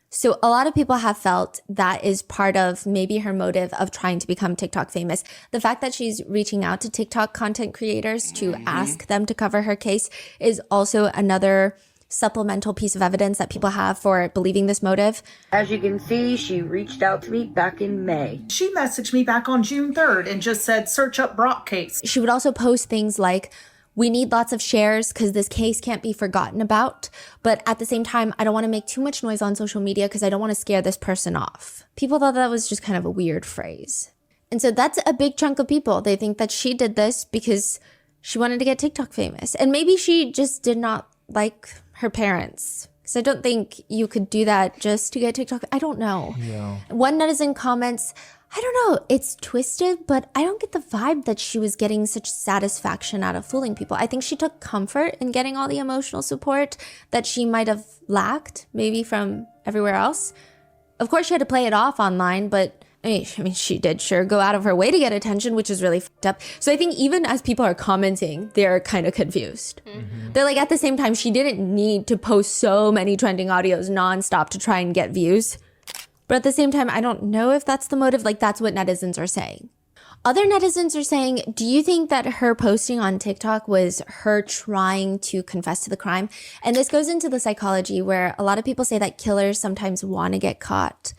So a lot of people have felt that is part of maybe her motive of trying to become TikTok famous. The fact that she's reaching out to TikTok content creators to ask them to cover her case is also another supplemental piece of evidence that people have for believing this motive. As you can see, she reached out to me back in May. She messaged me back on June 3rd and just said, search up Brock case. She would also post things like, we need lots of shares because this case can't be forgotten about. But at the same time, I don't want to make too much noise on social media because I don't want to scare this person off. People thought that was just kind of a weird phrase. And so that's a big chunk of people. They think that she did this because she wanted to get TikTok famous. And maybe she just did not like her parents. Because I don't think you could do that just to get TikTok. I don't know. Yeah. One netizen comments, I don't know, it's twisted, but I don't get the vibe that she was getting such satisfaction out of fooling people. I think she took comfort in getting all the emotional support that she might have lacked, maybe from everywhere else. Of course, she had to play it off online, but I mean, she did sure go out of her way to get attention, which is really fucked up. So I think even as people are commenting, they're kind of confused. They're like, at the same time, she didn't need to post so many trending audios nonstop to try and get views. But at the same time, I don't know if that's the motive. Like, that's what netizens are saying. Other netizens are saying, do you think that her posting on TikTok was her trying to confess to the crime? And this goes into the psychology where a lot of people say that killers sometimes want to get caught.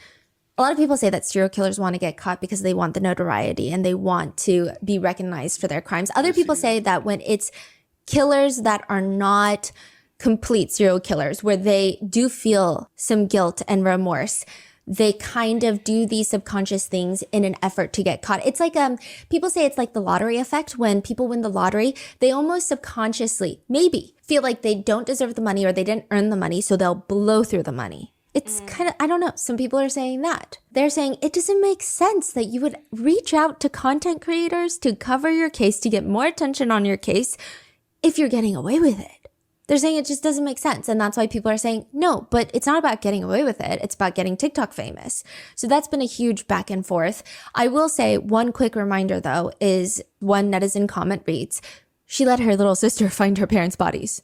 A lot of people say that serial killers want to get caught because they want the notoriety and they want to be recognized for their crimes. Other people say that when it's killers that are not complete serial killers, where they do feel some guilt and remorse, they kind of do these subconscious things in an effort to get caught. It's like, people say it's like the lottery effect. When people win the lottery, they almost subconsciously maybe feel like they don't deserve the money or they didn't earn the money, so they'll blow through the money. It's kind of, I don't know. Some people are saying that. They're saying it doesn't make sense that you would reach out to content creators to cover your case, to get more attention on your case if you're getting away with it. They're saying it just doesn't make sense. And that's why people are saying, no, but it's not about getting away with it. It's about getting TikTok famous. So that's been a huge back and forth. I will say one quick reminder, though, is one netizen comment reads, she let her little sister find her parents' bodies.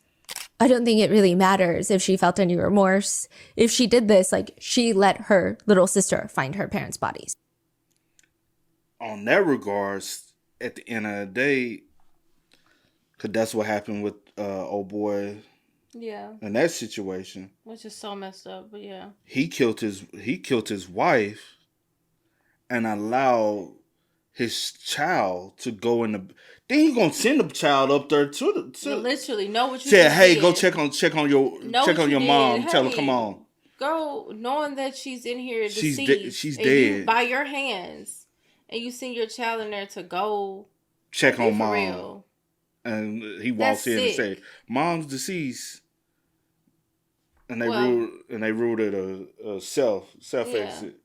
I don't think it really matters if she felt any remorse. If she did this, like, she let her little sister find her parents' bodies. On that regards, at the end of the day, because that's what happened with old boy Yeah. In that situation, which is so messed up, but yeah. He killed his wife and allowed his child to go in the. Then he gonna send the child up there to literally know what you said, "Hey, did. go check on your mom. Hey, tell her, come on. Go, knowing that she's in here She's deceased. she's and dead. You, by your hands, and you send your child in there to go check on mom." real. And he walks in and say, "Mom's deceased." And they ruled it a self exit,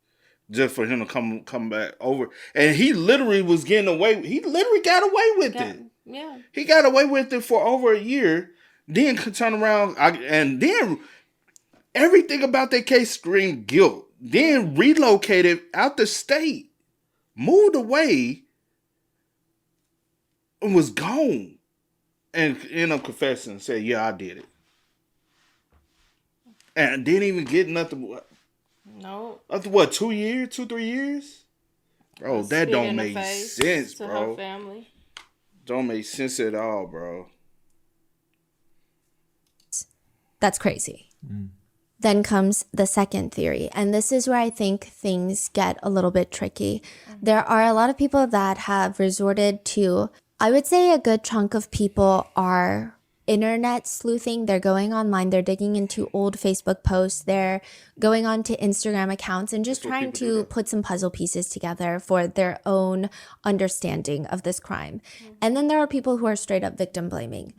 just for him to come back over. And he literally was getting away. He literally got away with it. Yeah, he got away with it for over a year. Then turn around and then everything about that case screamed guilt. Then relocated out the state, moved away, and was gone. And ended up confessing and said, "Yeah, I did it." And didn't even get nothing. No. After what, 2 years, 2-3 years? Bro, that don't make sense, bro. To her family. Don't make sense at all, bro. That's crazy. Then comes the second theory. And this is where I think things get a little bit tricky. There are a lot of people that have resorted to, I would say a good chunk of people are internet sleuthing. They're going online, they're digging into old Facebook posts, they're going on to Instagram accounts and just trying to put some puzzle pieces together for their own understanding of this crime. And then there are people who are straight up victim blaming.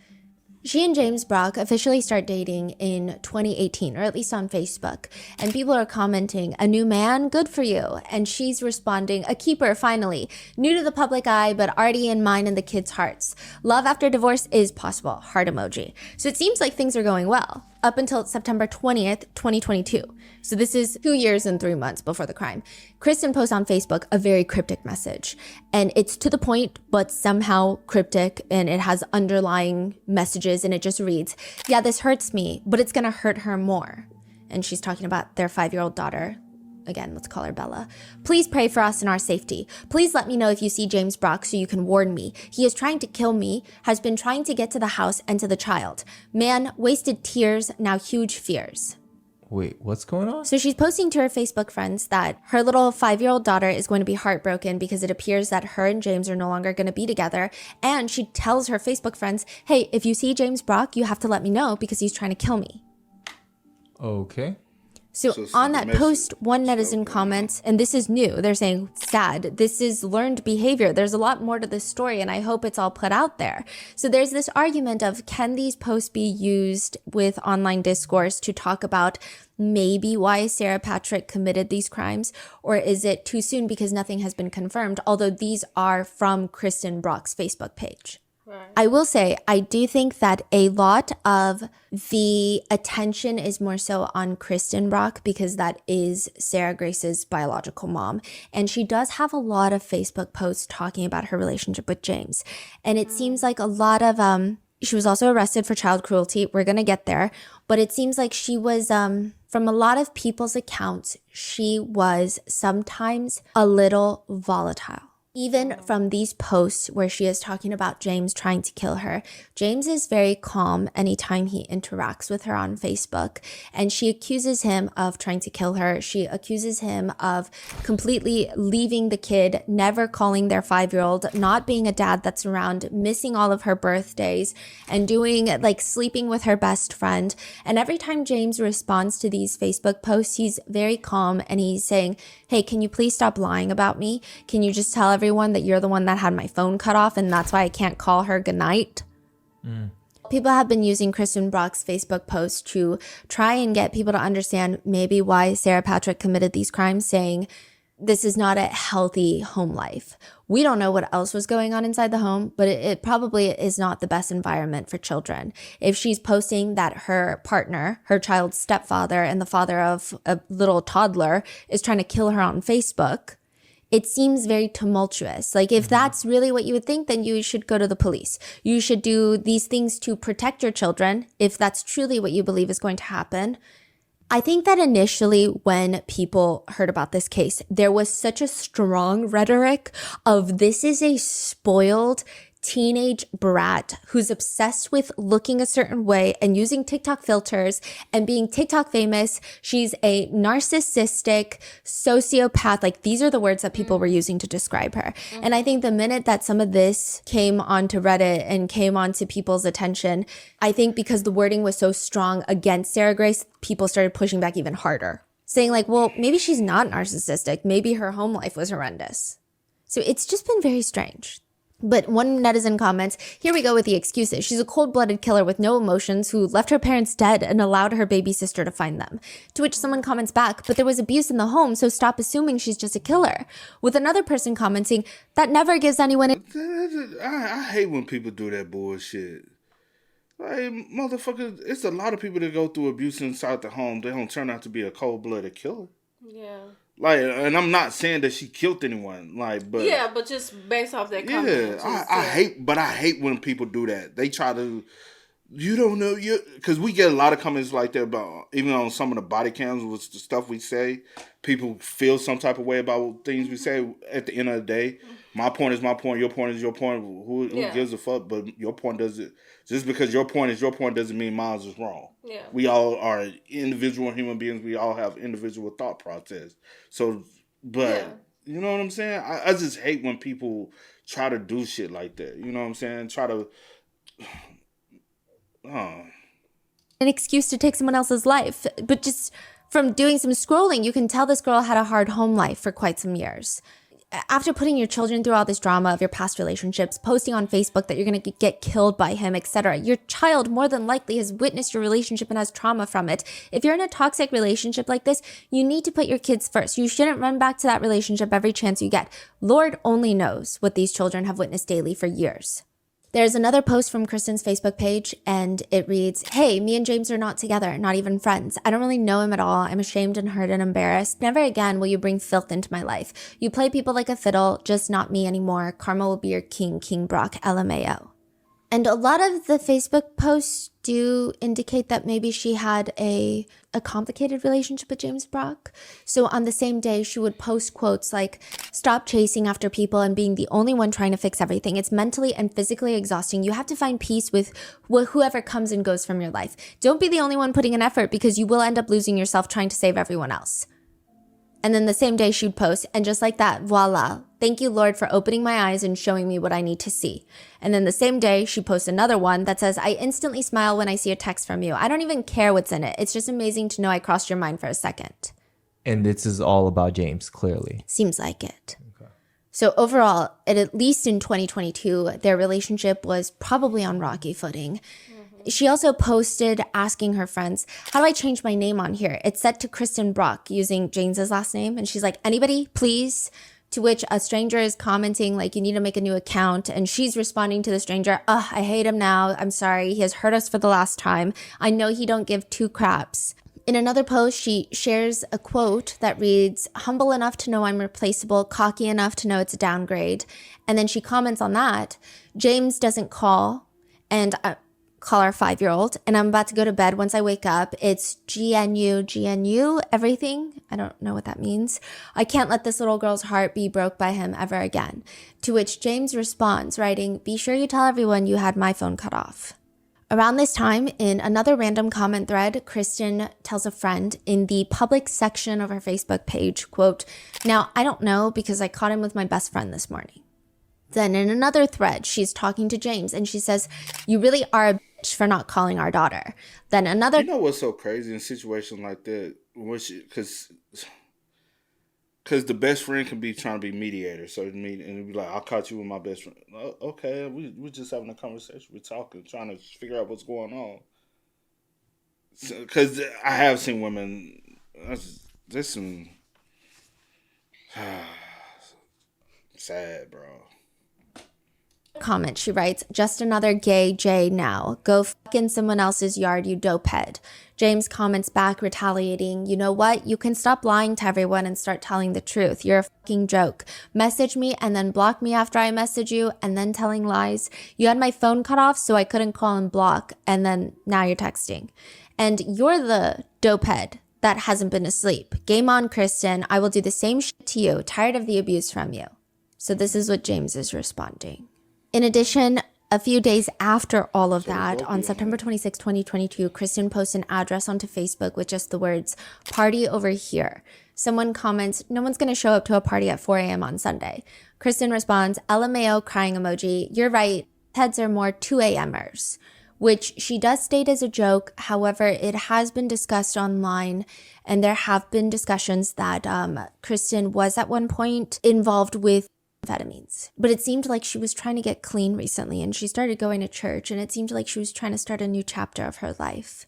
She and James Brock officially start dating in 2018, or at least on Facebook. And people are commenting, "A new man? Good for you." And she's responding, "A keeper, finally. New to the public eye, but already in mine and the kids' hearts. Love after divorce is possible." Heart emoji. So it seems like things are going well up until September 20th, 2022. So this is 2 years and 3 months before the crime. Kristen posts on Facebook a very cryptic message. And it's to the point, but somehow cryptic, and it has underlying messages, and it just reads, "Yeah, this hurts me, but it's gonna hurt her more." And she's talking about their 5-year-old daughter. Again, let's call her Bella. "Please pray for us and our safety. Please let me know if you see James Brock so you can warn me. He is trying to kill me, has been trying to get to the house and to the child. Man, wasted tears, now huge fears." Wait, what's going on? So she's posting to her Facebook friends that her little 5-year-old daughter is going to be heartbroken because it appears that her and James are no longer going to be together. And she tells her Facebook friends, "Hey, if you see James Brock, you have to let me know because he's trying to kill me." Okay. So on that post, one netizen comments, and this is new, they're saying, "Sad, this is learned behavior. There's a lot more to this story, and I hope it's all put out there." So there's this argument of, can these posts be used with online discourse to talk about maybe why Sarah Patrick committed these crimes? Or is it too soon because nothing has been confirmed, although these are from Kristen Brock's Facebook page? I will say, I do think that a lot of the attention is more so on Kristen Brock because that is Sarah Grace's biological mom. And she does have a lot of Facebook posts talking about her relationship with James. And it seems like a lot of, she was also arrested for child cruelty. We're going to get there. But it seems like she was, from a lot of people's accounts, she was sometimes a little volatile. Even from these posts where she is talking about James trying to kill her, James is very calm anytime he interacts with her on Facebook. And she accuses him of trying to kill her. She accuses him of completely leaving the kid, never calling their 5-year-old, not being a dad that's around, missing all of her birthdays, and doing like sleeping with her best friend. And every time James responds to these Facebook posts, he's very calm and he's saying, "Hey, can you please stop lying about me? Can you just tell everyone that you're the one that had my phone cut off and that's why I can't call her goodnight?" People have been using Kristen Brock's Facebook posts to try and get people to understand maybe why Sarah Patrick committed these crimes, saying this is not a healthy home life. We don't know what else was going on inside the home, but it probably is not the best environment for children. If she's posting that her partner, her child's stepfather, and the father of a little toddler is trying to kill her on Facebook, it seems very tumultuous. Like, if that's really what you would think, then you should go to the police. You should do these things to protect your children if that's truly what you believe is going to happen. I think that initially when people heard about this case, there was such a strong rhetoric of this is a spoiled teenage brat who's obsessed with looking a certain way and using TikTok filters and being TikTok famous. She's a narcissistic sociopath. Like, these are the words that people were using to describe her. And I think the minute that some of this came onto Reddit and came onto people's attention, I think because the wording was so strong against Sarah Grace, people started pushing back even harder, saying like, well, maybe she's not narcissistic. Maybe her home life was horrendous. So it's just been very strange. But one netizen comments, here we go with the excuses. She's a cold-blooded killer with no emotions who left her parents dead and allowed her baby sister to find them. To which someone comments back, but there was abuse in the home, so stop assuming she's just a killer. With another person commenting, that never gives anyone... I hate when people do that bullshit. Like, motherfucker, it's a lot of people that go through abuse inside the home. They don't turn out to be a cold-blooded killer. Yeah. Like, and I'm not saying that she killed anyone, like, but yeah, but just based off that comment. I hate when people do that. They try to, you don't know, because we get a lot of comments like that about, even on some of the body cams with the stuff we say, people feel some type of way about things we say. At the end of the day, my point is my point, your point is your point. Who gives a fuck? But your point doesn't. Just because your point is your point doesn't mean mine is wrong. Yeah. We all are individual human beings. We all have individual thought process. So, but you know what I'm saying? I just hate when people try to do shit like that. You know what I'm saying? Try to... an excuse to take someone else's life. But just from doing some scrolling, you can tell this girl had a hard home life for quite some years. After putting your children through all this drama of your past relationships, posting on Facebook that you're going to get killed by him, etc., your child more than likely has witnessed your relationship and has trauma from it. If you're in a toxic relationship like this, you need to put your kids first. You shouldn't run back to that relationship every chance you get. Lord only knows what these children have witnessed daily for years. There's another post from Kristen's Facebook page, and it reads, hey, me and James are not together, not even friends. I don't really know him at all. I'm ashamed and hurt and embarrassed. Never again will you bring filth into my life. You play people like a fiddle, just not me anymore. Karma will be your king, King Brock, LMAO. And a lot of the Facebook posts do indicate that maybe she had a complicated relationship with James Brock. So on the same day, she would post quotes like, stop chasing after people and being the only one trying to fix everything. It's mentally and physically exhausting. You have to find peace with whoever comes and goes from your life. Don't be the only one putting an effort because you will end up losing yourself trying to save everyone else. And then the same day she'd post, and just like that, voila. Thank you, Lord, for opening my eyes and showing me what I need to see. And then the same day, she posts another one that says, I instantly smile when I see a text from you. I don't even care what's in it. It's just amazing to know I crossed your mind for a second. And this is all about James, clearly. Seems like it. Okay. So overall, at least in 2022, their relationship was probably on rocky footing. She also posted asking her friends, how do I change my name on here? It's set to Kristen Brock using James's last name. And she's like, anybody, please? To which a stranger is commenting like, you need to make a new account. And she's responding to the stranger, I hate him now. I'm sorry. He has hurt us for the last time. I know he don't give two craps. In another post, she shares a quote that reads, humble enough to know I'm replaceable, cocky enough to know it's a downgrade. And then she comments on that. James doesn't call and call our 5-year-old, and I'm about to go to bed. Once I wake up, it's GNU, everything. I don't know what that means. I can't let this little girl's heart be broke by him ever again. To which James responds, writing, be sure you tell everyone you had my phone cut off. Around this time, in another random comment thread, Kristen tells a friend in the public section of her Facebook page, quote, now, I don't know because I caught him with my best friend this morning. Then in another thread, she's talking to James and she says, you really are a bitch for not calling our daughter. Then another... You know what's so crazy in a situation like that? Because the best friend can be trying to be mediator. So and it'd be like, I caught you with my best friend. Oh, okay, we're just having a conversation. We're talking, trying to figure out what's going on. Because I have seen women... There's some... sad, bro. Comment, she writes, just another gay J now. Go fuck in someone else's yard, you dopehead. James comments back, retaliating, you know what? You can stop lying to everyone and start telling the truth. You're a fucking joke. Message me and then block me after I message you and then telling lies. You had my phone cut off so I couldn't call and block, and then now you're texting. And you're the dopehead that hasn't been asleep. Game on, Kristen. I will do the same shit to you. Tired of the abuse from you. So this is what James is responding. In addition, a few days after all of that, on September 26, 2022, Kristen posts an address onto Facebook with just the words, "Party over here." Someone comments, "No one's going to show up to a party at 4 a.m. on Sunday." Kristen responds, "LMAO crying emoji. You're right. Heads are more 2 a.m.ers." Which she does state as a joke. However, it has been discussed online, and there have been discussions that Kristen was at one point involved with amphetamines. But it seemed like she was trying to get clean recently, and she started going to church, and it seemed like she was trying to start a new chapter of her life.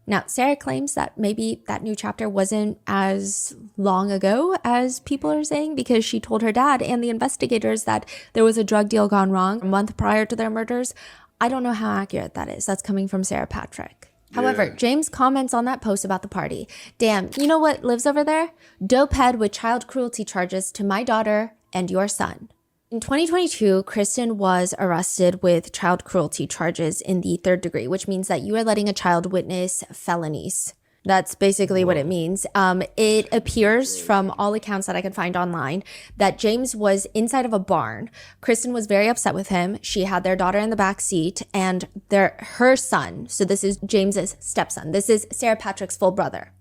Now, Sarah claims that maybe that new chapter wasn't as long ago as people are saying, because she told her dad and the investigators that there was a drug deal gone wrong a month prior to their murders. I don't know how accurate that is. That's coming from Sarah Patrick. However, James comments on that post about the party. "Damn, you know what lives over there? Dope head with child cruelty charges to my daughter and your son." In 2022, Kristen was arrested with child cruelty charges in the 3rd degree, which means that you are letting a child witness felonies. That's basically what it means. It appears from all accounts that I could find online that James was inside of a barn. Kristen was very upset with him. She had their daughter in the back seat, and her son, so this is James's stepson. This is Sarah Patrick's full brother.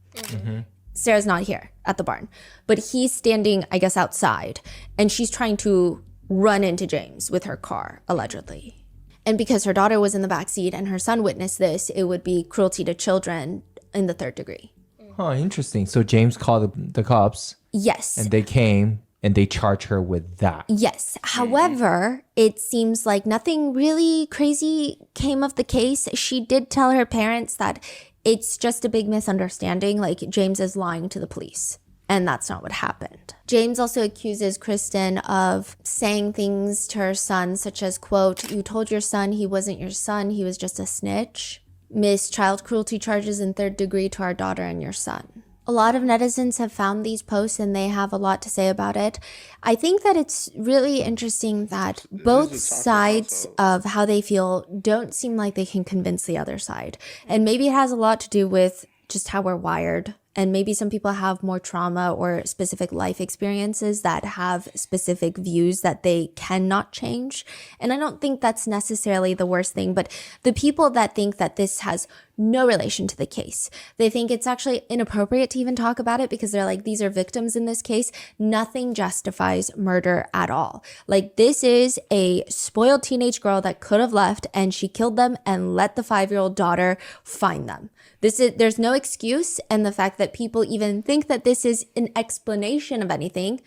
Sarah's not here at the barn, but he's standing, I guess, outside, and she's trying to run into James with her car, allegedly. And because her daughter was in the back seat and her son witnessed this, it would be cruelty to children in the 3rd degree. Huh, interesting. So James called the cops. Yes. And they came and they charged her with that. Yes. However, it seems like nothing really crazy came of the case. She did tell her parents that it's just a big misunderstanding, like James is lying to the police. And that's not what happened. James also accuses Kristen of saying things to her son, such as, quote, "You told your son he wasn't your son, he was just a snitch." Miss child cruelty charges in 3rd degree to our daughter and your son. A lot of netizens have found these posts and they have a lot to say about it. I think that it's really interesting that both sides of how they feel don't seem like they can convince the other side. And maybe it has a lot to do with just how we're wired. And maybe some people have more trauma or specific life experiences that have specific views that they cannot change. And I don't think that's necessarily the worst thing, but the people that think that this has no relation to the case, they think it's actually inappropriate to even talk about it because they're like, these are victims in this case. Nothing justifies murder at all. Like, this is a spoiled teenage girl that could have left and she killed them and let the 5-year-old daughter find them. There's no excuse, and the fact that people even think that this is an explanation of anything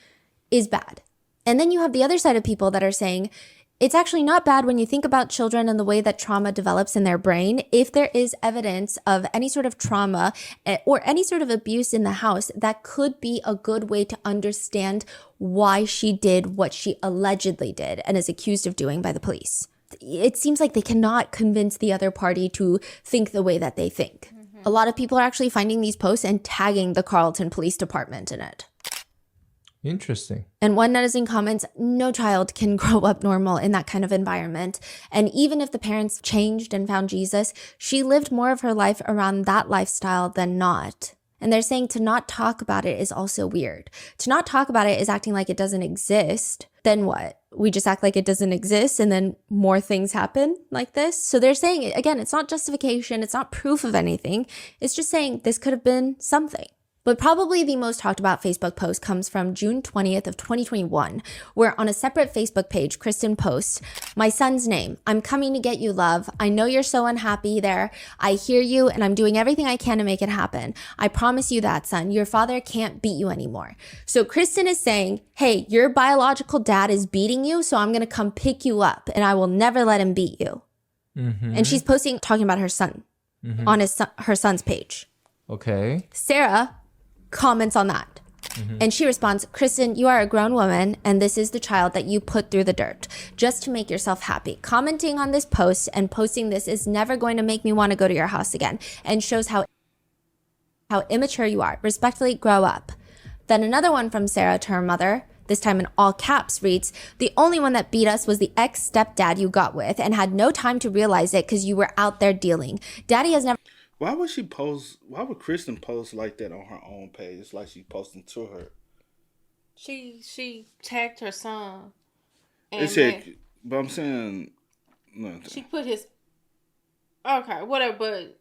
is bad. And then you have the other side of people that are saying, it's actually not bad when you think about children and the way that trauma develops in their brain. If there is evidence of any sort of trauma or any sort of abuse in the house, that could be a good way to understand why she did what she allegedly did and is accused of doing by the police. It seems like they cannot convince the other party to think the way that they think. A lot of people are actually finding these posts and tagging the Carleton Police Department in it. Interesting. And one netizen comments, "No child can grow up normal in that kind of environment. And even if the parents changed and found Jesus, she lived more of her life around that lifestyle than not." And they're saying to not talk about it is also weird. To not talk about it is acting like it doesn't exist. Then what? We just act like it doesn't exist and then more things happen like this? So they're saying, again, it's not justification. It's not proof of anything. It's just saying this could have been something. But probably the most talked about Facebook post comes from June 20th of 2021, where on a separate Facebook page, Kristen posts, "My son's name. I'm coming to get you, love. I know you're so unhappy there. I hear you, and I'm doing everything I can to make it happen. I promise you that, son. Your father can't beat you anymore." So Kristen is saying, hey, your biological dad is beating you, so I'm going to come pick you up, and I will never let him beat you. And she's posting, talking about her son on her son's page. Okay. Sarah comments on that. And she responds, "Kristen, you are a grown woman and this is the child that you put through the dirt just to make yourself happy. Commenting on this post and posting this is never going to make me want to go to your house again and shows how immature you are. Respectfully, grow up." Then another one from Sarah to her mother, this time in all caps, reads, "The only one that beat us was the ex-stepdad you got with and had no time to realize it because you were out there dealing. Daddy has never..." Why would Kristen post like that on her own page? It's like she's posting to her. She tagged her son. It said But I'm saying, no, She put his. Okay, whatever. But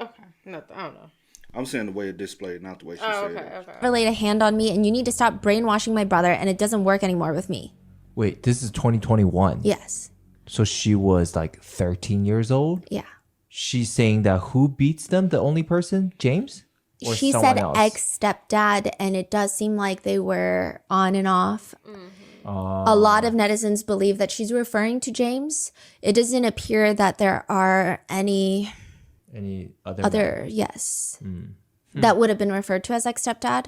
okay, nothing. I don't know. I'm saying the way it displayed, not the way she said it. Okay. Laid a hand on me, and you need to stop brainwashing my brother, and it doesn't work anymore with me. Wait, this is 2021. Yes. So she was like 13 years old? Yeah. She's saying that who beats them? The only person? James? Or She someone said else? ex-stepdad, and it does seem like they were on and off. A lot of netizens believe that she's referring to James. It doesn't appear that there are any other yes, that would have been referred to as ex-stepdad.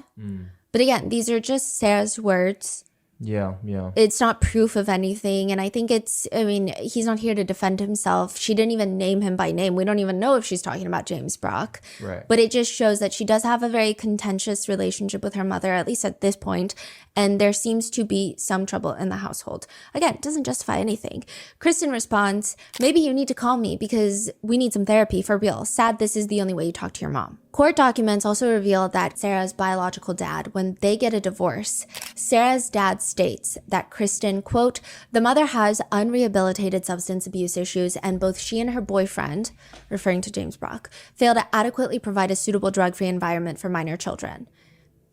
But again, these are just Sarah's words. Yeah. It's not proof of anything. And I think he's not here to defend himself. She didn't even name him by name. We don't even know if she's talking about James Brock. Right. But it just shows that she does have a very contentious relationship with her mother, at least at this point. And there seems to be some trouble in the household. Again, it doesn't justify anything. Kristen responds, maybe you need to call me because we need some therapy for real. Sad this is the only way you talk to your mom. Court documents also reveal that Sarah's biological dad, when they get a divorce, Sarah's dad states that Kristen, quote, the mother has unrehabilitated substance abuse issues and both she and her boyfriend, referring to James Brock, fail to adequately provide a suitable drug-free environment for minor children.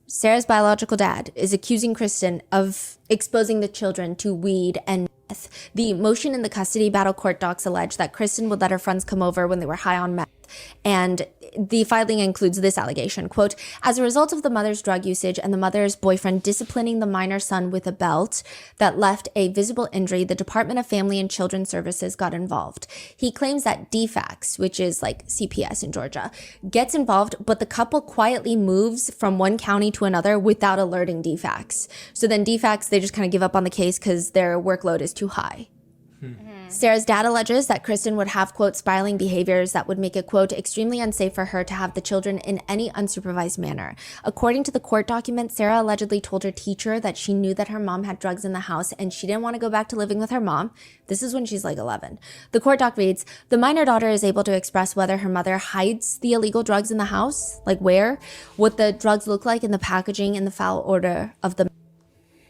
Sarah's biological dad is accusing Kristen of exposing the children to weed and meth. The motion in the custody battle court docs allege that Kristen would let her friends come over when they were high on meth. And the filing includes this allegation, quote, as a result of the mother's drug usage and the mother's boyfriend disciplining the minor son with a belt that left a visible injury, the Department of Family and Children Services got involved. He claims that DFACS, which is like CPS in Georgia, gets involved, but the couple quietly moves from one county to another without alerting DFACS. So then DFACS, they just kind of give up on the case because their workload is too high. Sarah's dad alleges that Kristen would have, quote, spiraling behaviors that would make it, quote, extremely unsafe for her to have the children in any unsupervised manner. According to the court document, Sarah allegedly told her teacher that she knew that her mom had drugs in the house and she didn't want to go back to living with her mom. This is when she's like 11. The court doc reads, the minor daughter is able to express whether her mother hides the illegal drugs in the house, like where, what the drugs look like in the packaging, and the foul odor of the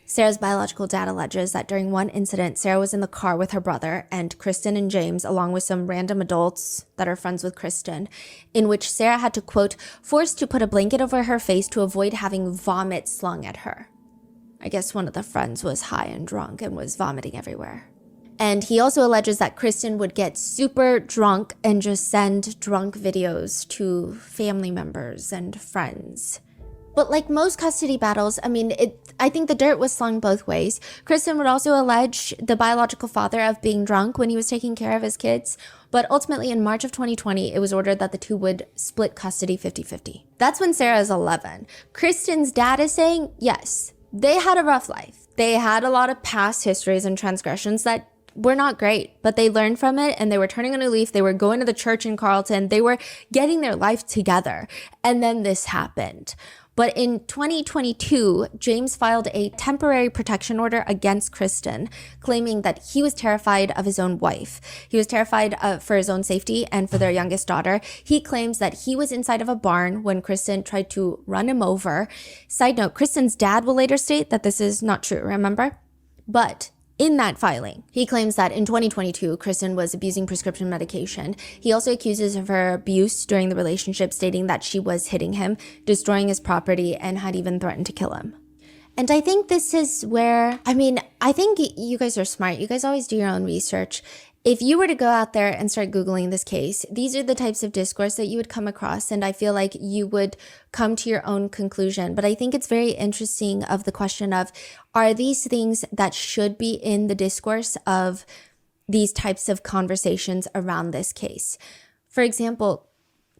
Sarah's biological dad alleges that during one incident, Sarah was in the car with her brother and Kristen and James, along with some random adults that are friends with Kristen, in which Sarah had to, quote, force to put a blanket over her face to avoid having vomit slung at her. I guess one of the friends was high and drunk and was vomiting everywhere. And he also alleges that Kristen would get super drunk and just send drunk videos to family members and friends. But like most custody battles, I think the dirt was slung both ways. Kristen would also allege the biological father of being drunk when he was taking care of his kids. But ultimately, in March of 2020, it was ordered that the two would split custody 50-50. That's when Sarah is 11. Kristen's dad is saying, yes, they had a rough life. They had a lot of past histories and transgressions that were not great, but they learned from it and they were turning a new leaf. They were going to the church in Carlton. They were getting their life together. And then this happened. But in 2022, James filed a temporary protection order against Kristen, claiming that he was terrified of his own wife. He was terrified for his own safety and for their youngest daughter. He claims that he was inside of a barn when Kristen tried to run him over. Side note, Kristen's dad will later state that this is not true, remember? But in that filing, he claims that in 2022, Kristen was abusing prescription medication. He also accuses of her abuse during the relationship, stating that she was hitting him, destroying his property, and had even threatened to kill him. And I think this is where, I think you guys are smart. You guys always do your own research. If you were to go out there and start Googling this case, these are the types of discourse that you would come across, and I feel like you would come to your own conclusion. But I think it's very interesting of the question of, are these things that should be in the discourse of these types of conversations around this case? For example,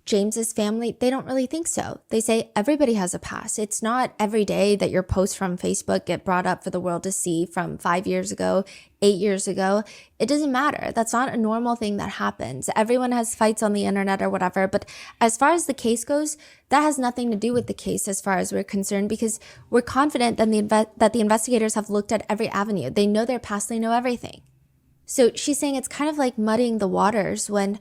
James's family, they don't really think so. They say everybody has a past. It's not every day that your posts from Facebook get brought up for the world to see from 5 years ago, 8 years ago. It doesn't matter. That's not a normal thing that happens. Everyone has fights on the internet or whatever. But as far as the case goes, that has nothing to do with the case as far as we're concerned, because we're confident that the investigators have looked at every avenue. They know their past. They know everything. So she's saying it's kind of like muddying the waters when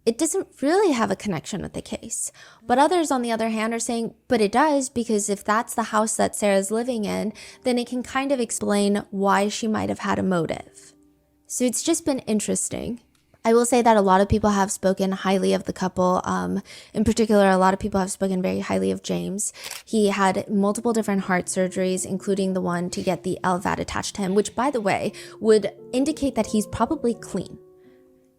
it doesn't really have a connection with the case. But others, on the other hand, are saying, but it does, because if that's the house that Sarah's living in, then it can kind of explain why she might have had a motive. So it's just been interesting. I will say that a lot of people have spoken highly of the couple. In particular, a lot of people have spoken very highly of James. He had multiple different heart surgeries, including the one to get the LVAD attached to him, which, by the way, would indicate that he's probably clean.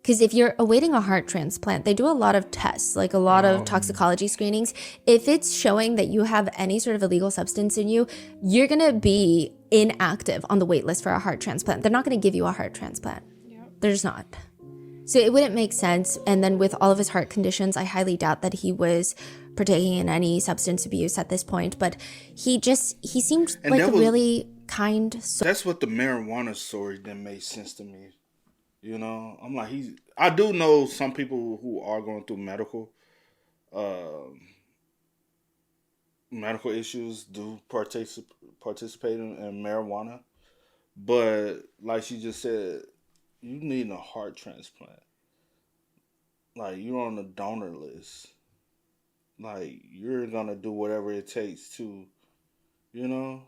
Because if you're awaiting a heart transplant, they do a lot of tests, like a lot of toxicology screenings. If it's showing that you have any sort of illegal substance in you, you're going to be inactive on the wait list for a heart transplant. They're not going to give you a heart transplant. They're just not. So it wouldn't make sense. And then with all of his heart conditions, I highly doubt that he was partaking in any substance abuse at this point. But he seemed like a really kind soul. That's what the marijuana story didn't make sense to me. You know, I'm like, I do know some people who are going through medical issues do participate in marijuana. But like she just said, you need a heart transplant. Like, you're on the donor list. Like, you're going to do whatever it takes to, you know?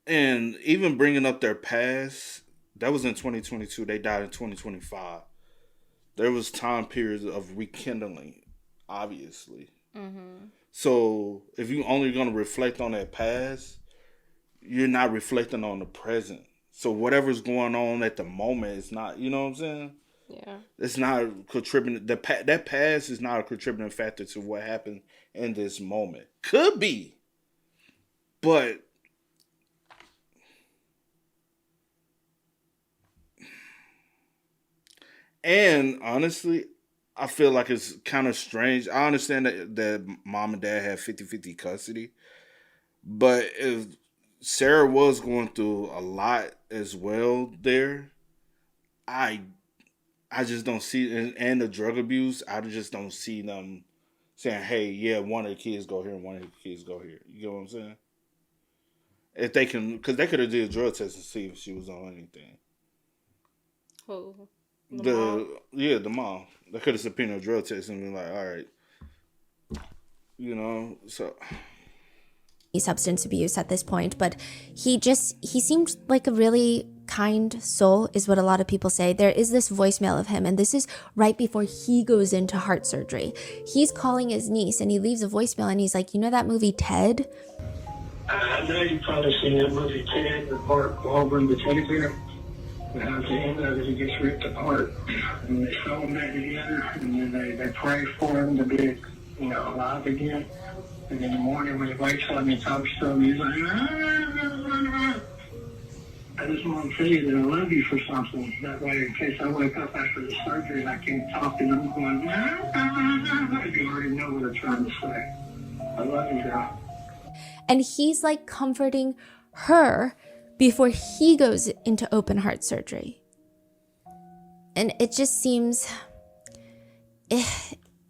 And even bringing up their past, that was in 2022. They died in 2025. There was time periods of rekindling, obviously. Mm-hmm. So if you only going to reflect on that past, you're not reflecting on the present. So whatever's going on at the moment is not, you know what I'm saying? Yeah. It's not contributing. That past is not a contributing factor to what happened in this moment. Could be. But and honestly, I feel like it's kind of strange. I understand that mom and dad have 50-50 custody. But if Sarah was going through a lot as well there, I just don't see, and the drug abuse, I just don't see them saying, hey, yeah, one of the kids go here and one of the kids go here. You get what I'm saying? If they can, because they could have did a drug test and see if she was on anything. Who? The mom. They could have subpoenaed a drug test and been like, all right. You know, so... substance abuse at this point, but he seemed like a really kind soul, is what a lot of people say. There is this voicemail of him, and this is right before he goes into heart surgery. He's calling his niece, and he leaves a voicemail, and he's like, you know that movie Ted? I know you've probably seen that movie Ted with Mark Wahlberg, the teddy bear. But at the end of it, he gets ripped apart, and they sew him back together, and then they pray for him to be, alive again. And in the morning when he wakes up and he talks to him, he's like, I just want to tell you that I love you for something. That way, in case I wake up after the surgery and I can't talk to them, going, you already know what I'm trying to say. I love you, girl. And he's like comforting her before he goes into open heart surgery. And it just seems...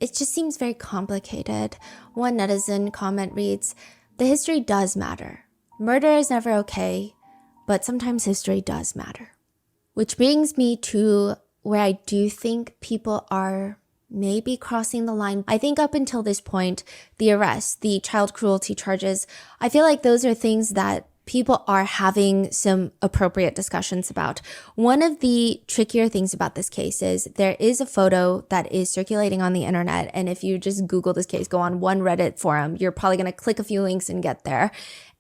It just seems very complicated. One netizen comment reads, the history does matter. Murder is never okay, but sometimes history does matter. Which brings me to where I do think people are maybe crossing the line. I think up until this point, the arrest, the child cruelty charges, I feel like those are things that people are having some appropriate discussions about. One of the trickier things about this case is there is a photo that is circulating on the internet. And if you just Google this case, go on one Reddit forum, you're probably going to click a few links and get there.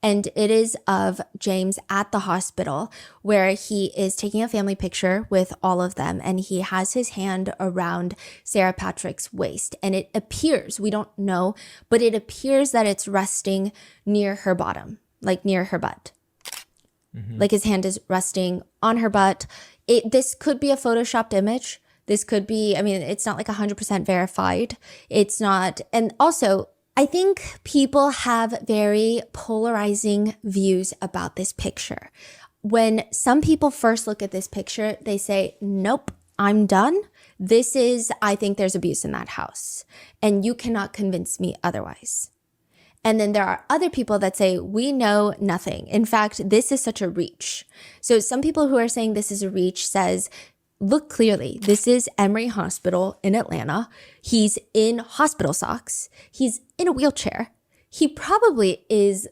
And it is of James at the hospital where he is taking a family picture with all of them. And he has his hand around Sarah Patrick's waist. And it appears, we don't know, but it appears that it's resting near her bottom. Like near her butt. Mm-hmm. Like his hand is resting on her butt. This could be a photoshopped image. This could be, it's not like 100% verified. It's not. And also, I think people have very polarizing views about this picture. When some people first look at this picture, they say, nope, I'm done. I think there's abuse in that house. And you cannot convince me otherwise. And then there are other people that say, we know nothing. In fact, this is such a reach. So some people who are saying this is a reach says, look clearly, this is Emory Hospital in Atlanta. He's in hospital socks. He's in a wheelchair. He probably is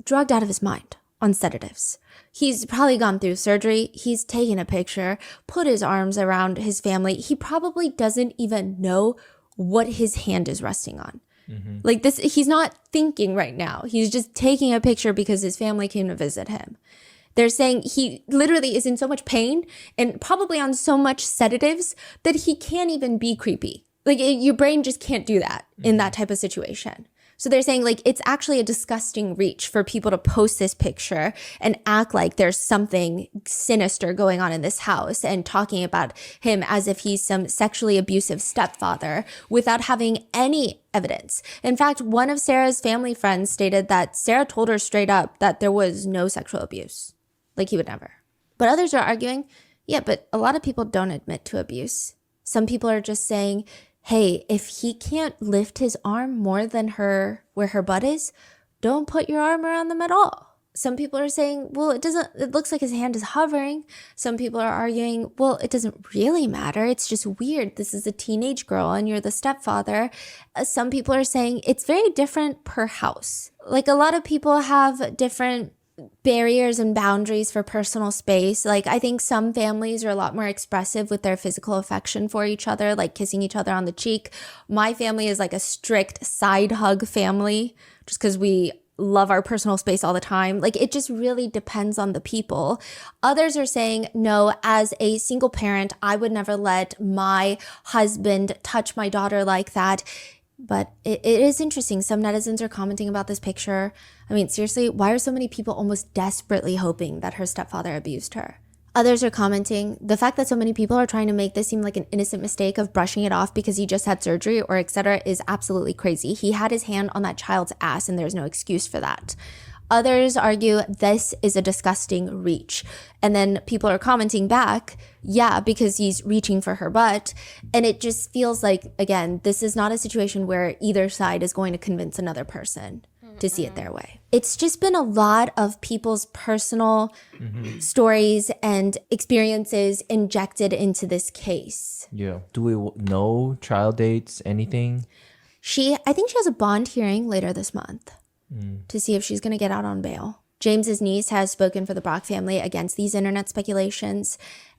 drugged out of his mind. on sedatives. He's probably gone through surgery. He's taken a picture, put his arms around his family. He probably doesn't even know what his hand is resting on. Like this, he's not thinking right now. He's just taking a picture because his family came to visit him. They're saying he literally is in so much pain and probably on so much sedatives that he can't even be creepy. Like your brain just can't do that in that type of situation. So they're saying like it's actually a disgusting reach for people to post this picture and act like there's something sinister going on in this house and talking about him as if he's some sexually abusive stepfather without having any evidence. In fact, one of Sarah's family friends stated that Sarah told her straight up that there was no sexual abuse. Like he would never. But others are arguing, yeah, but a lot of people don't admit to abuse. Some people are just saying, hey, if he can't lift his arm more than where her butt is, don't put your arm around them at all. Some people are saying, well, it looks like his hand is hovering. Some people are arguing, well, it doesn't really matter. It's just weird. This is a teenage girl and you're the stepfather. Some people are saying it's very different per house. Like a lot of people have different barriers and boundaries for personal space. Like I think some families are a lot more expressive with their physical affection for each other, like kissing each other on the cheek. My family is like a strict side hug family just because we love our personal space all the time. Like it just really depends on the people. Others are saying, no, as a single parent, I would never let my husband touch my daughter like that. But it is interesting. Some netizens are commenting about this picture. I mean, seriously, why are so many people almost desperately hoping that her stepfather abused her? Others are commenting, the fact that so many people are trying to make this seem like an innocent mistake of brushing it off because he just had surgery or etc. is absolutely crazy. He had his hand on that child's ass and there's no excuse for that. Others argue this is a disgusting reach. And then people are commenting back, yeah, because he's reaching for her butt. And it just feels like, again, this is not a situation where either side is going to convince another person to see it their way. It's just been a lot of people's personal stories and experiences injected into this case. Yeah. Do we know trial dates, anything? I think she has a bond hearing later this month. To see if she's going to get out on bail. James's niece has spoken for the Brock family against these internet speculations.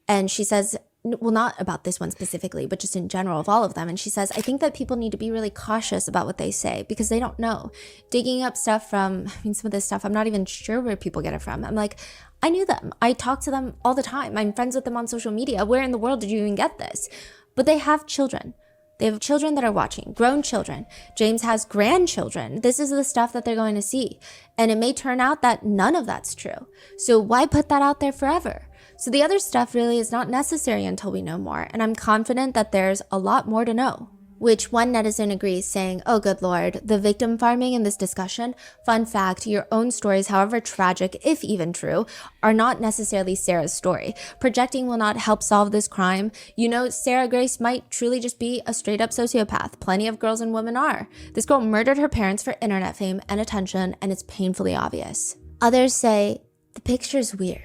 And she says, well, not about this one specifically, but just in general of all of them. And she says, I think that people need to be really cautious about what they say because they don't know. Digging up stuff some of this stuff, I'm not even sure where people get it from. I'm like, I knew them. I talk to them all the time. I'm friends with them on social media. Where in the world did you even get this? But they have children. They have children that are watching, grown children. James has grandchildren. This is the stuff that they're going to see. And it may turn out that none of that's true. So why put that out there forever? So the other stuff really is not necessary until we know more. And I'm confident that there's a lot more to know. Which one netizen agrees, saying, oh, good Lord, the victim farming in this discussion. Fun fact, your own stories, however tragic, if even true, are not necessarily Sarah's story. Projecting will not help solve this crime. You know, Sarah Grace might truly just be a straight up sociopath. Plenty of girls and women are. This girl murdered her parents for internet fame and attention, and it's painfully obvious. Others say, the picture's weird.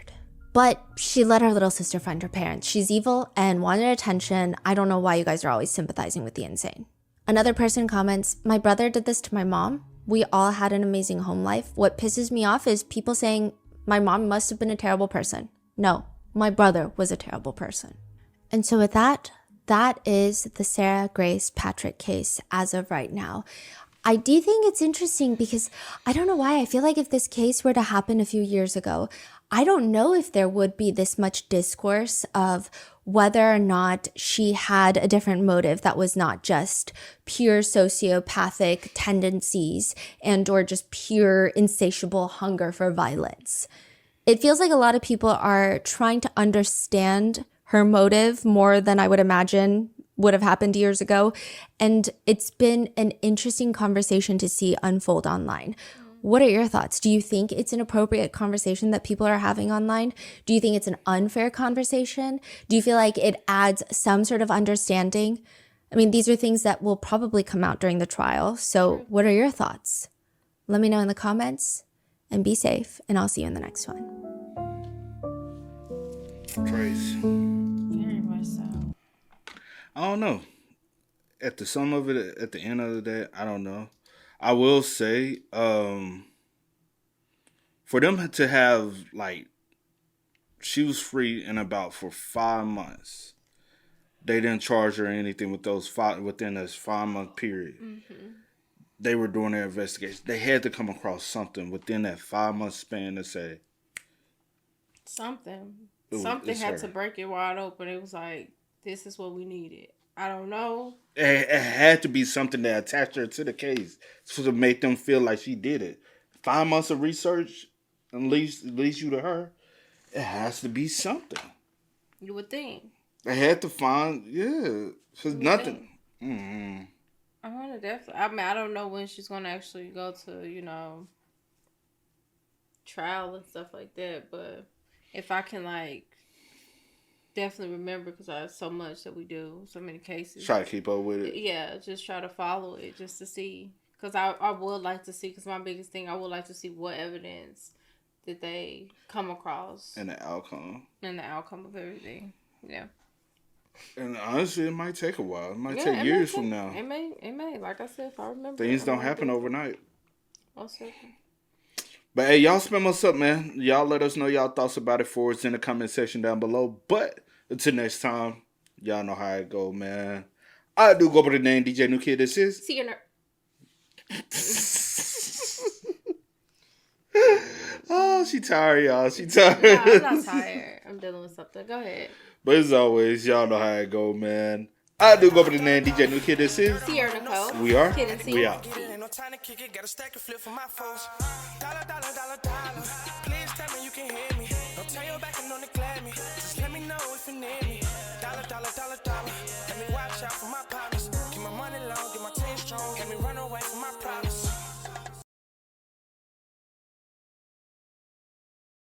But she let her little sister find her parents. She's evil and wanted attention. I don't know why you guys are always sympathizing with the insane. Another person comments, my brother did this to my mom. We all had an amazing home life. What pisses me off is people saying my mom must have been a terrible person. No, my brother was a terrible person. And so with that is the Sarah Grace Patrick case as of right now. I do think it's interesting because I don't know why. I feel like if this case were to happen a few years ago, I don't know if there would be this much discourse of whether or not she had a different motive that was not just pure sociopathic tendencies and or just pure insatiable hunger for violence. It feels like a lot of people are trying to understand her motive more than I would imagine would have happened years ago. And it's been an interesting conversation to see unfold online. What are your thoughts? Do you think it's an appropriate conversation that people are having online? Do you think it's an unfair conversation? Do you feel like it adds some sort of understanding? I mean, these are things that will probably come out during the trial. So what are your thoughts? Let me know in the comments and be safe. And I'll see you in the next one. Crazy. Very much so. I don't know. At the sum of it, at the end of the day, I don't know. I will say, For them to have, like, she was free in about for 5 months. They didn't charge her anything with within this 5-month period. Mm-hmm. They were doing their investigation. They had to come across something within that 5-month span to say something it's had her. to break it wide open. It was like, this is what we needed. I don't know. It had to be something that attached her to the case to make them feel like she did it. 5 months of research leads you to her. It has to be something. You would think. They had to find, because nothing. Mm-hmm. I want to definitely. I mean, I don't know when she's going to actually go to, trial and stuff like that. But if I can, definitely remember, because I have so much that we do, so many cases. Try to keep up with it. Yeah, just try to follow it just to see. Because I would like to see, because my biggest thing, I would like to see what evidence that they come across. And the outcome. And the outcome of everything. Yeah. And honestly, it might take a while. It might take years from now. It may. Like I said, if I remember. Things don't happen overnight. Most certainly. But hey, y'all spam us up, man. Y'all let us know y'all thoughts about it for us in the comment section down below. But until next time, y'all know how it go, man. I do go by the name DJ New Kid. This is. See you in Oh, she tired, y'all. She tired. No, I'm not tired. I'm dealing with something. Go ahead. But as always, y'all know how it go, man. I do go by the name DJ New Kid. This is Sierra Nicole. We are. Kid and C. We out. Ain't no time to kick it, got a stack of flip for my foes. Dollar, dollar, dollar, dollar. Please tell me you can hear me. Don't turn your back and don't neglect me. Just let me know if you need me. Dollar, dollar, dollar, dollar.